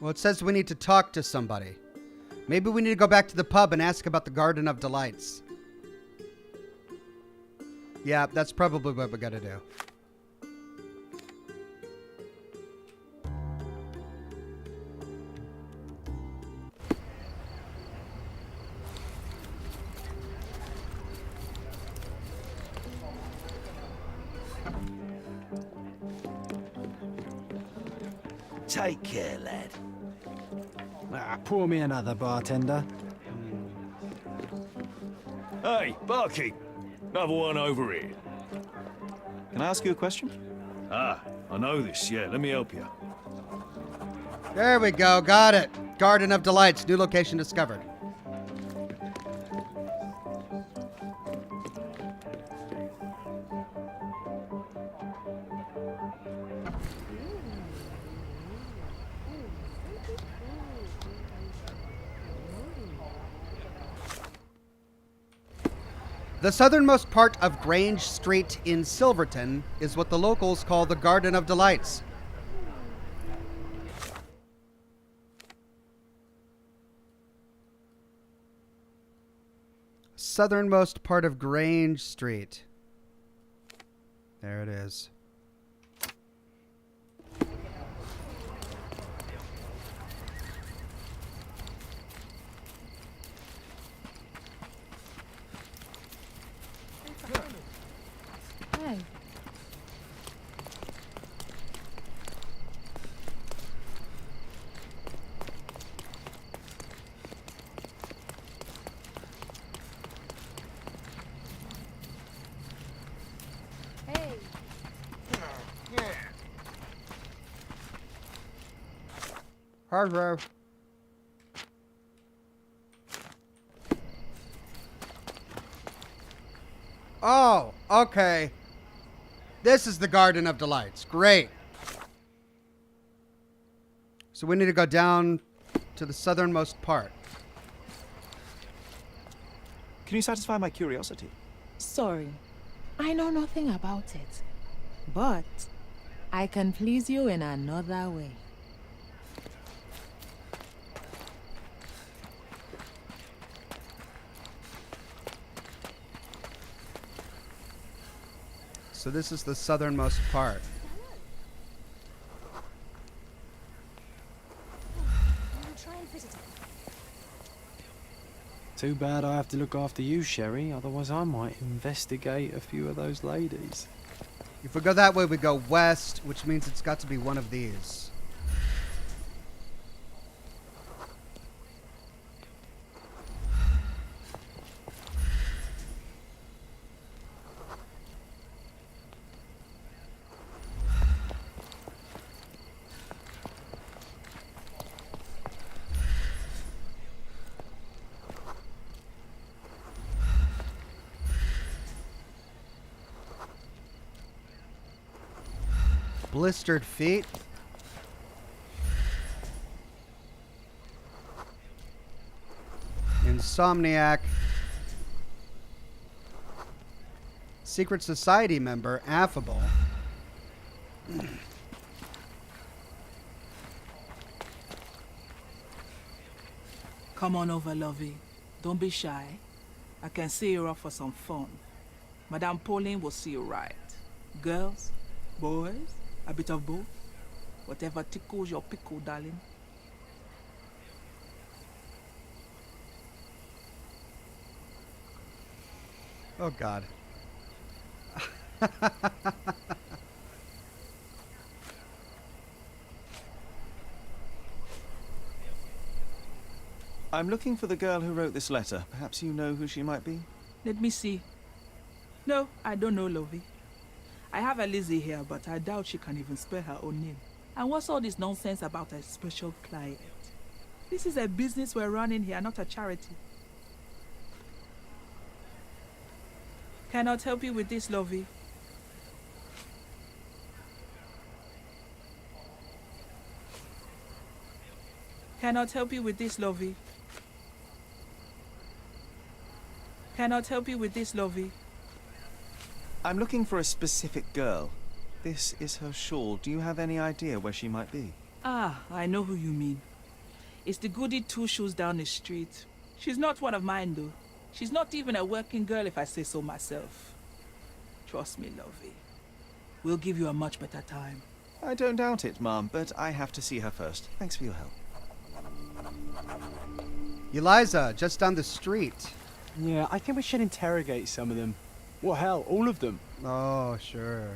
Well, it says we need to talk to somebody. Maybe we need to go back to the pub and ask about the Garden of Delights. Yeah, that's probably what we gotta do. Take care, lad. Pour me another, bartender. Hey, barkeep. Another one over here. Can I ask you a question? Ah, I know this, yeah. Let me help you. There we go. Got it. Garden of Delights. New location discovered. The southernmost part of Grange Street in Silverton is what the locals call the Garden of Delights. Southernmost part of Grange Street. There it is. Hey. Hardware. Oh, okay. This is the Garden of Delights. Great. So we need to go down to the southernmost part. Can you satisfy my curiosity? Sorry, I know nothing about it. But I can please you in another way. So this is the southernmost part. Too bad I have to look after you, Sherry. Otherwise I might investigate a few of those ladies. If we go that way, we go west, which means it's got to be one of these. Blistered feet. Insomniac. Secret Society member. Affable. Come on over, lovey. Don't be shy. I can see you're up for some fun. Madame Pauline will see you right. Girls, boys, a bit of both. Whatever tickles your pickle, darling. Oh, God. I'm looking for the girl who wrote this letter. Perhaps you know who she might be? Let me see. No, I don't know, lovey. I have a Lizzie here, but I doubt she can even spell her own name. And what's all this nonsense about a special client? This is a business we're running here, not a charity. Cannot help you with this, lovey. Cannot help you with this, lovey. Cannot help you with this, lovey. I'm looking for a specific girl. This is her shawl. Do you have any idea where she might be? Ah, I know who you mean. It's the goody two-shoes down the street. She's not one of mine, though. She's not even a working girl, if I say so myself. Trust me, lovey. We'll give you a much better time. I don't doubt it, Mom, but I have to see her first. Thanks for your help. Eliza, just down the street. Yeah, I think we should interrogate some of them. Well, hell, all of them. Oh, sure.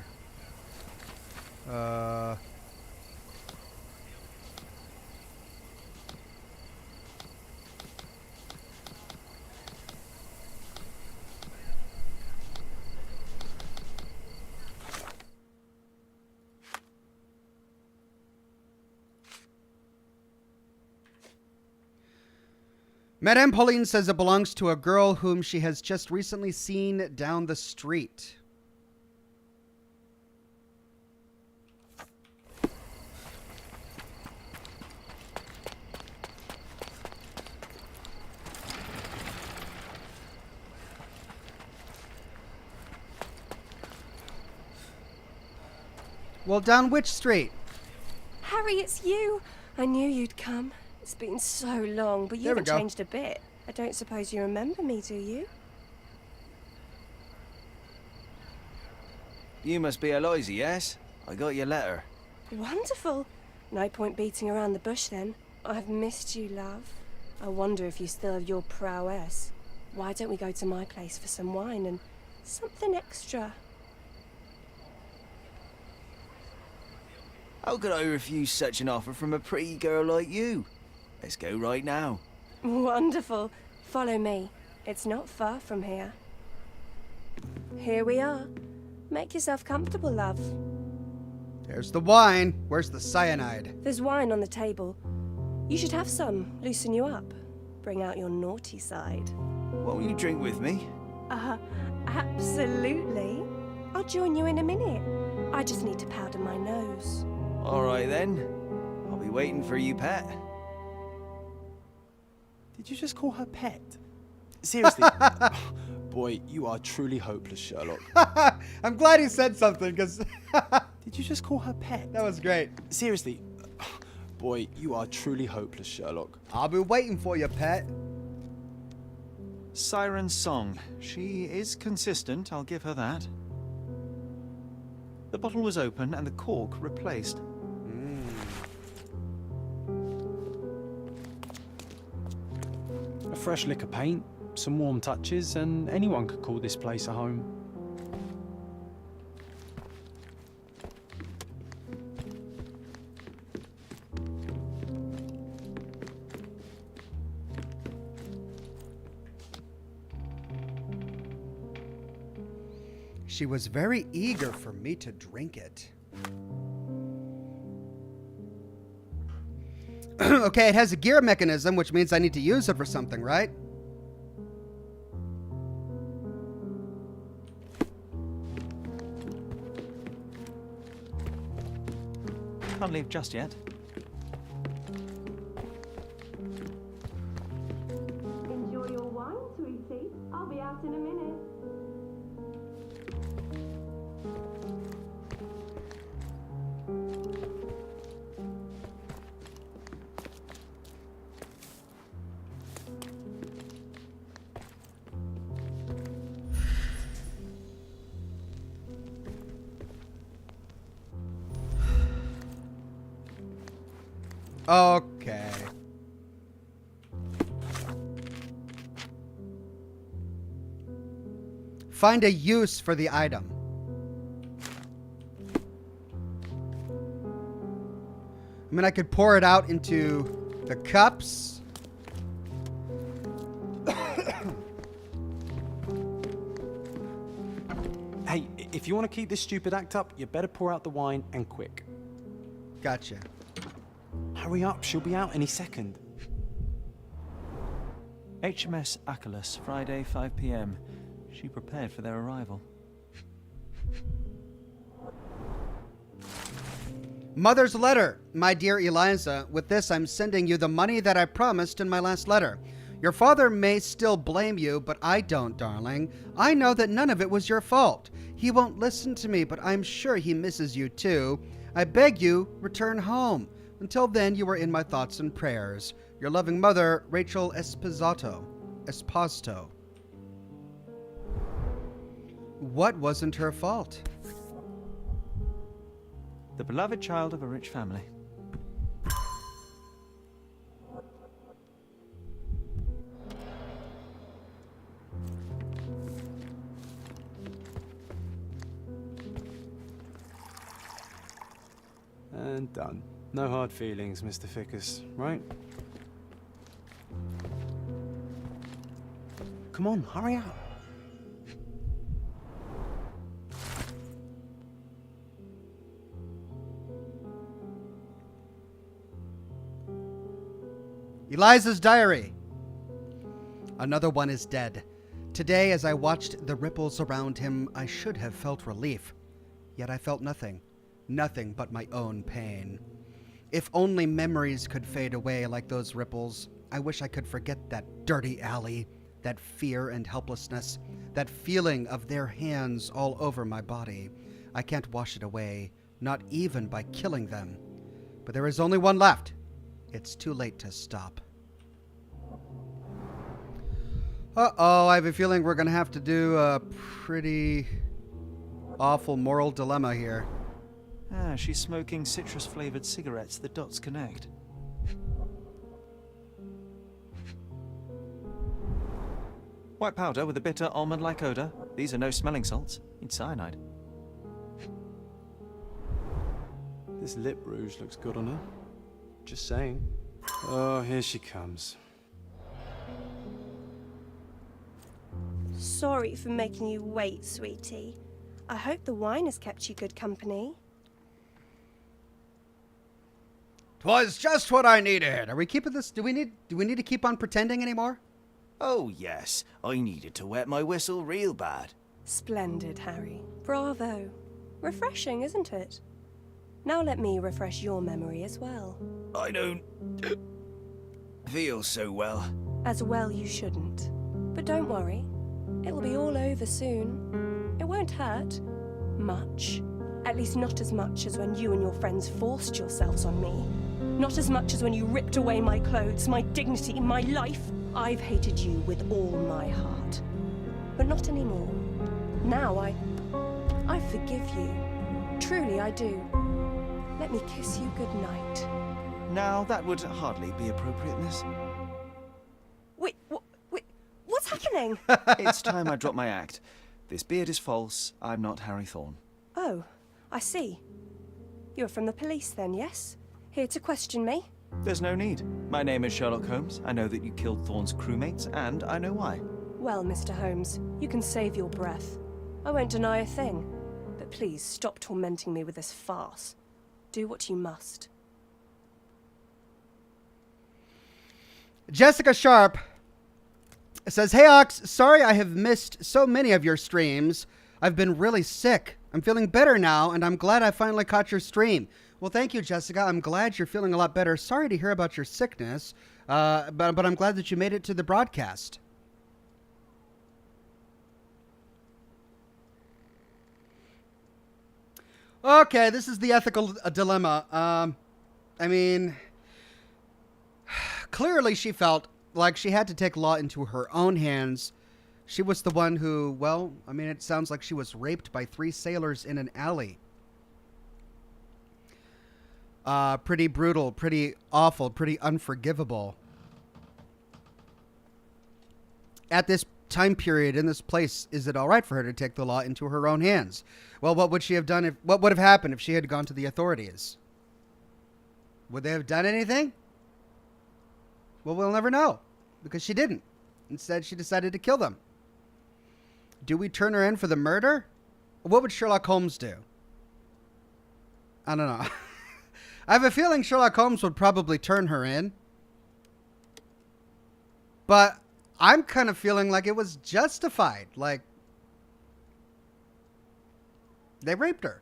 Madame Pauline says it belongs to a girl whom she has just recently seen down the street. Well, down which street? Harry, it's you. I knew you'd come. It's been so long, but you There we haven't go. changed a bit. I don't suppose you remember me, do you? You must be Eliza, yes? I got your letter. Wonderful. No point beating around the bush then. I've missed you, love. I wonder if you still have your prowess. Why don't we go to my place for some wine and something extra? How could I refuse such an offer from a pretty girl like you? Let's go right now. Wonderful. Follow me. It's not far from here. Here we are. Make yourself comfortable, love. There's the wine. Where's the cyanide? There's wine on the table. You should have some. Loosen you up. Bring out your naughty side. Won't you drink with me? Absolutely. I'll join you in a minute. I just need to powder my nose. All right then. I'll be waiting for you, pet. Did you just call her pet? Seriously? Boy, you are truly hopeless, Sherlock. I'm glad he said something, because... Did you just call her pet? That was great. Seriously? Boy, you are truly hopeless, Sherlock. I'll be waiting for you, pet. Siren's song. She is consistent, I'll give her that. The bottle was open and the cork replaced. A fresh lick of paint, some warm touches, and anyone could call this place a home. She was very eager for me to drink it. Okay, it has a gear mechanism, which means I need to use it for something, right? can't leave just yet. Enjoy your wine, sweetie. I'll be out in a minute. Okay. Find a use for the item. I mean, I could pour it out into the cups. Hey, if you want to keep this stupid act up, you better pour out the wine and quick. Gotcha. Hurry up, she'll be out any second. HMS Achilles, Friday, 5 p.m. She prepared for their arrival. Mother's letter. My dear Eliza, with this I'm sending you the money that I promised in my last letter. Your father may still blame you, but I don't, darling. I know that none of it was your fault. He won't listen to me, but I'm sure he misses you too. I beg you, return home. Until then, you are in my thoughts and prayers. Your loving mother, Rachel Esposito. What wasn't her fault? The beloved child of a rich family. And done. No hard feelings, Mr. Fickus, right? Come on, hurry up. Eliza's diary. Another one is dead. Today, as I watched the ripples around him, I should have felt relief. Yet I felt nothing. Nothing but my own pain. If only memories could fade away like those ripples. I wish I could forget that dirty alley, that fear and helplessness, that feeling of their hands all over my body. I can't wash it away, not even by killing them. But there is only one left. It's too late to stop. Uh-oh, I have a feeling we're going to have to do a pretty awful moral dilemma here. Ah, she's smoking citrus-flavored cigarettes. The dots connect. White powder with a bitter almond-like odor. These are no smelling salts. It's cyanide. This lip rouge looks good on her. Just saying. Oh, here she comes. Sorry for making you wait, sweetie. I hope the wine has kept you good company. 'Twas just what I needed. Are we keeping this? Do we need to keep on pretending anymore? Oh, yes. I needed to wet my whistle real bad. Splendid, Harry. Bravo. Refreshing, isn't it? Now let me refresh your memory as well. I don't feel so well. As well you shouldn't. But don't worry. It'll be all over soon. It won't hurt. Much. At least not as much as when you and your friends forced yourselves on me. Not as much as when you ripped away my clothes, my dignity, my life. I've hated you with all my heart. But not anymore. Now I forgive you. Truly I do. Let me kiss you goodnight. Now, that would hardly be appropriate, miss. Wait, what's happening? It's time I drop my act. This beard is false. I'm not Harry Thorne. Oh, I see. You're from the police then, yes? Here to question me? There's no need. My name is Sherlock Holmes. I know that you killed Thorne's crewmates, and I know why. Well, Mr. Holmes, you can save your breath. I won't deny a thing. But please, stop tormenting me with this farce. Do what you must. Jessica Sharp says, "Hey Ox, sorry I have missed so many of your streams. I've been really sick. I'm feeling better now, and I'm glad I finally caught your stream. Well, thank you, Jessica. I'm glad you're feeling a lot better. Sorry to hear about your sickness, but I'm glad that you made it to the broadcast. Okay, this is the ethical dilemma. I mean, clearly she felt like she had to take law into her own hands. She was the one who, well, I mean, it sounds like she was raped by 3 sailors in an alley. Pretty brutal, pretty awful, pretty unforgivable. At this time period, in this place, is it all right for her to take the law into her own hands? Well, what would she have done what would have happened if she had gone to the authorities? Would they have done anything? Well, we'll never know, because she didn't. Instead, she decided to kill them. Do we turn her in for the murder? What would Sherlock Holmes do? I don't know. I have a feeling Sherlock Holmes would probably turn her in. But I'm kind of feeling like it was justified. Like, they raped her.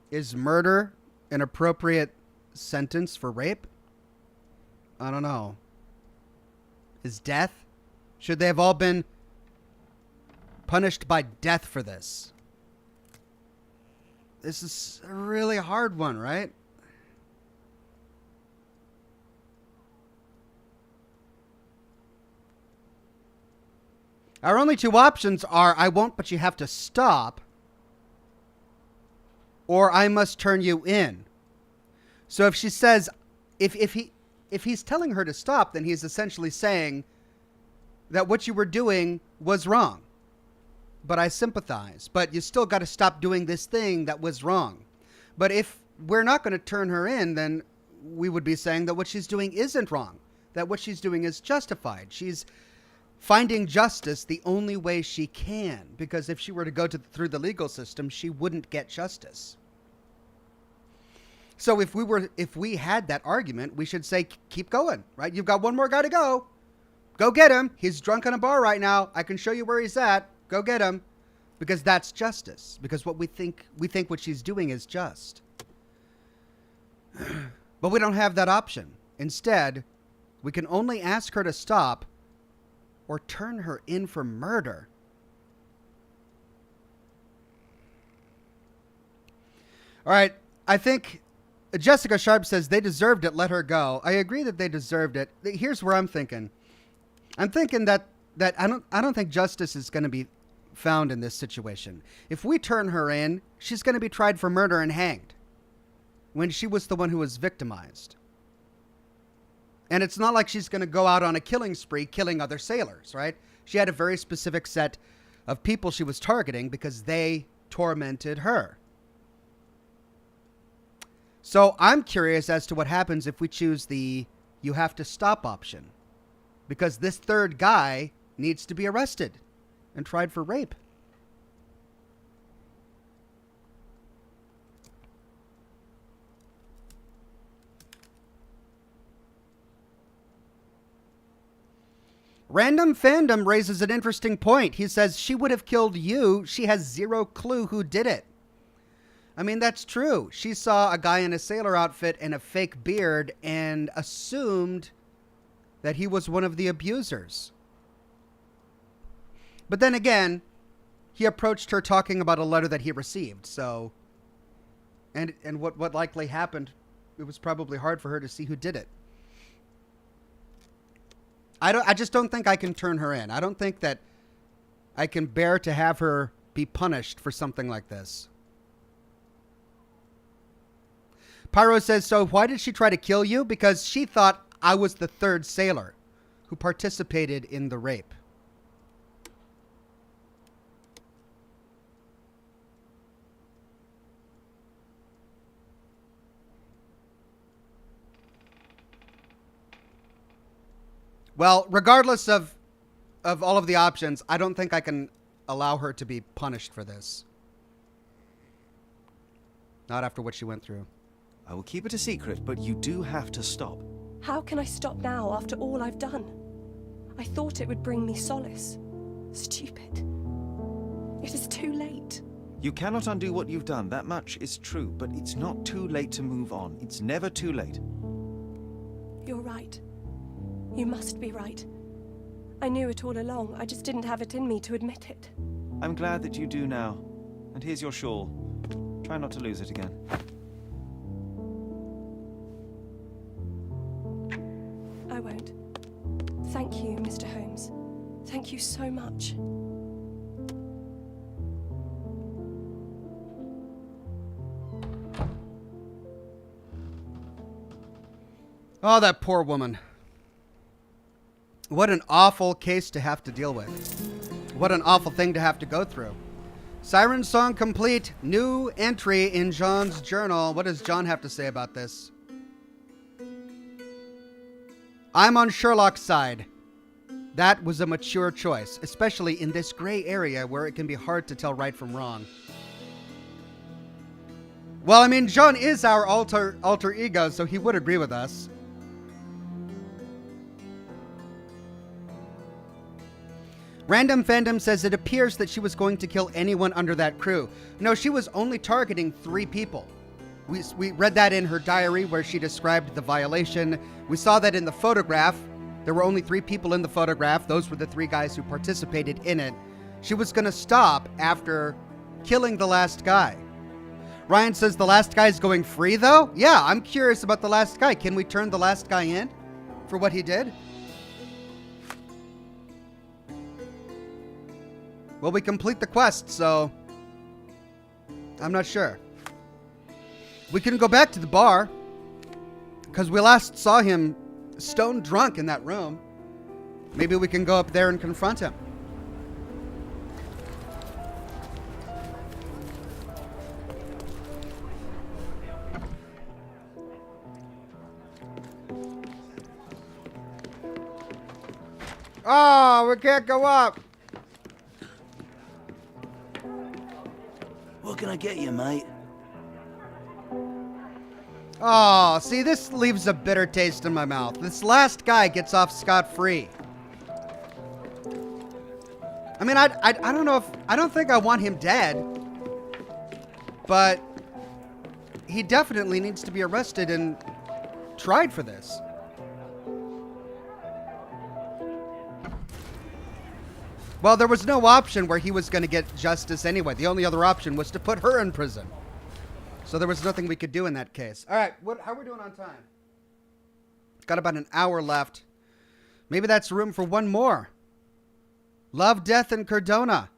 Is murder an appropriate sentence for rape? I don't know. Is death? Should they have all been punished by death for this? This is a really hard one, right? Our only 2 options are I won't, but you have to stop, or I must turn you in. So if she says, if he's telling her to stop, then he's essentially saying that what you were doing was wrong. But I sympathize. But you still got to stop doing this thing that was wrong. But if we're not going to turn her in, then we would be saying that what she's doing isn't wrong. That what she's doing is justified. She's finding justice the only way she can. Because if she were to go through the legal system, she wouldn't get justice. So if we had that argument, we should say, keep going, right? You've got one more guy to go. Go get him. He's drunk in a bar right now. I can show you where he's at. Go get him. Because that's justice. Because what we think what she's doing is just. But we don't have that option. Instead, we can only ask her to stop or turn her in for murder. All right, I think Jessica Sharp says they deserved it, let her go. I agree that they deserved it. Here's where I'm thinking. I'm thinking that I don't think justice is going to be found in this situation. If we turn her in, she's going to be tried for murder and hanged when she was the one who was victimized. And it's not like she's going to go out on a killing spree killing other sailors, right? She had a very specific set of people she was targeting because they tormented her. So I'm curious as to what happens if we choose the you have to stop option. Because this third guy needs to be arrested and tried for rape. Random Fandom raises an interesting point. He says she would have killed you. She has zero clue who did it. I mean, that's true. She saw a guy in a sailor outfit and a fake beard and assumed that he was one of the abusers. But then again, he approached her talking about a letter that he received. So, and what likely happened, it was probably hard for her to see who did it. I just don't think I can turn her in. I don't think that I can bear to have her be punished for something like this. Pyro says, so why did she try to kill you? Because she thought I was the third sailor who participated in the rape. Well, regardless of all of the options, I don't think I can allow her to be punished for this. Not after what she went through. I will keep it a secret, but you do have to stop. How can I stop now after all I've done? I thought it would bring me solace. Stupid. It is too late. You cannot undo what you've done, that much is true, but it's not too late to move on. It's never too late. You're right. You must be right. I knew it all along, I just didn't have it in me to admit it. I'm glad that you do now. And here's your shawl. Try not to lose it again. I won't. Thank you, Mr. Holmes. Thank you so much. Oh, that poor woman. What an awful case to have to deal with. What an awful thing to have to go through. Siren song complete. New entry in John's journal. What does John have to say about this? I'm on Sherlock's side. That was a mature choice, especially in this gray area where it can be hard to tell right from wrong. Well, I mean, John is our alter ego, so he would agree with us. Random Fandom says it appears that she was going to kill anyone under that crew. No, she was only targeting 3 people. We read that in her diary where she described the violation. We saw that in the photograph. There were only 3 people in the photograph. Those were the 3 guys who participated in it. She was going to stop after killing the last guy. Ryan says the last guy's going free, though? Yeah, I'm curious about the last guy. Can we turn the last guy in for what he did? Well, we complete the quest, so I'm not sure. We can go back to the bar because we last saw him stone drunk in that room. Maybe we can go up there and confront him. Oh, we can't go up. What can I get you, mate? Oh, see, this leaves a bitter taste in my mouth. This last guy gets off scot-free. I mean, I don't know if... I don't think I want him dead. But he definitely needs to be arrested and tried for this. Well, there was no option where he was going to get justice anyway. The only other option was to put her in prison. So there was nothing we could do in that case. All right, how are we doing on time? Got about an hour left. Maybe that's room for one more. Love, Death, and Cardona.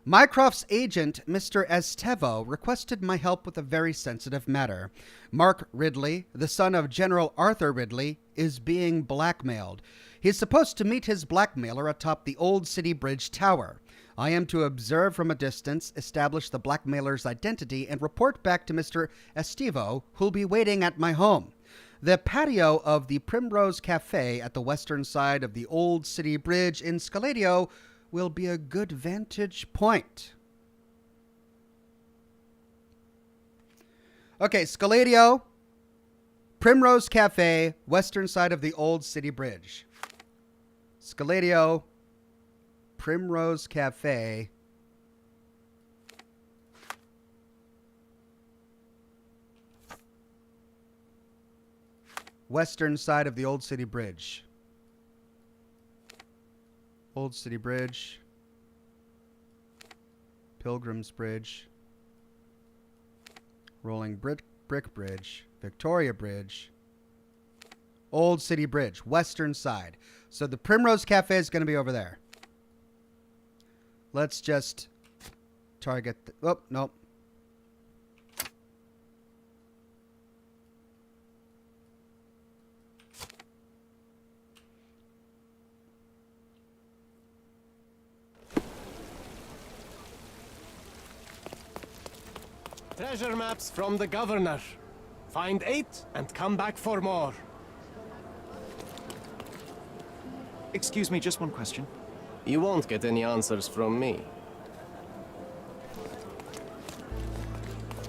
Mycroft's agent, Mr. Estevo, requested my help with a very sensitive matter. Mark Ridley, the son of General Arthur Ridley, is being blackmailed. He's supposed to meet his blackmailer atop the Old City Bridge Tower. I am to observe from a distance, establish the blackmailer's identity, and report back to Mr. Estevo, who'll be waiting at my home. The patio of the Primrose Cafe at the western side of the Old City Bridge in Scaladio will be a good vantage point. Okay, Scaladio, Primrose Cafe, western side of the Old City Bridge. Scaladio, Primrose Cafe. Western side of the Old City Bridge. Old City Bridge. Pilgrim's Bridge. Rolling Brick Bridge. Victoria Bridge. Old City Bridge. Western side. So the Primrose Cafe is going to be over there. Let's just target... oh, nope. Treasure maps from the governor. Find 8 and come back for more. Excuse me, just one question. You won't get any answers from me.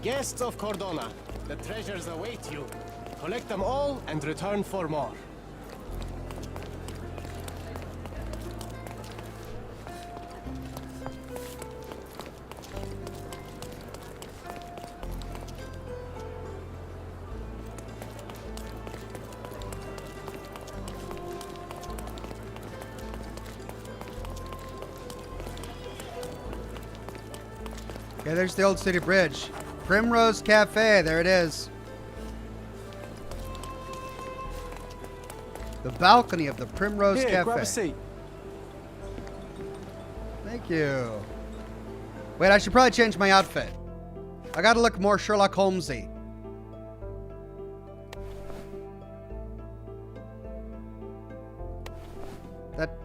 Guests of Cordona, the treasures await you. Collect them all and return for more. Okay, there's the old city bridge. Primrose Cafe, there it is. The balcony of the Primrose Here, Cafe. grab a seat. Thank you. Wait, I should probably change my outfit. I gotta look more Sherlock Holmesy.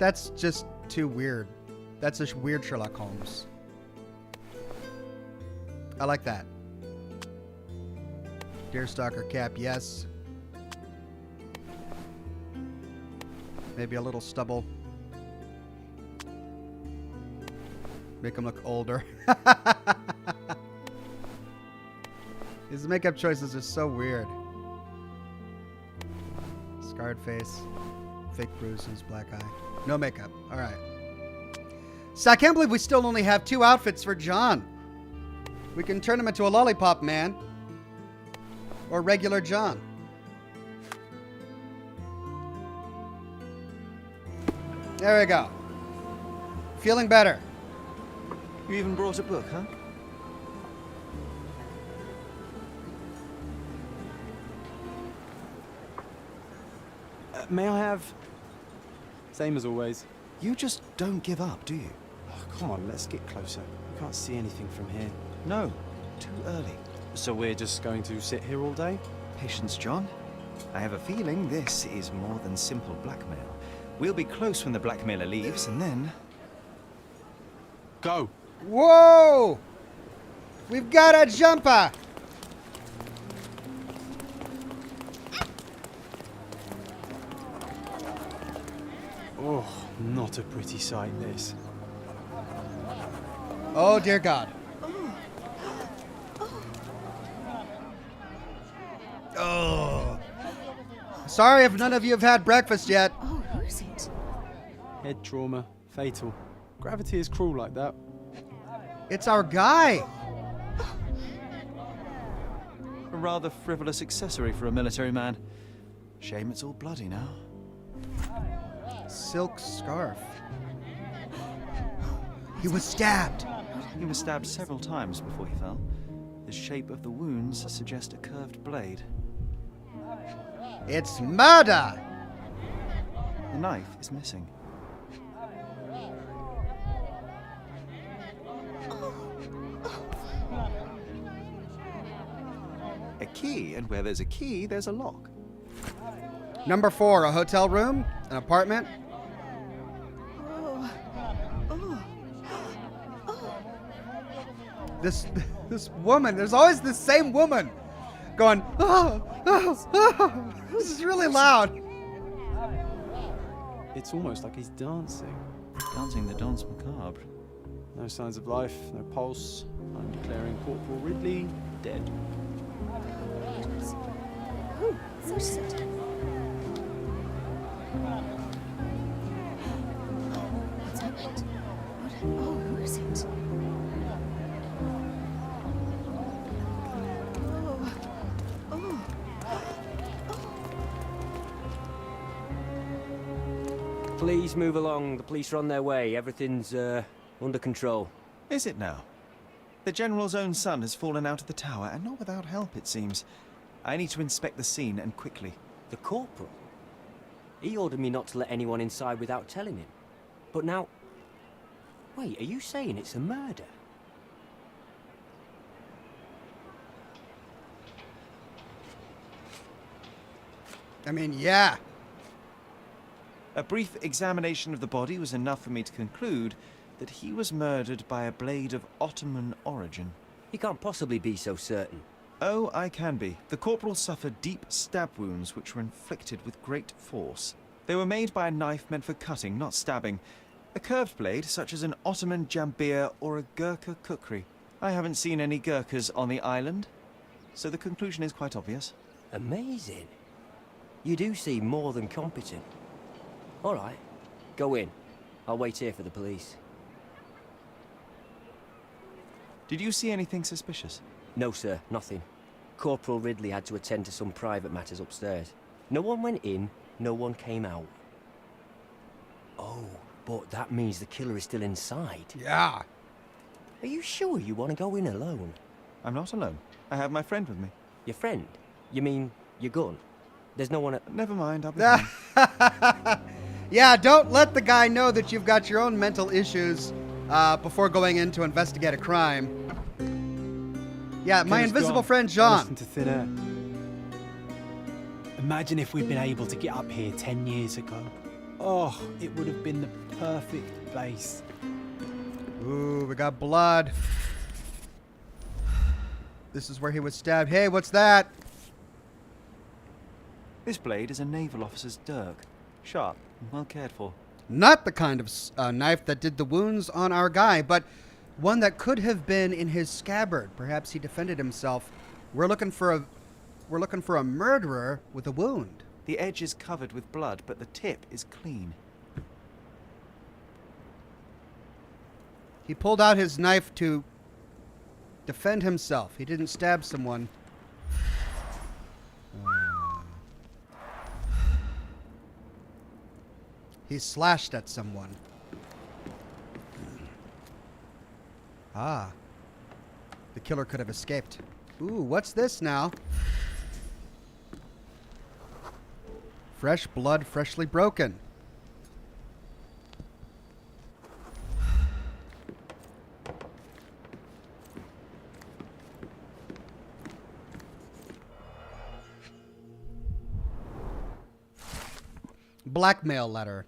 That's just too weird. That's a weird Sherlock Holmes. I like that. Deerstalker cap, yes. Maybe a little stubble. Make him look older. His makeup choices are so weird. Scarred face, fake bruises, black eye. No makeup. All right. So I can't believe we still only have 2 outfits for John. We can turn him into a lollipop man. Or regular John. There we go. Feeling better. You even brought a book, huh? May I have... Same as always. You just don't give up, do you? Oh, come on, let's get closer. We can't see anything from here. No, too early. So we're just going to sit here all day? Patience, John. I have a feeling this is more than simple blackmail. We'll be close when the blackmailer leaves, and then... Go! Whoa! We've got a jumper! Oh, not a pretty sight, this. Oh, dear God. Oh. Sorry if none of you have had breakfast yet. Oh, who is it? Head trauma. Fatal. Gravity is cruel like that. It's our guy. A rather frivolous accessory for a military man. Shame it's all bloody now. Silk scarf. He was stabbed. He was stabbed several times before he fell. The shape of the wounds suggest a curved blade. It's murder! The knife is missing. A key, and where there's a key, there's a lock. Number 4, a hotel room, an apartment. This woman, there's always this same woman going, oh. This is really loud. It's almost like he's dancing. Dancing the dance macabre. No signs of life, no pulse. I'm declaring Corporal Ridley dead. Oh, who's it? What's happened? Oh, who is it? Please move along. The police are on their way. Everything's under control. Is it now? The General's own son has fallen out of the tower, and not without help, it seems. I need to inspect the scene, and quickly. The corporal? He ordered me not to let anyone inside without telling him. But now... Wait, are you saying it's a murder? I mean, yeah. A brief examination of the body was enough for me to conclude that he was murdered by a blade of Ottoman origin. You can't possibly be so certain. Oh, I can be. The corporal suffered deep stab wounds which were inflicted with great force. They were made by a knife meant for cutting, not stabbing. A curved blade, such as an Ottoman jambir or a Gurkha kukri. I haven't seen any Gurkhas on the island, so the conclusion is quite obvious. Amazing. You do seem more than competent. All right, go in. I'll wait here for the police. Did you see anything suspicious? No, sir, nothing. Corporal Ridley had to attend to some private matters upstairs. No one went in, no one came out. Oh, but that means the killer is still inside. Yeah. Are you sure you want to go in alone? I'm not alone. I have my friend with me. Your friend? You mean your gun? There's no one at... Never mind, I'll be fine. Yeah, don't let the guy know that you've got your own mental issues before going in to investigate a crime. Yeah, my invisible friend John. Listen to thin air. Imagine if we'd been able to get up here 10 years ago. Oh, it would have been the perfect place. Ooh, we got blood. This is where he was stabbed. Hey, what's that? This blade is a naval officer's dirk. Sharp and well cared for. Not the kind of knife that did the wounds on our guy, but one that could have been in his scabbard. Perhaps he defended himself. We're looking for a murderer with a wound. The edge is covered with blood, but the tip is clean. He pulled out his knife to defend himself. He didn't stab someone. He slashed at someone. Ah. The killer could have escaped. Ooh, what's this now? Fresh blood, freshly broken. Blackmail letter.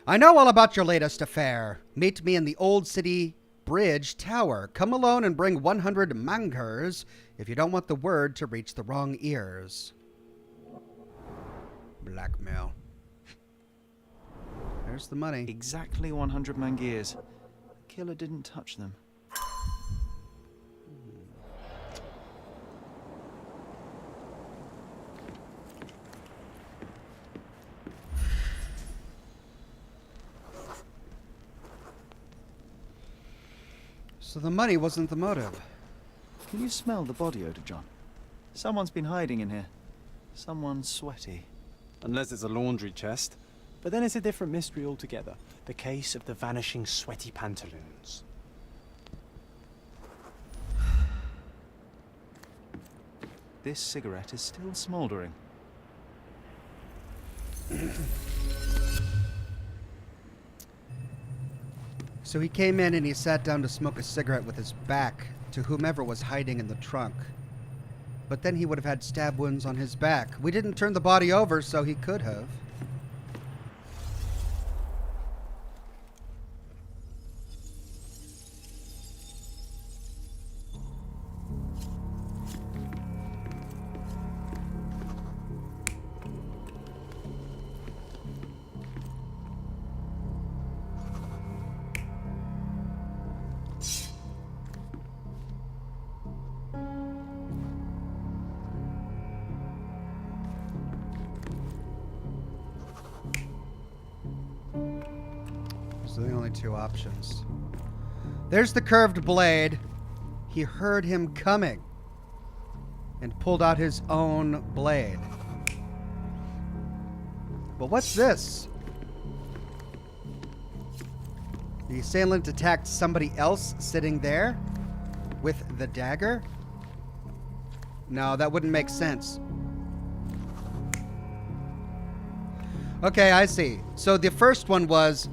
I know all about your latest affair. Meet me in the Old City Bridge Tower. Come alone and bring 100 mangers if you don't want the word to reach the wrong ears. Blackmail. There's the money. Exactly 100 mangiers. The killer didn't touch them. So the money wasn't the motive. Can you smell the body odor, John? Someone's been hiding in here. Someone sweaty. Unless it's a laundry chest. But then it's a different mystery altogether. The case of the vanishing sweaty pantaloons. This cigarette is still smouldering. So he came in and he sat down to smoke a cigarette with his back to whomever was hiding in the trunk. But then he would have had stab wounds on his back. We didn't turn the body over, so he could have. So the only two options. There's the curved blade. He heard him coming and pulled out his own blade. But what's this? The assailant attacked somebody else sitting there with the dagger? No, that wouldn't make sense. Okay, I see. So the first one was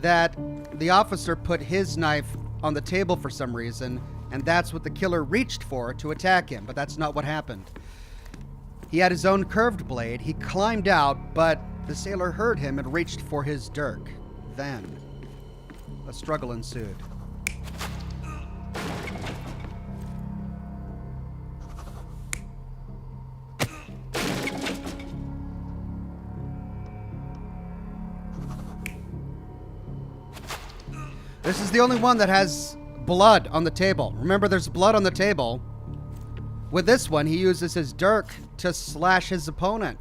that the officer put his knife on the table for some reason, and that's what the killer reached for to attack him, but that's not what happened. He had his own curved blade. He climbed out, but the sailor heard him and reached for his dirk. Then, a struggle ensued. This is the only one that has blood on the table. Remember, there's blood on the table. With this one, he uses his dirk to slash his opponent.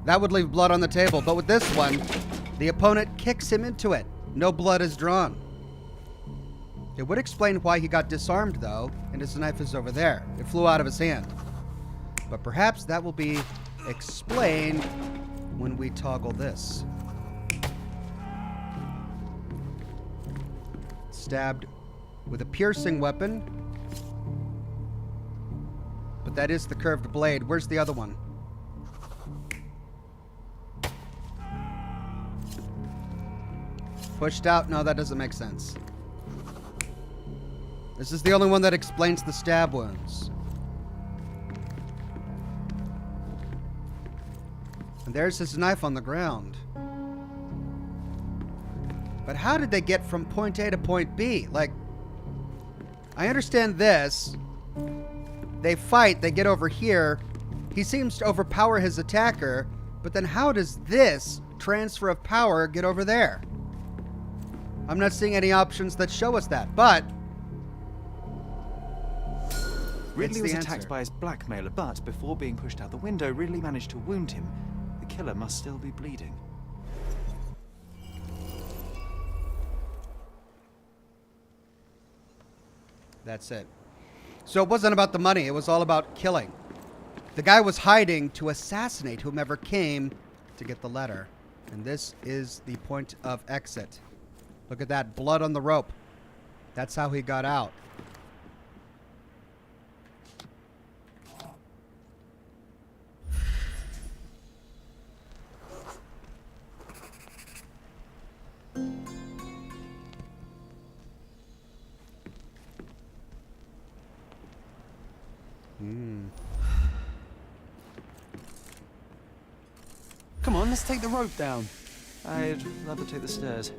That would leave blood on the table, but with this one, the opponent kicks him into it. No blood is drawn. It would explain why he got disarmed, though, and his knife is over there. It flew out of his hand. But perhaps that will be explained when we toggle this. Stabbed with a piercing weapon. But that is the curved blade. Where's the other one? Pushed out? No, that doesn't make sense. This is the only one that explains the stab wounds. And there's his knife on the ground. But how did they get from point A to point B? Like, I understand this. They fight, they get over here. He seems to overpower his attacker, but then how does this transfer of power get over there? I'm not seeing any options that show us that, but Ridley was attacked by his blackmailer, but before being pushed out the window, Ridley managed to wound him. The killer must still be bleeding. That's it. So it wasn't about the money, it was all about killing. The guy was hiding to assassinate whomever came to get the letter. And this is the point of exit. Look at that, blood on the rope. That's how he got out. Come on, let's take the rope down. I'd rather take the stairs.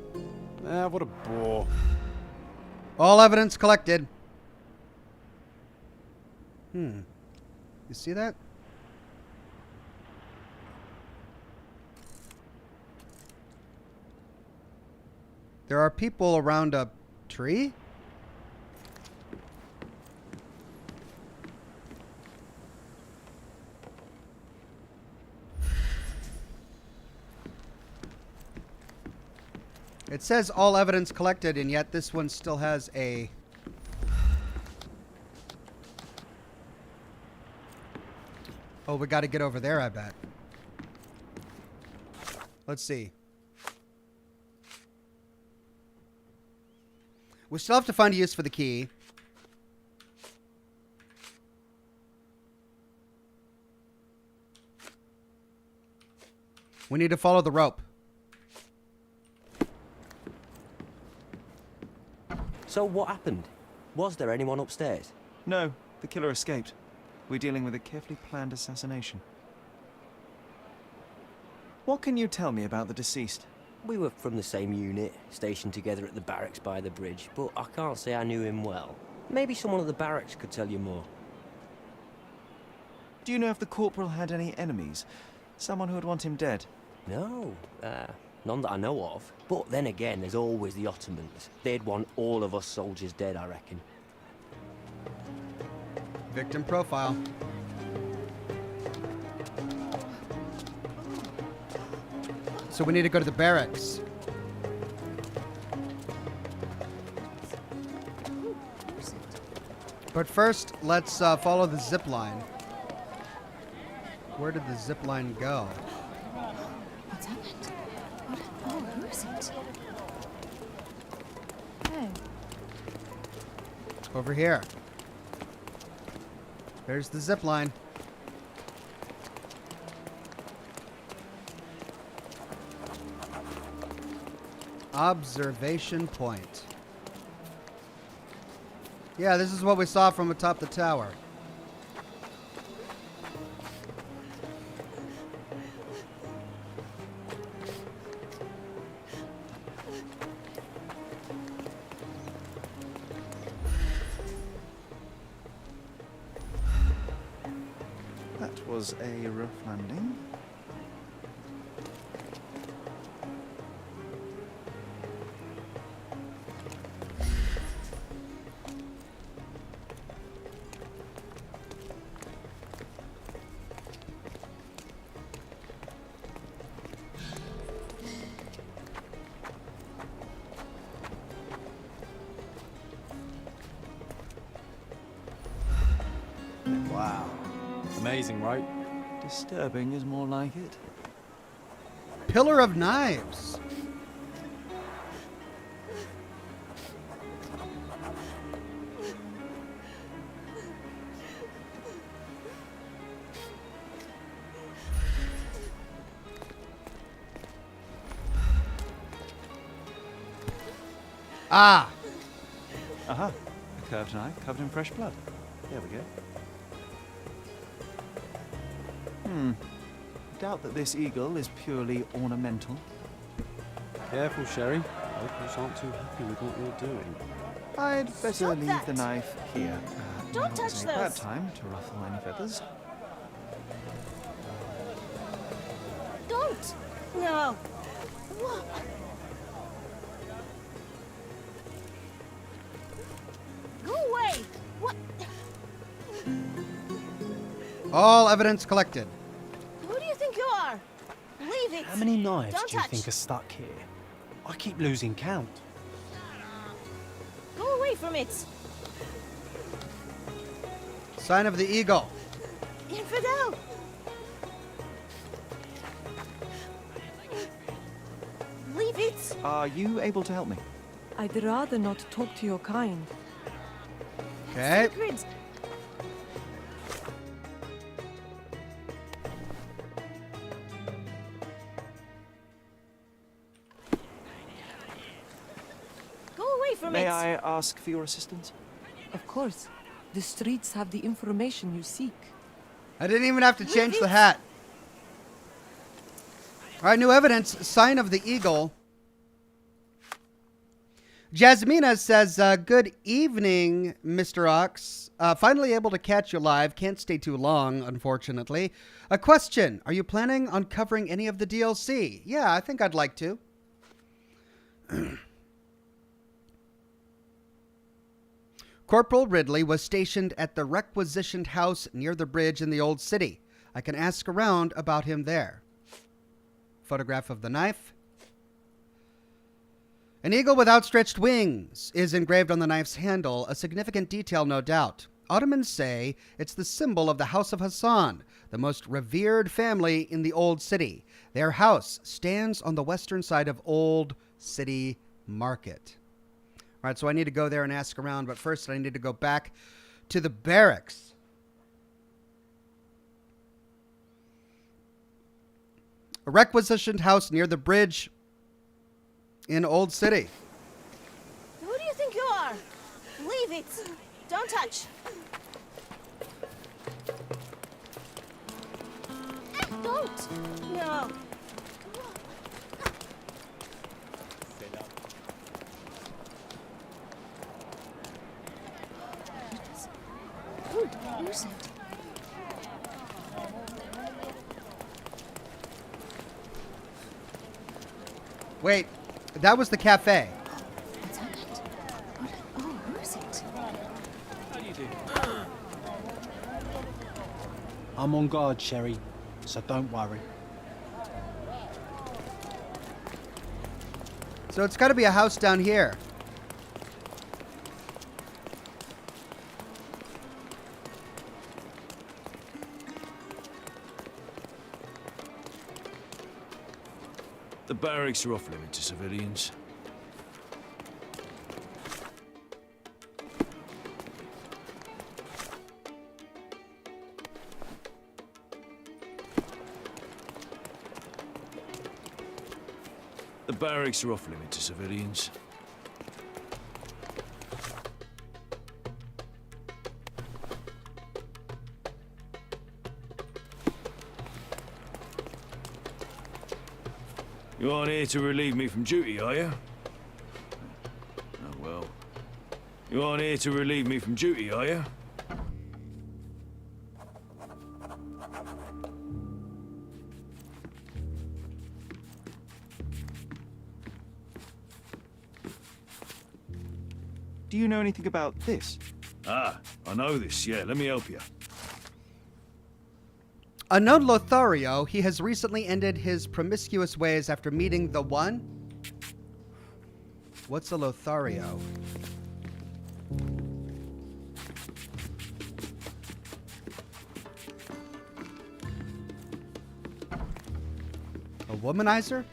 What a bore. All evidence collected. You see that? There are people around a tree? It says all evidence collected, and yet this one still has a... Oh, we got to get over there, I bet. Let's see. We still have to find a use for the key. We need to follow the rope. So what happened? Was there anyone upstairs? No, the killer escaped. We're dealing with a carefully planned assassination. What can you tell me about the deceased? We were from the same unit, stationed together at the barracks by the bridge, but I can't say I knew him well. Maybe someone at the barracks could tell you more. Do you know if the corporal had any enemies? Someone who would want him dead? No, none that I know of. But then again, there's always the Ottomans. They'd want all of us soldiers dead, I reckon. Victim profile. So we need to go to the barracks. But first, let's follow the zip line. Where did the zip line go? What's happened? Who is it? Hey. Over here. There's the zip line. Observation point. Yeah, this is what we saw from atop the tower. That was a rough landing. Wow. Amazing, right? Disturbing is more like it. Pillar of knives. Ah. Aha. A curved knife covered in fresh blood. There we go. Doubt that this eagle is purely ornamental. Careful, Sherry. Locals aren't too happy with what you're doing. I'd better Stop leave that. the knife here. Don't Not touch a bad those. time to ruffle any feathers. Don't! No. What? Go away! What? All evidence collected. Who do you think you are? Leave it! How many knives Don't do you touch. think are stuck here? I keep losing count. Go away from it! Sign of the eagle. Infidel! Leave it! Are you able to help me? I'd rather not talk to your kind. Okay. Sacred! Go away from May it! I ask for your assistance? Of course. The streets have the information you seek. I didn't even have to change the hat. All right, new evidence. Sign of the eagle. Jasmina says, good evening, Mr. Ox. Finally able to catch you live. Can't stay too long, unfortunately. A question. Are you planning on covering any of the DLC? Yeah, I think I'd like to. Corporal Ridley was stationed at the requisitioned house near the bridge in the old city. I can ask around about him there. Photograph of the knife. An eagle with outstretched wings is engraved on the knife's handle, a significant detail, no doubt. Ottomans say it's the symbol of the House of Hassan, the most revered family in the Old City. Their house stands on the western side of Old City Market. All right, so I need to go there and ask around, but first I need to go back to the barracks. A requisitioned house near the bridge in Old City. Who do you think you are? Leave it! Don't touch! Don't! No! Who is it? Wait, that was the cafe. What's happened? Oh, who is it? How do you do? I'm on guard, Sherry, so don't worry. So it's got to be a house down here. The barracks are off limits to civilians. The barracks are off limits to civilians. You aren't here to relieve me from duty, are you? Oh, well. You aren't here to relieve me from duty, are you? Do you know anything about this? Ah, I know this, yeah. Let me help you. Unknown Lothario, he has recently ended his promiscuous ways after meeting the one. What's a Lothario? Womanizer?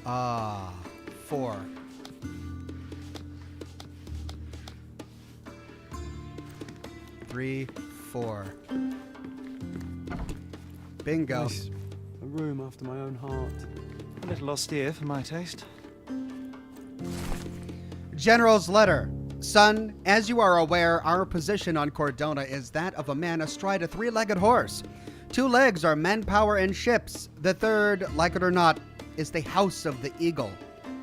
4. Three, 4. Bingo. Nice. A room after my own heart. A little austere for my taste. General's letter. Son, as you are aware, our position on Cordona is that of a man astride a 3-legged horse. 2 legs are manpower and ships. The third, like it or not, is the House of the Eagle.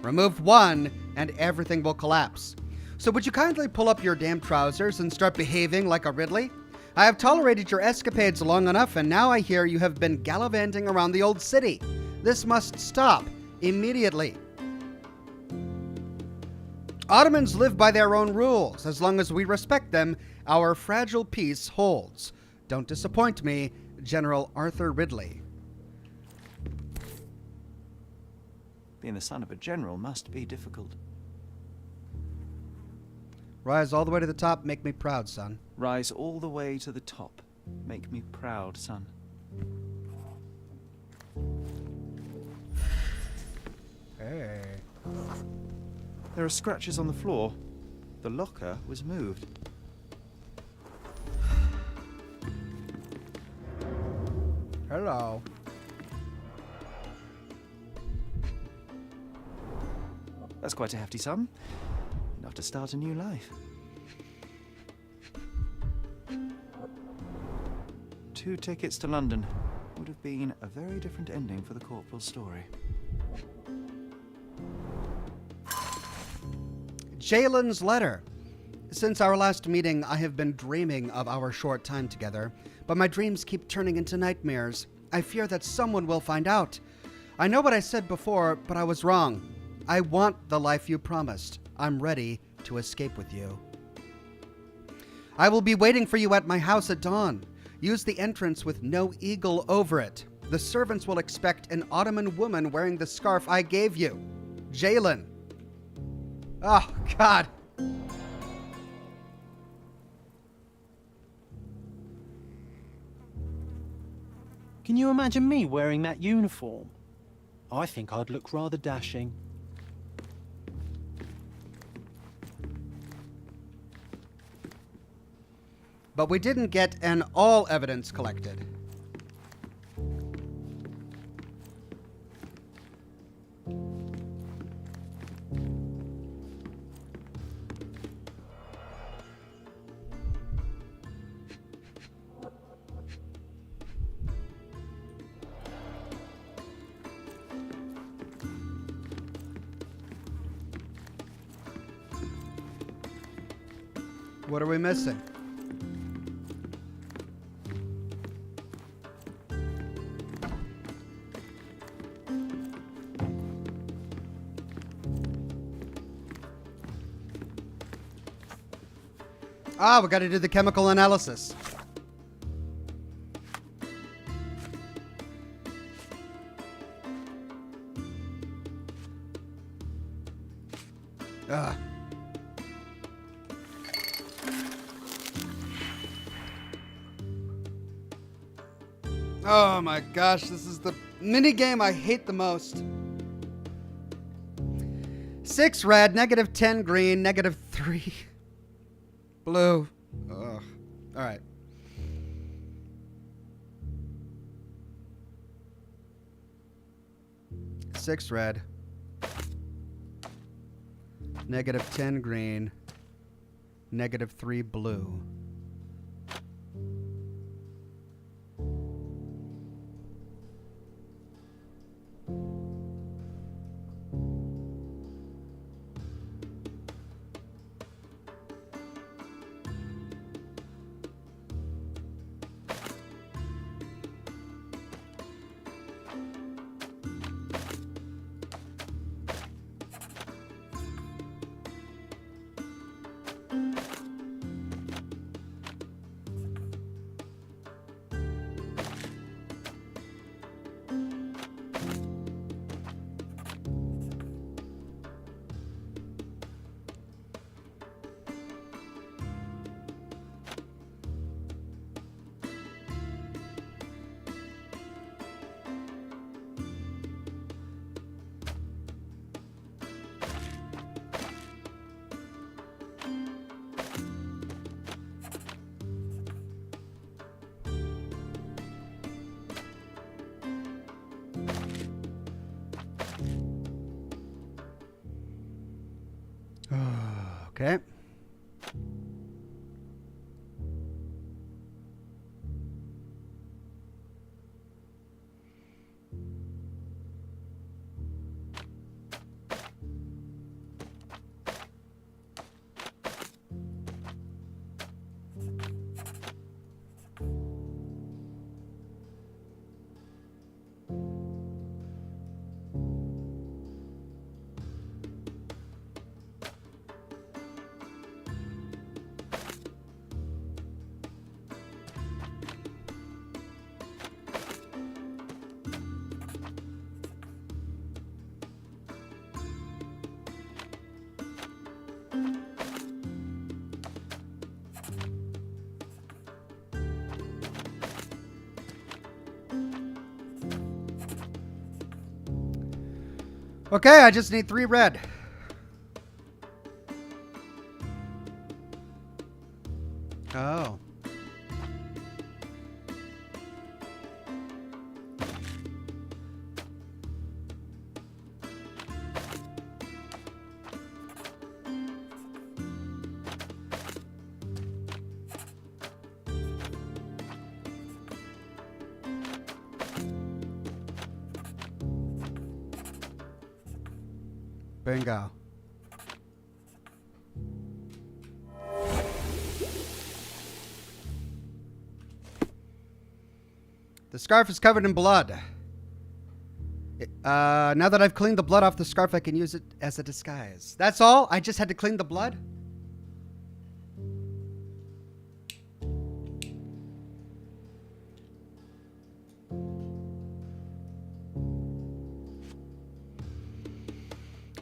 Remove one, and everything will collapse. So would you kindly pull up your damn trousers and start behaving like a Ridley? I have tolerated your escapades long enough, and now I hear you have been gallivanting around the old city. This must stop immediately. Ottomans live by their own rules. As long as we respect them, our fragile peace holds. Don't disappoint me, General Arthur Ridley. Being the son of a general must be difficult. Rise all the way to the top, make me proud, son. Rise all the way to the top. Make me proud, son. Hey. There are scratches on the floor. The locker was moved. Hello. That's quite a hefty sum. Enough to start a new life. 2 tickets to London. Would have been a very different ending for the corporal's story. Jalen's letter. Since our last meeting, I have been dreaming of our short time together, but my dreams keep turning into nightmares. I fear that someone will find out. I know what I said before, but I was wrong. I want the life you promised. I'm ready to escape with you. I will be waiting for you at my house at dawn. Use the entrance with no eagle over it. The servants will expect an Ottoman woman wearing the scarf I gave you. Jalen. Oh, God. Can you imagine me wearing that uniform? I think I'd look rather dashing. But we didn't get an all evidence collected. What are we missing? Ah, we got to do the chemical analysis. Ah. Oh my gosh, this is the mini game I hate the most. 6 red, -10 green, -3 blue. Ugh. All right. Six red, -10 green, -3 blue. Okay. Okay, I just need 3 red. Oh. Bingo. The scarf is covered in blood. Now that I've cleaned the blood off the scarf, I can use it as a disguise. That's all? I just had to clean the blood?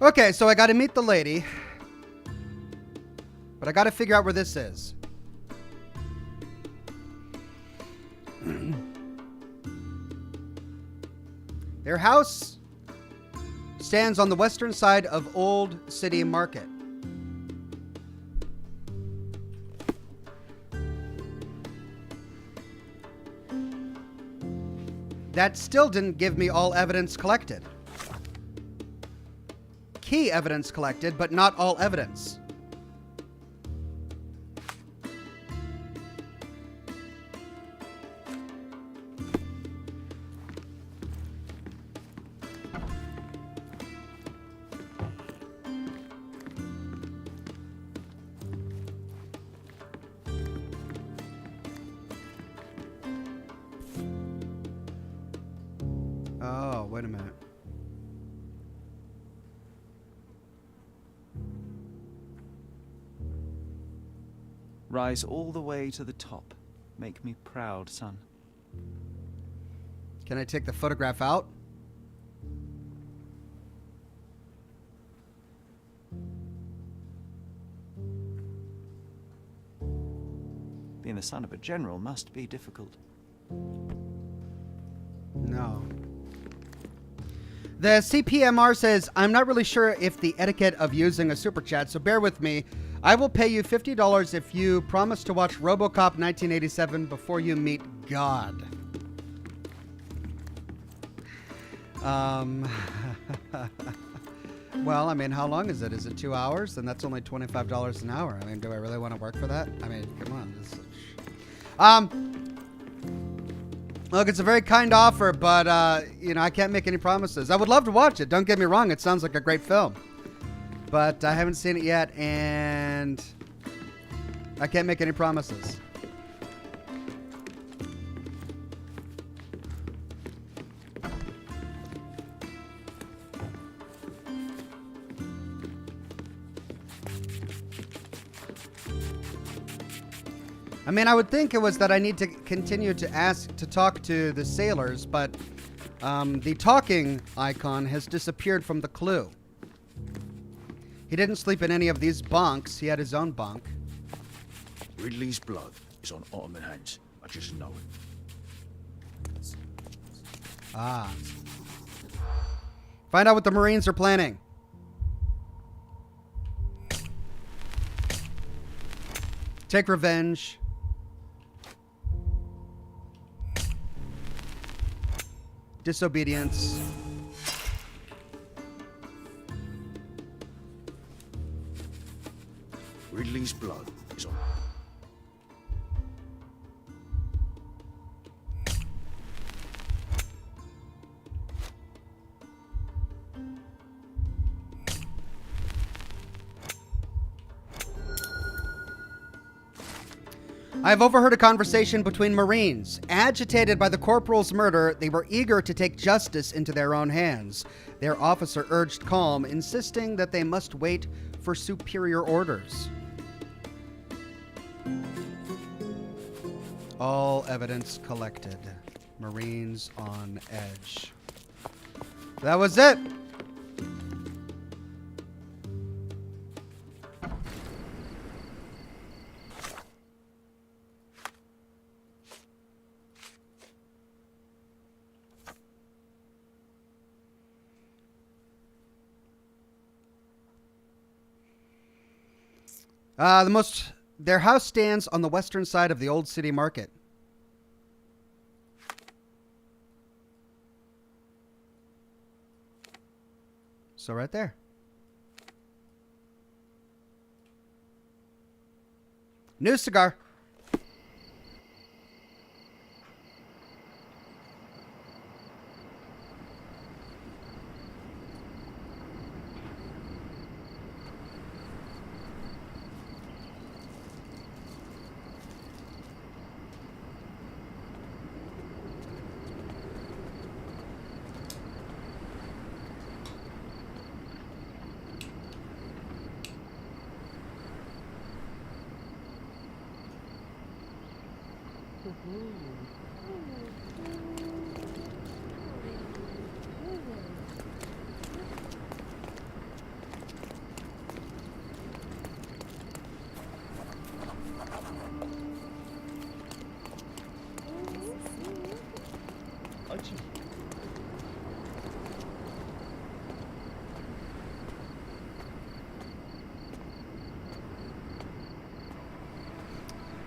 Okay, so I got to meet the lady. But I got to figure out where this is. Their house stands on the western side of Old City Market. That still didn't give me all evidence collected. Key evidence collected, but not all evidence. Oh, wait a minute. Rise all the way to the top. Make me proud, son. Can I take the photograph out? Being the son of a general must be difficult. No. The CPMR says, I'm not really sure if the etiquette of using a super chat, so bear with me. I will pay you $50 if you promise to watch RoboCop 1987 before you meet God. Well, I mean, how long is it? Is it 2 hours? Then that's only $25 an hour. I mean, do I really want to work for that? I mean, come on. Look, it's a very kind offer, but, you know, I can't make any promises. I would love to watch it. Don't get me wrong. It sounds like a great film. But I haven't seen it yet, and I can't make any promises. I mean, I would think it was that I need to continue to talk to the sailors, but the talking icon has disappeared from the clue. He didn't sleep in any of these bunks. He had his own bunk. Ridley's blood is on Ottoman hands. I just know it. Ah. Find out what the Marines are planning. Take revenge. Disobedience. Ridley's blood is on. I have overheard a conversation between Marines. Agitated by the corporal's murder, they were eager to take justice into their own hands. Their officer urged calm, insisting that they must wait for superior orders. All evidence collected. Marines on edge. That was it. Their house stands on the western side of the old city market. So right there. New cigar.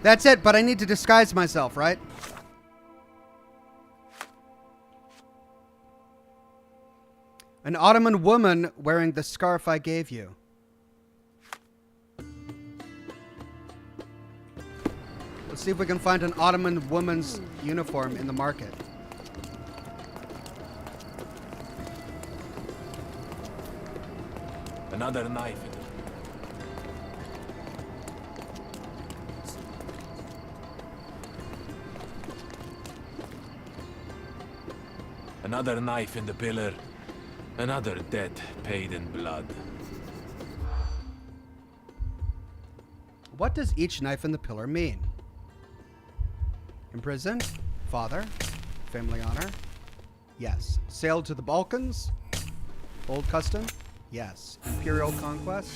That's it, but I need to disguise myself, right? An Ottoman woman wearing the scarf I gave you. Let's see if we can find an Ottoman woman's uniform in the market. Another knife. Another knife in the pillar. Another debt paid in blood. What does each knife in the pillar mean? Imprisoned? Father? Family honor? Yes. Sailed to the Balkans? Old custom? Yes. Imperial conquest?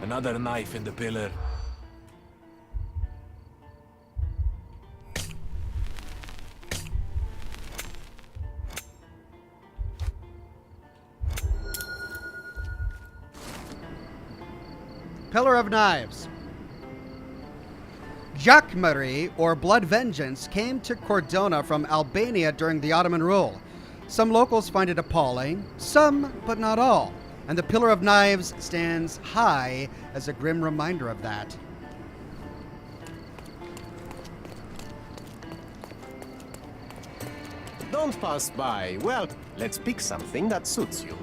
Another knife in the pillar. Pillar of Knives. Jakmari, or blood vengeance, came to Cordona from Albania during the Ottoman rule. Some locals find it appalling, some, but not all. And the Pillar of Knives stands high as a grim reminder of that. Don't pass by. Well, let's pick something that suits you.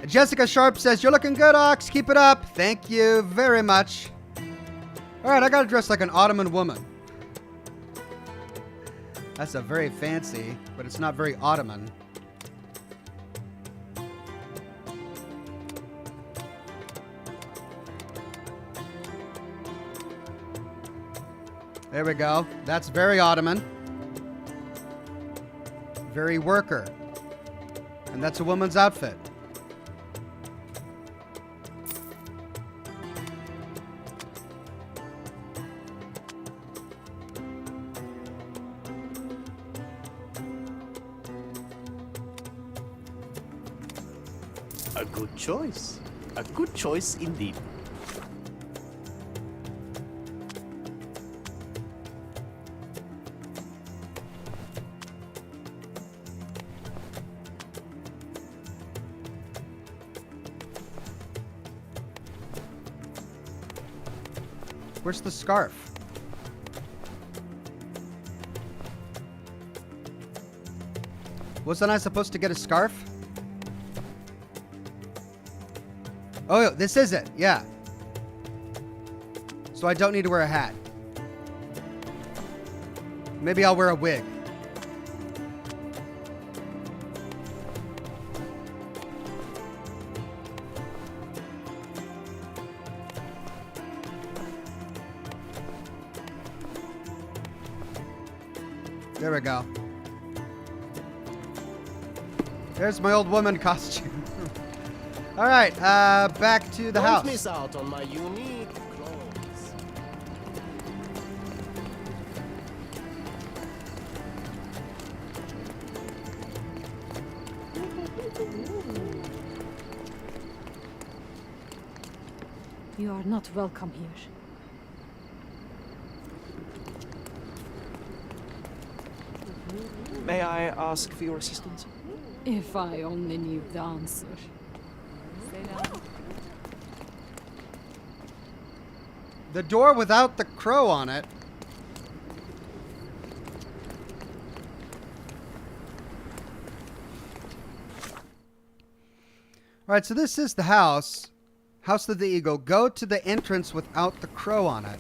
Jessica Sharp says, "You're looking good, Ox. Keep it up." Thank you very much. All right, I gotta dress like an Ottoman woman. That's a very fancy, but it's not very Ottoman. There we go. That's very Ottoman. Very worker. And that's a woman's outfit. A good choice. A good choice indeed. Where's the scarf? Wasn't I supposed to get a scarf? Oh, this is it. Yeah. So I don't need to wear a hat. Maybe I'll wear a wig. There we go. There's my old woman costume. All right, back to the house. Don't miss out on my unique clothes. You are not welcome here. May I ask for your assistance? If I only knew the answer. The door without the crow on it. All right, so this is the house. House of the Eagle. Go to the entrance without the crow on it.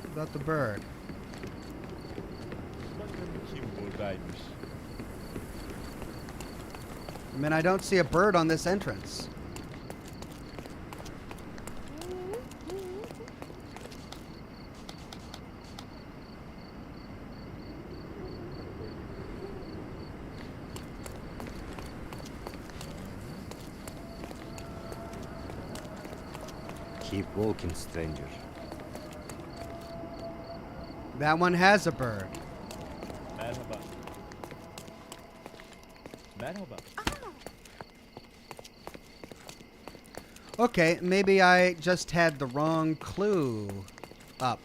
Without the bird. I mean, I don't see a bird on this entrance. Keep walking, stranger. That one has a bird. Merhaba. Merhaba. Okay, maybe I just had the wrong clue up.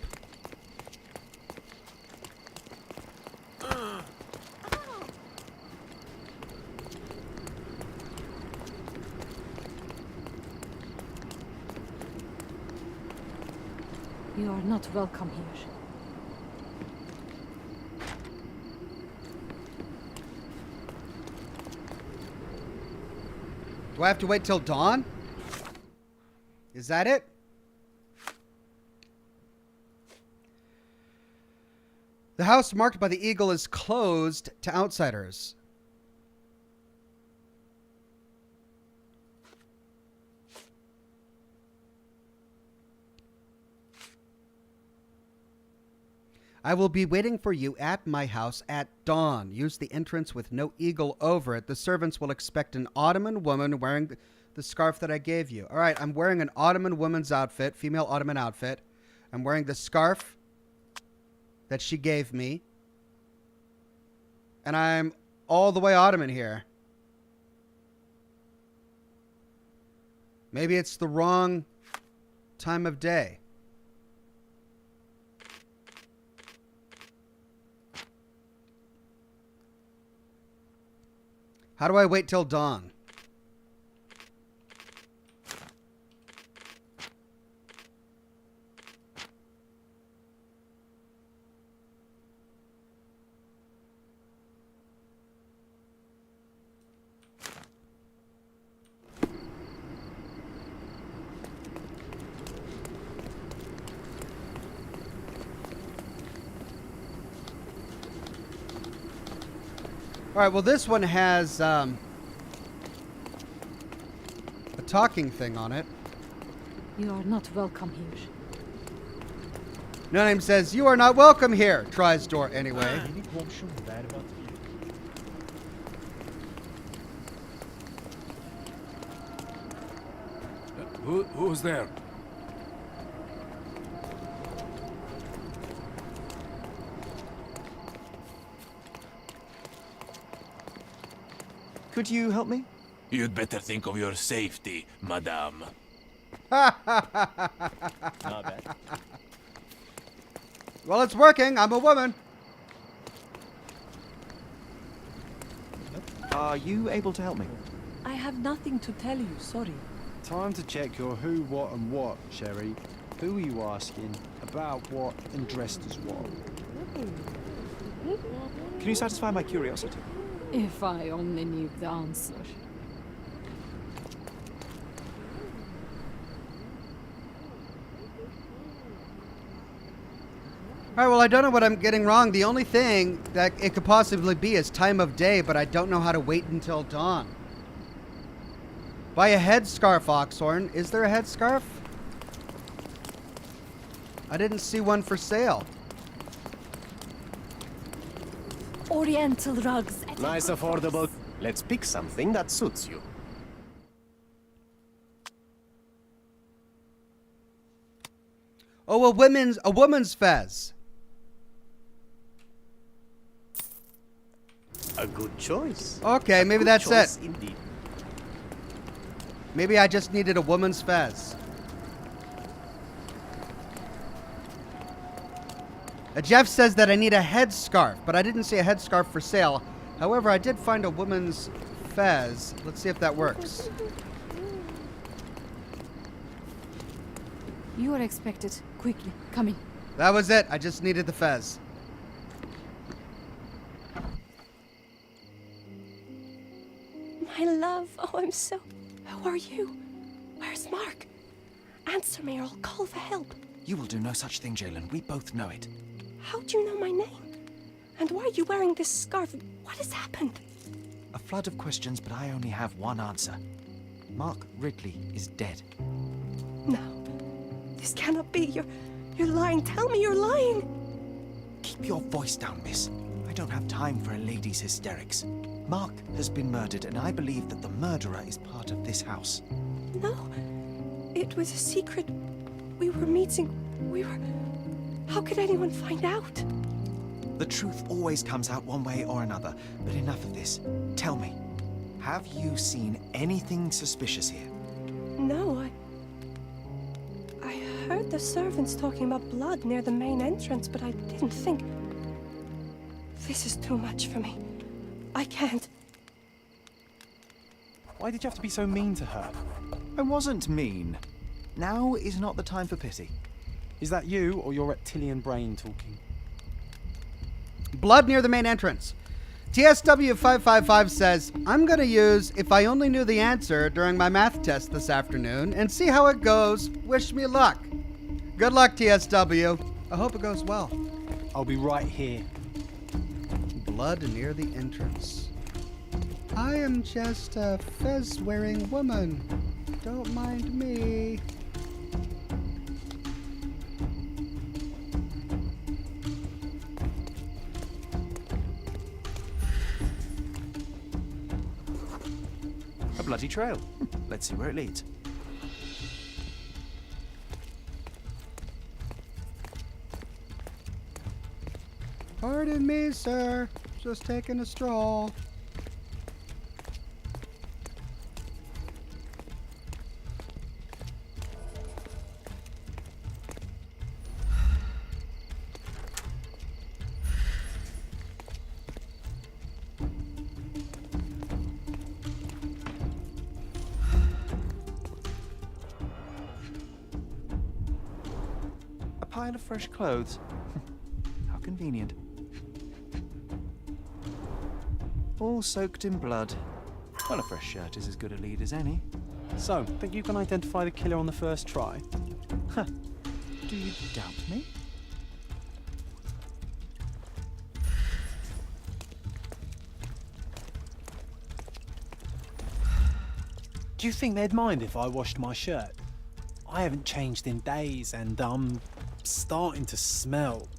You are not welcome here. Do I have to wait till dawn? Is that it? The house marked by the eagle is closed to outsiders. I will be waiting for you at my house at dawn. Use the entrance with no eagle over it. The servants will expect an Ottoman woman wearing the scarf that I gave you. All right, I'm wearing an Ottoman woman's outfit, female Ottoman outfit. I'm wearing the scarf that she gave me. And I'm all the way Ottoman here. Maybe it's the wrong time of day. How do I wait till dawn? All right, well, this one has a talking thing on it. You are not welcome here. No name says, "You are not welcome here." Tries door anyway. Who's there? Could you help me? You'd better think of your safety, madame. Not bad. Well, it's working. I'm a woman. Are you able to help me? I have nothing to tell you, sorry. Time to check your who, what, and what, Sherry. Who are you asking? About what and dressed as what? Can you satisfy my curiosity? If I only knew the answer. Alright, well, I don't know what I'm getting wrong. The only thing that it could possibly be is time of day, but I don't know how to wait until dawn. Buy a headscarf, Oxhorn. Is there a headscarf? I didn't see one for sale. Oriental rugs. Nice, affordable. Let's pick something that suits you. Oh, a woman's fez. A good choice. Okay, maybe Good that's choice it. Indeed. Maybe I just needed a woman's fez. Jeff says that I need a headscarf, but I didn't see a headscarf for sale. However, I did find a woman's fez. Let's see if that works. You are expected. Quickly, coming. That was it. I just needed the fez. My love, oh, I'm so... Who are you? Where's Mark? Answer me or I'll call for help. You will do no such thing, Jalen. We both know it. How do you know my name? And why are you wearing this scarf? What has happened? A flood of questions, but I only have one answer. Mark Ridley is dead. No. This cannot be. You're lying. Tell me you're lying. Keep your voice down, miss. I don't have time for a lady's hysterics. Mark has been murdered, and I believe that the murderer is part of this house. No. It was a secret. We were meeting. How could anyone find out? The truth always comes out one way or another, but enough of this. Tell me, have you seen anything suspicious here? No, I heard the servants talking about blood near the main entrance, but I didn't think... This is too much for me. I can't. Why did you have to be so mean to her? I wasn't mean. Now is not the time for pity. Is that you or your reptilian brain talking? Blood near the main entrance. TSW555 says, I'm going to use If I Only Knew the Answer during my math test this afternoon and see how it goes. Wish me luck. Good luck, TSW. I hope it goes well. I'll be right here. Blood near the entrance. I am just a fez-wearing woman. Don't mind me. A bloody trail. Let's see where it leads. Pardon me, sir. Just taking a stroll. A pile of fresh clothes. How convenient. All soaked in blood. Well, a fresh shirt is as good a lead as any. So, think you can identify the killer on the first try? Huh. Do you doubt me? Do you think they'd mind if I washed my shirt? I haven't changed in days and I'm starting to smell.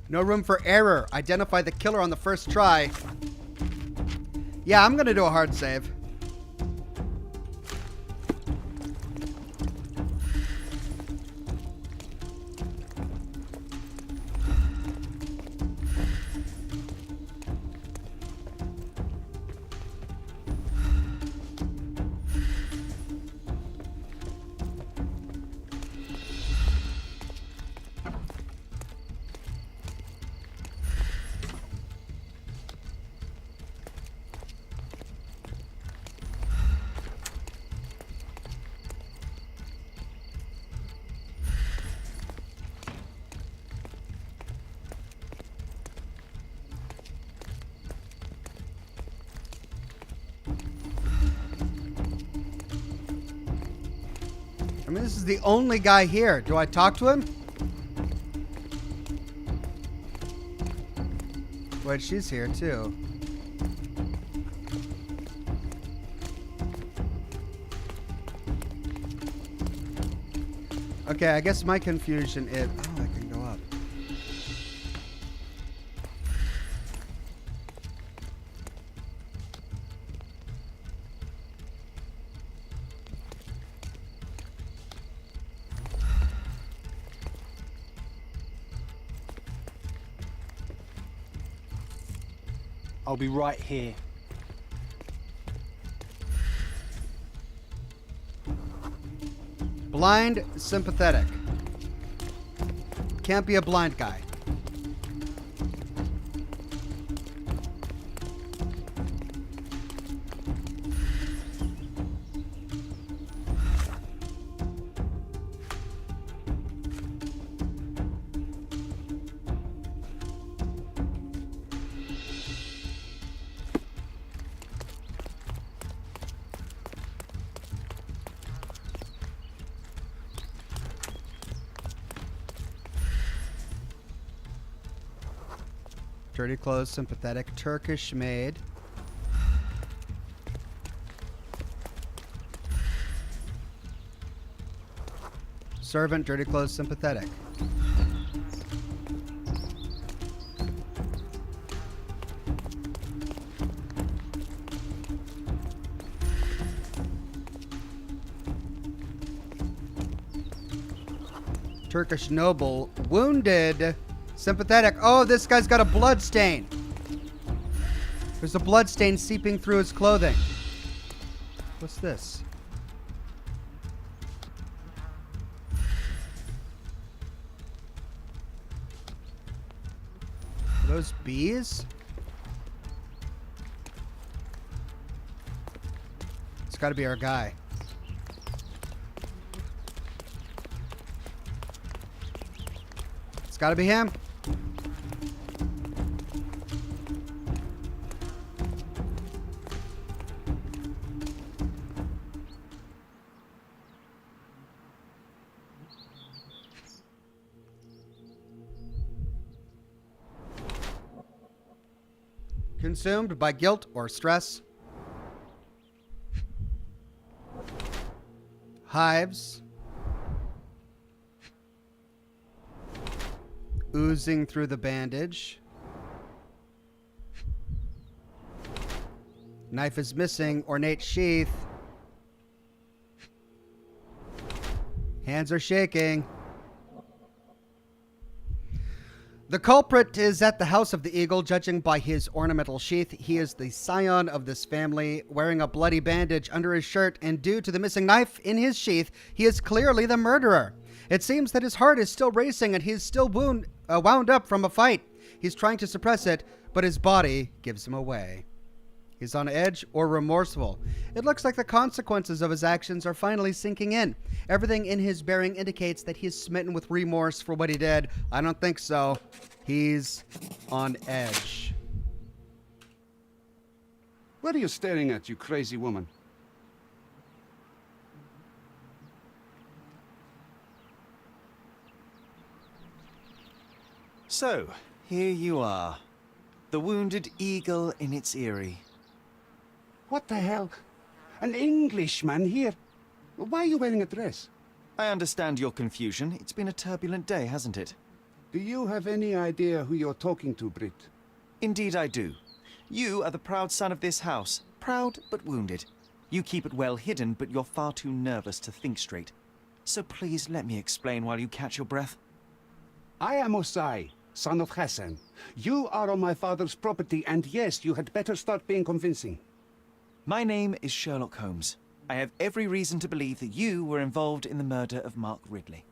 No room for error. Identify the killer on the first try. Yeah, I'm gonna do a hard save. I mean, this is the only guy here. Do I talk to him? Wait, she's here too. Okay, I guess my confusion is... Oh, I can go up. I'll be right here. Blind, sympathetic. Can't be a blind guy. Dirty clothes, sympathetic, Turkish maid. Servant, dirty clothes, sympathetic. Turkish noble, wounded, sympathetic. Oh, this guy's got a blood stain. There's a blood stain seeping through his clothing. What's this? Are those bees? It's got to be our guy. It's got to be him. Consumed by guilt or stress. Hives. Oozing through the bandage. Knife is missing. Ornate sheath. Hands are shaking. The culprit is at the house of the eagle, judging by his ornamental sheath. He is the scion of this family, wearing a bloody bandage under his shirt, and due to the missing knife in his sheath, he is clearly the murderer. It seems that his heart is still racing and he's still wound up from a fight. He's trying to suppress it, but his body gives him away. He's on edge or remorseful. It looks like the consequences of his actions are finally sinking in. Everything in his bearing indicates that he's smitten with remorse for what he did. I don't think so. He's on edge. What are you staring at, you crazy woman? So, here you are. The wounded eagle in its eyrie. What the hell? An Englishman here? Why are you wearing a dress? I understand your confusion. It's been a turbulent day, hasn't it? Do you have any idea who you're talking to, Brit? Indeed I do. You are the proud son of this house. Proud, but wounded. You keep it well hidden, but you're far too nervous to think straight. So please let me explain while you catch your breath. I am Osai, son of Hassan. You are on my father's property, and yes, you had better start being convincing. My name is Sherlock Holmes. I have every reason to believe that you were involved in the murder of Mark Ridley.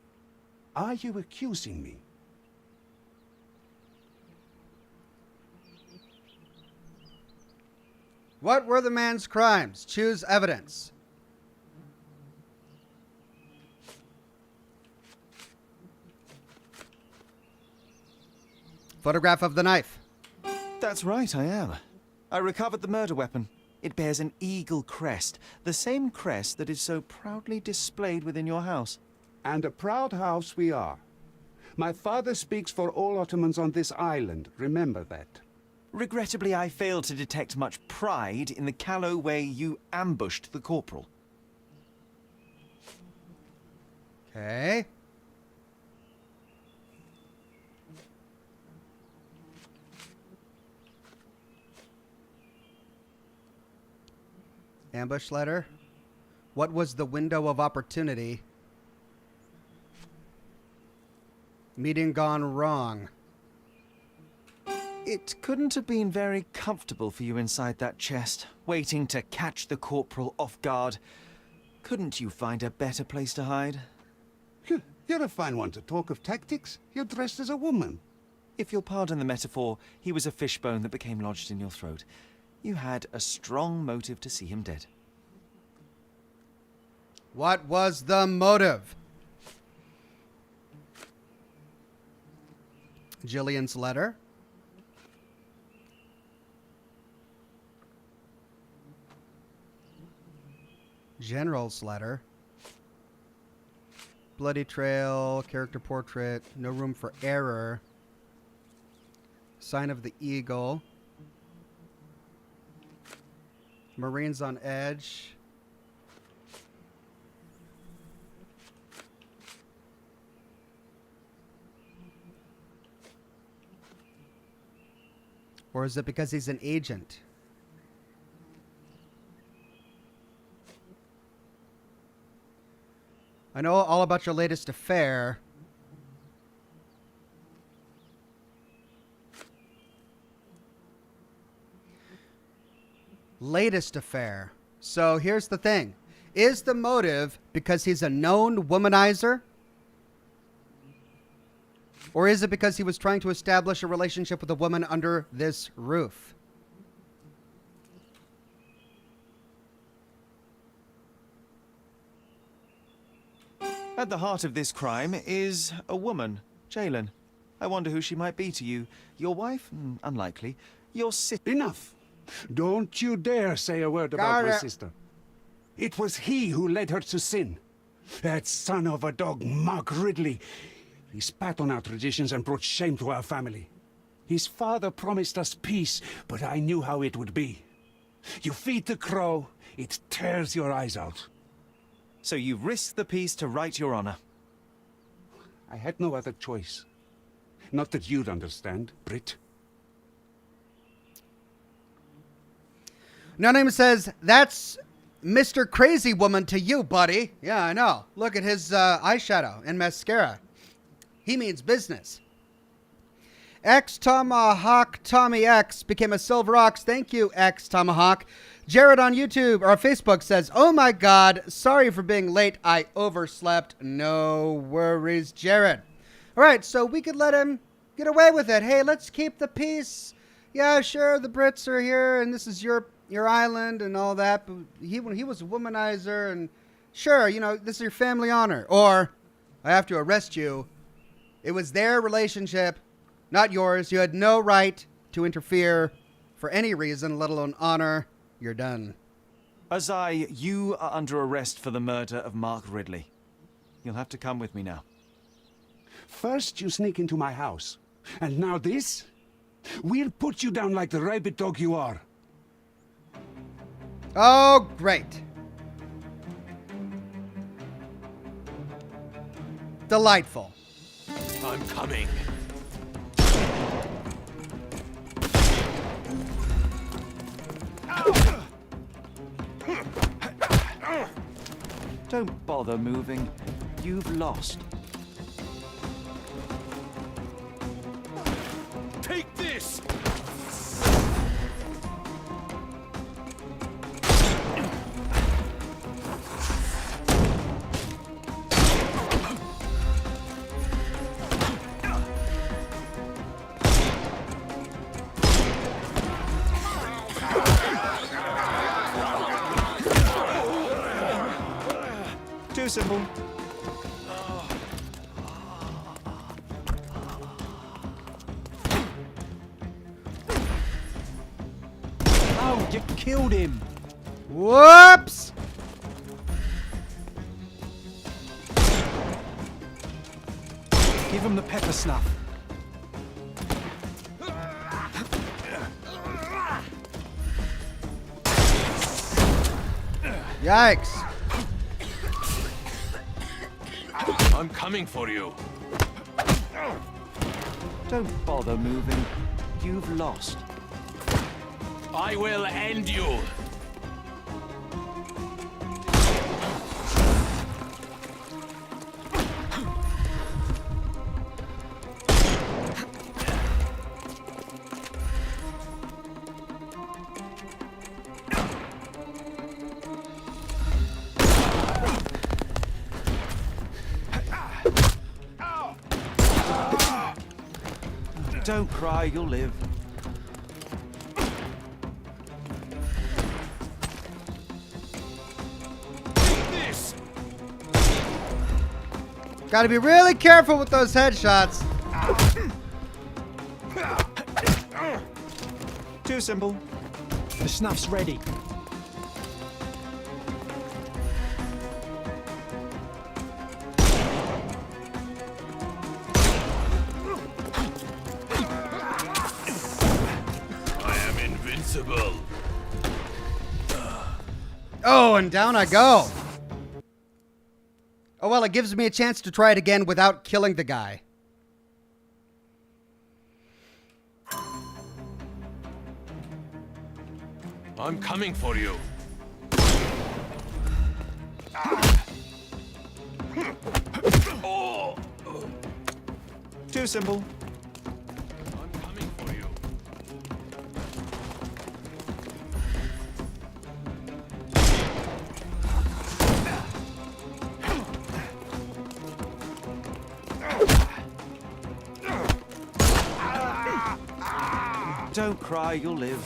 Are you accusing me? What were the man's crimes? Choose evidence. Photograph of the knife. That's right, I am. I recovered the murder weapon. It bears an eagle crest, the same crest that is so proudly displayed within your house. And a proud house we are. My father speaks for all Ottomans on this island, remember that. Regrettably, I failed to detect much pride in the callow way you ambushed the corporal. Okay. Ambush letter. What was the window of opportunity? Meeting gone wrong. It couldn't have been very comfortable for you inside that chest, waiting to catch the corporal off guard. Couldn't you find a better place to hide? You're a fine one to talk of tactics. You're dressed as a woman. If you'll pardon the metaphor, he was a fishbone that became lodged in your throat. You had a strong motive to see him dead. What was the motive? Jillian's letter. General's letter. Bloody trail, character portrait, no room for error. Sign of the eagle. Marines on edge. Or is it because he's an agent? I know all about your latest affair. Latest affair. So here's the thing. Is the motive because he's a known womanizer? Or is it because he was trying to establish a relationship with a woman under this roof? At the heart of this crime is a woman, Jalen. I wonder who she might be to you. Your wife? Unlikely. Your sister? Enough! Don't you dare say a word about my sister. It was he who led her to sin. That son of a dog, Mark Ridley. He spat on our traditions and brought shame to our family. His father promised us peace, but I knew how it would be. You feed the crow, it tears your eyes out. So you risked the peace to right your honor? I had no other choice. Not that you'd understand, Brit. Noname says, that's Mr. Crazy Woman to you, buddy. Yeah, I know. Look at his eyeshadow and mascara. He means business. X Tomahawk Tommy X became a Silver Ox. Thank you, X Tomahawk. Jared on YouTube or Facebook says, oh my God, sorry for being late. I overslept. No worries, Jared. All right, so we could let him get away with it. Hey, let's keep the peace. Yeah, sure, the Brits are here, and this is your island and all that. But he was a womanizer, and sure, you know, this is your family honor. Or I have to arrest you. It was their relationship, not yours. You had no right to interfere for any reason, let alone honor. You're done. Azai, you are under arrest for the murder of Mark Ridley. You'll have to come with me now. First you sneak into my house, and now this? We'll put you down like the rabid dog you are. Oh, great. Delightful. I'm coming. Don't bother moving. You've lost. Take this! Too simple. Oh, you killed him! Whoops! Give him the pepper snuff. Yikes. I'm coming for you. Don't bother moving. You've lost. I will end you. Don't cry, you'll live. This. Gotta be really careful with those headshots. Too simple. The snuff's ready. Oh, and down I go. Oh, well, it gives me a chance to try it again without killing the guy. I'm coming for you. Oh. Too simple. I'm coming for you. Don't cry, you'll live.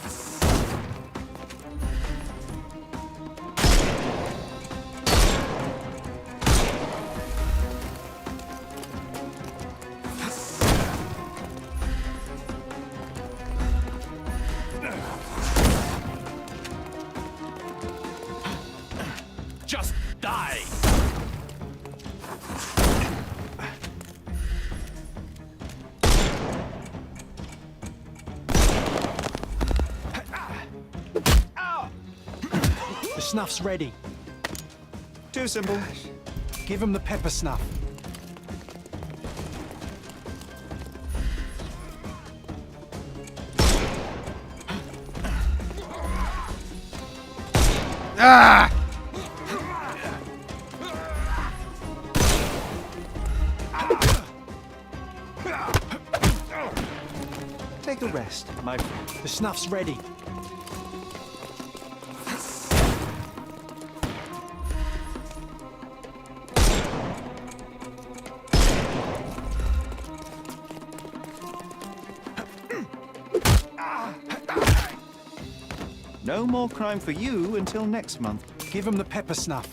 Just die. The snuff's ready. Too simple. Give him the pepper snuff. Ah! Take a rest, my friend. The snuff's ready. No more crime for you until next month. Give him the pepper snuff.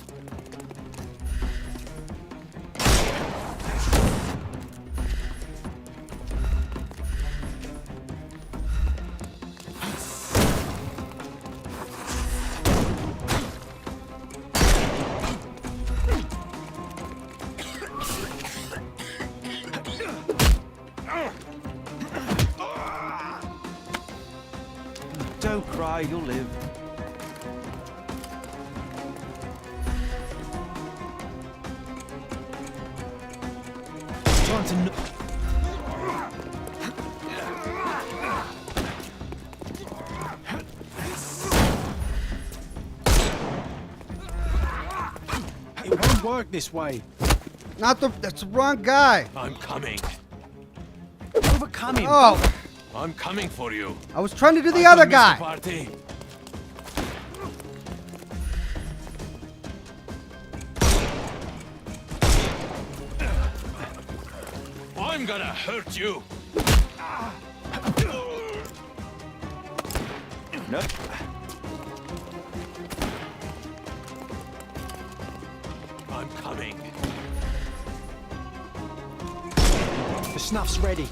Don't cry, you'll live. Trying to It won't work this way. That's the wrong guy. I'm coming. Overcome him. Oh, I'm coming for you. I was trying to do the I other can miss guy. the party. I'm gonna hurt you. No. I'm coming. The snuff's ready.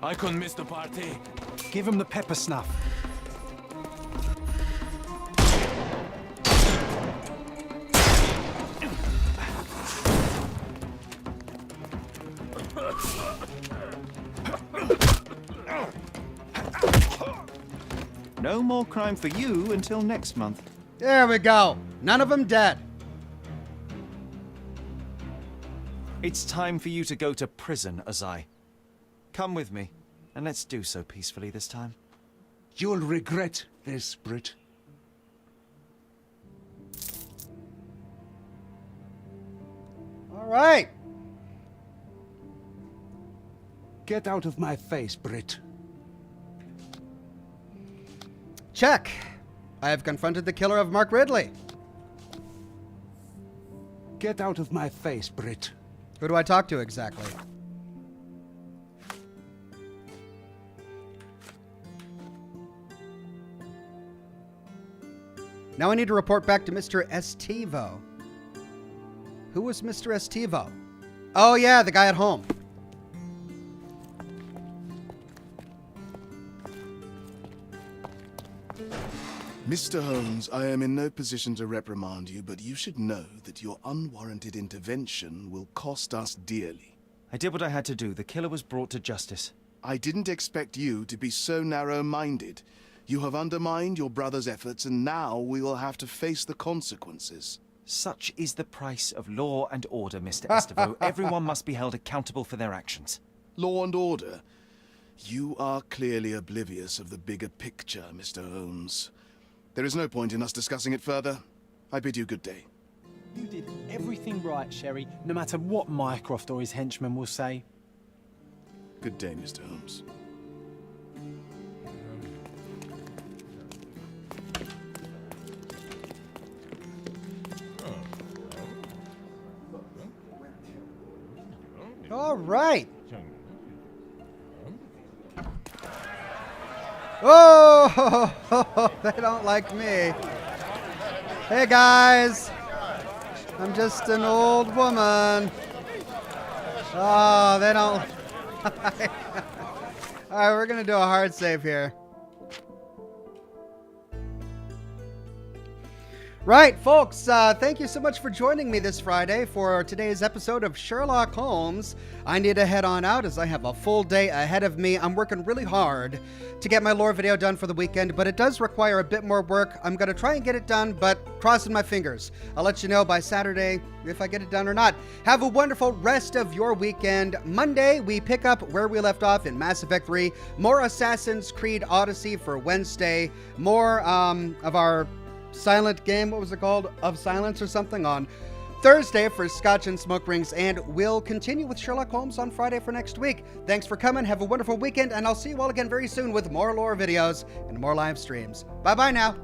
I couldn't miss the party. Give him the pepper snuff. No more crime for you until next month. There we go. None of them dead. It's time for you to go to prison, Azai. Come with me, and let's do so peacefully this time. You'll regret this, Brit. All right. Get out of my face, Brit. Check. I have confronted the killer of Mark Ridley. Get out of my face, Brit. Who do I talk to exactly? Now I need to report back to Mr. Estivo. Who was Mr. Estivo? Oh yeah, the guy at home. Mr. Holmes, I am in no position to reprimand you, but you should know that your unwarranted intervention will cost us dearly. I did what I had to do. The killer was brought to justice. I didn't expect you to be so narrow-minded. You have undermined your brother's efforts, and now we will have to face the consequences. Such is the price of law and order, Mr. Estivo. Everyone must be held accountable for their actions. Law and order? You are clearly oblivious of the bigger picture, Mr. Holmes. There is no point in us discussing it further. I bid you good day. You did everything right, Sherry, no matter what Mycroft or his henchmen will say. Good day, Mr. Holmes. All right. Oh, they don't like me. Hey guys, I'm just an old woman. Oh, they don't. All right, we're gonna do a hard save here. Right, folks, thank you so much for joining me this Friday for today's episode of Sherlock Holmes. I need to head on out as I have a full day ahead of me. I'm working really hard to get my lore video done for the weekend, but it does require a bit more work. I'm going to try and get it done, but crossing my fingers. I'll let you know by Saturday if I get it done or not. Have a wonderful rest of your weekend. Monday, we pick up where we left off in Mass Effect 3. More Assassin's Creed Odyssey for Wednesday. More of our silent game, what was it called? Of Silence or something on Thursday for Scotch and Smoke Rings, and we'll continue with Sherlock Holmes on Friday for next week. Thanks for coming. Have a wonderful weekend, and I'll see you all again very soon with more lore videos and more live streams. Bye-bye now.